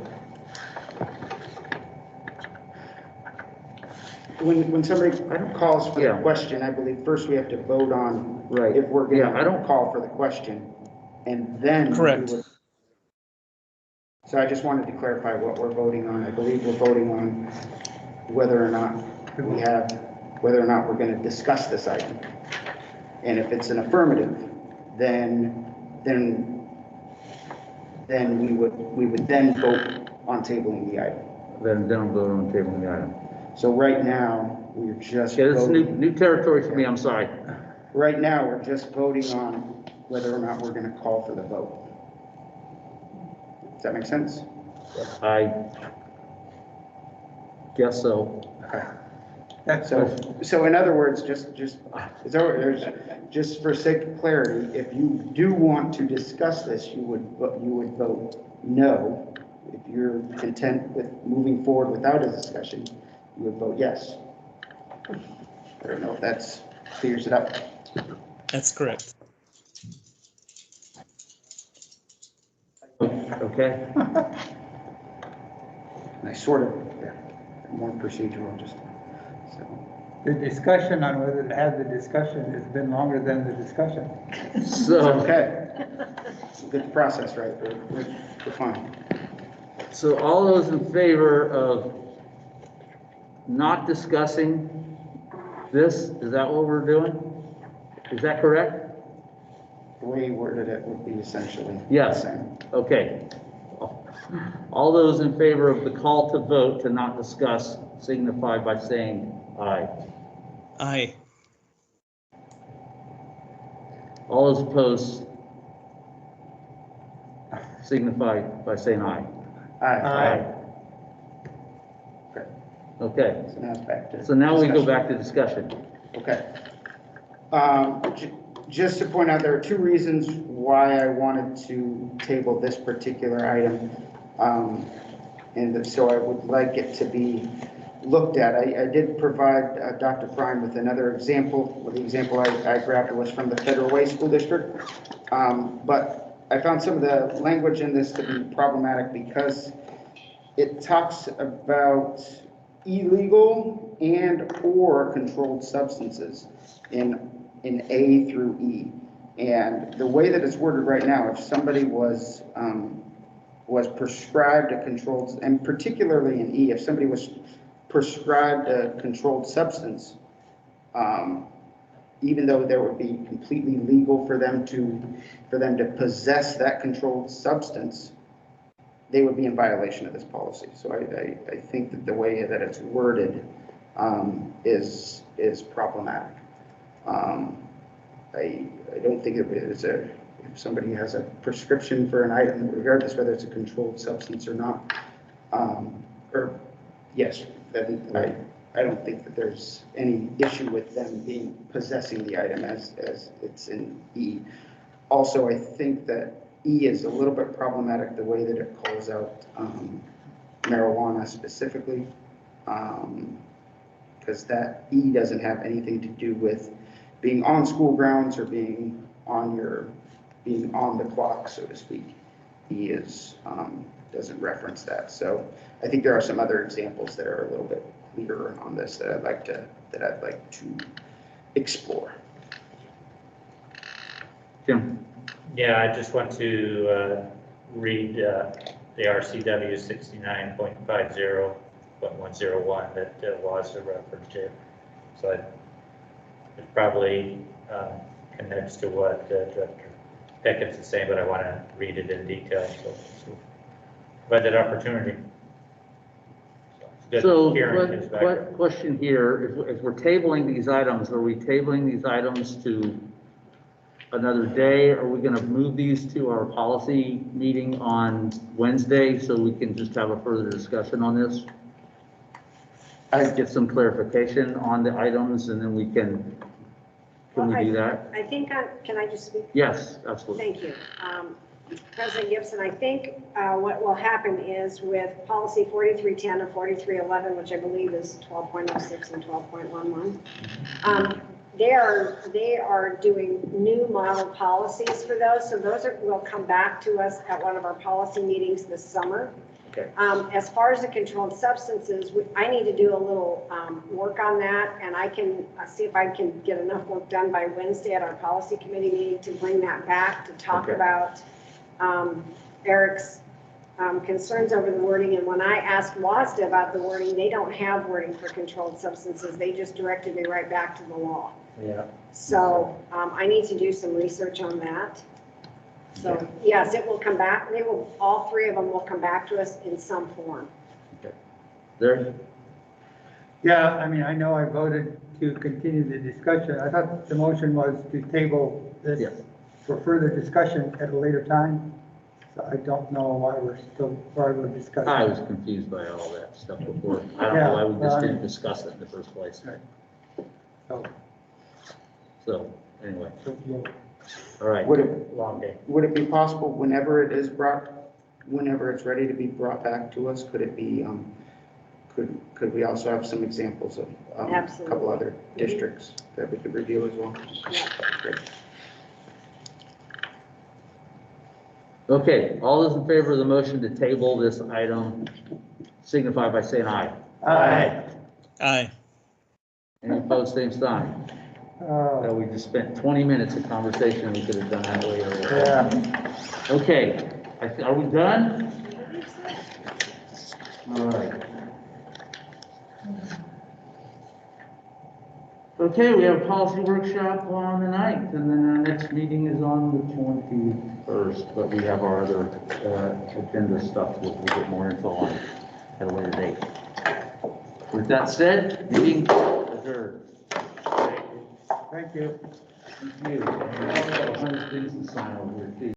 When somebody calls for the question, I believe first we have to vote on if we're going to call for the question, and then. Correct. So I just wanted to clarify what we're voting on. I believe we're voting on whether or not we're going to discuss this item. And if it's an affirmative, then we would then vote on tabling the item. Then vote on tabling the item. So right now, we're just. Yeah, this is new territory for me, I'm sorry. Right now, we're just voting on whether or not we're going to call for the vote. Does that make sense? I guess so. Okay. So in other words, just for sake of clarity, if you do want to discuss this, you would vote no. If you're content with moving forward without a discussion, you would vote yes. I don't know if that clears it up. That's correct. Okay. I sort of, more procedural, just so. The discussion on whether to have the discussion has been longer than the discussion. So. Okay. It's a good process, right? We're fine. So all those in favor of not discussing this, is that what we're doing? Is that correct? The way you worded it would be essentially yes. the same. Okay. All those in favor of the call to vote to not discuss signify by saying aye. Aye. All those opposed signify by saying aye. Aye. Okay. So now it's back to. So now we go back to discussion. Okay. Just to point out, there are two reasons why I wanted to table this particular item. And so I would like it to be looked at. I did provide Dr. Prime with another example. Well, the example I grabbed was from the Federal Way School District. But I found some of the language in this to be problematic because it talks about illegal and or controlled substances in A through E. And the way that it's worded right now, if somebody was prescribed a controlled, and particularly in E, if somebody was prescribed a controlled substance, even though there would be completely legal for them to possess that controlled substance, they would be in violation of this policy. So I think that the way that it's worded is problematic. I don't think if somebody has a prescription for an item, regardless whether it's a controlled substance or not, or yes, then I don't think that there's any issue with them possessing the item as it's in E. Also, I think that E is a little bit problematic the way that it calls out marijuana specifically, because that E doesn't have anything to do with being on school grounds or being on the clock, so to speak. E is doesn't reference that. So I think there are some other examples that are a little bit clearer on this that I'd like to explore. Jim. Yeah, I just want to read the RCW 69.50.101 that was referred to. So it probably connects to what Dr. Peckett's is saying, but I want to read it in detail. So provide that opportunity. So question here, if we're tabling these items, are we tabling these items to another day? Are we gonna move these to our policy meeting on Wednesday so we can just have a further discussion on this? Get some clarification on the items and then we can we do that? I think, can I just speak? Yes, absolutely. Thank you. President Gibson, I think what will happen is with policy 4310 and 4311, which I believe is 12.06 and 12.11, they are doing new model policies for those. So those will come back to us at one of our policy meetings this summer. Okay. As far as the controlled substances, I need to do a little work on that, and I can see if I can get enough work done by Wednesday at our policy committee meeting to bring that back to talk about Eric's concerns over the wording. And when I asked WASDA about the wording, they don't have wording for controlled substances. They just directed me right back to the law. Yeah. So I need to do some research on that. So yes, it will come back. All three of them will come back to us in some form. Okay. There. Yeah, I mean, I know I voted to continue the discussion. I thought the motion was to table this for further discussion at a later time. So I don't know why we're discussing. I was confused by all that stuff before. I don't know why we just didn't discuss it in the first place. Right. So anyway. All right. Long day. Would it be possible whenever it's ready to be brought back to us, could it be, could we also have some examples of a couple other districts that we could review as well? Yeah. Great. Okay, all those in favor of the motion to table this item signify by saying aye. Aye. Aye. Any opposed, same sign. We just spent 20 minutes of conversation. We could have done that later. Yeah. Okay, are we done? All right. Okay, we have a policy workshop on the 9th, and then our next meeting is on the 21st, but we have our other agenda stuff that we'll get more info on at a later date. With that said, meeting adjourned. Thank you. Thank you. I have 100 things to sign over here, too.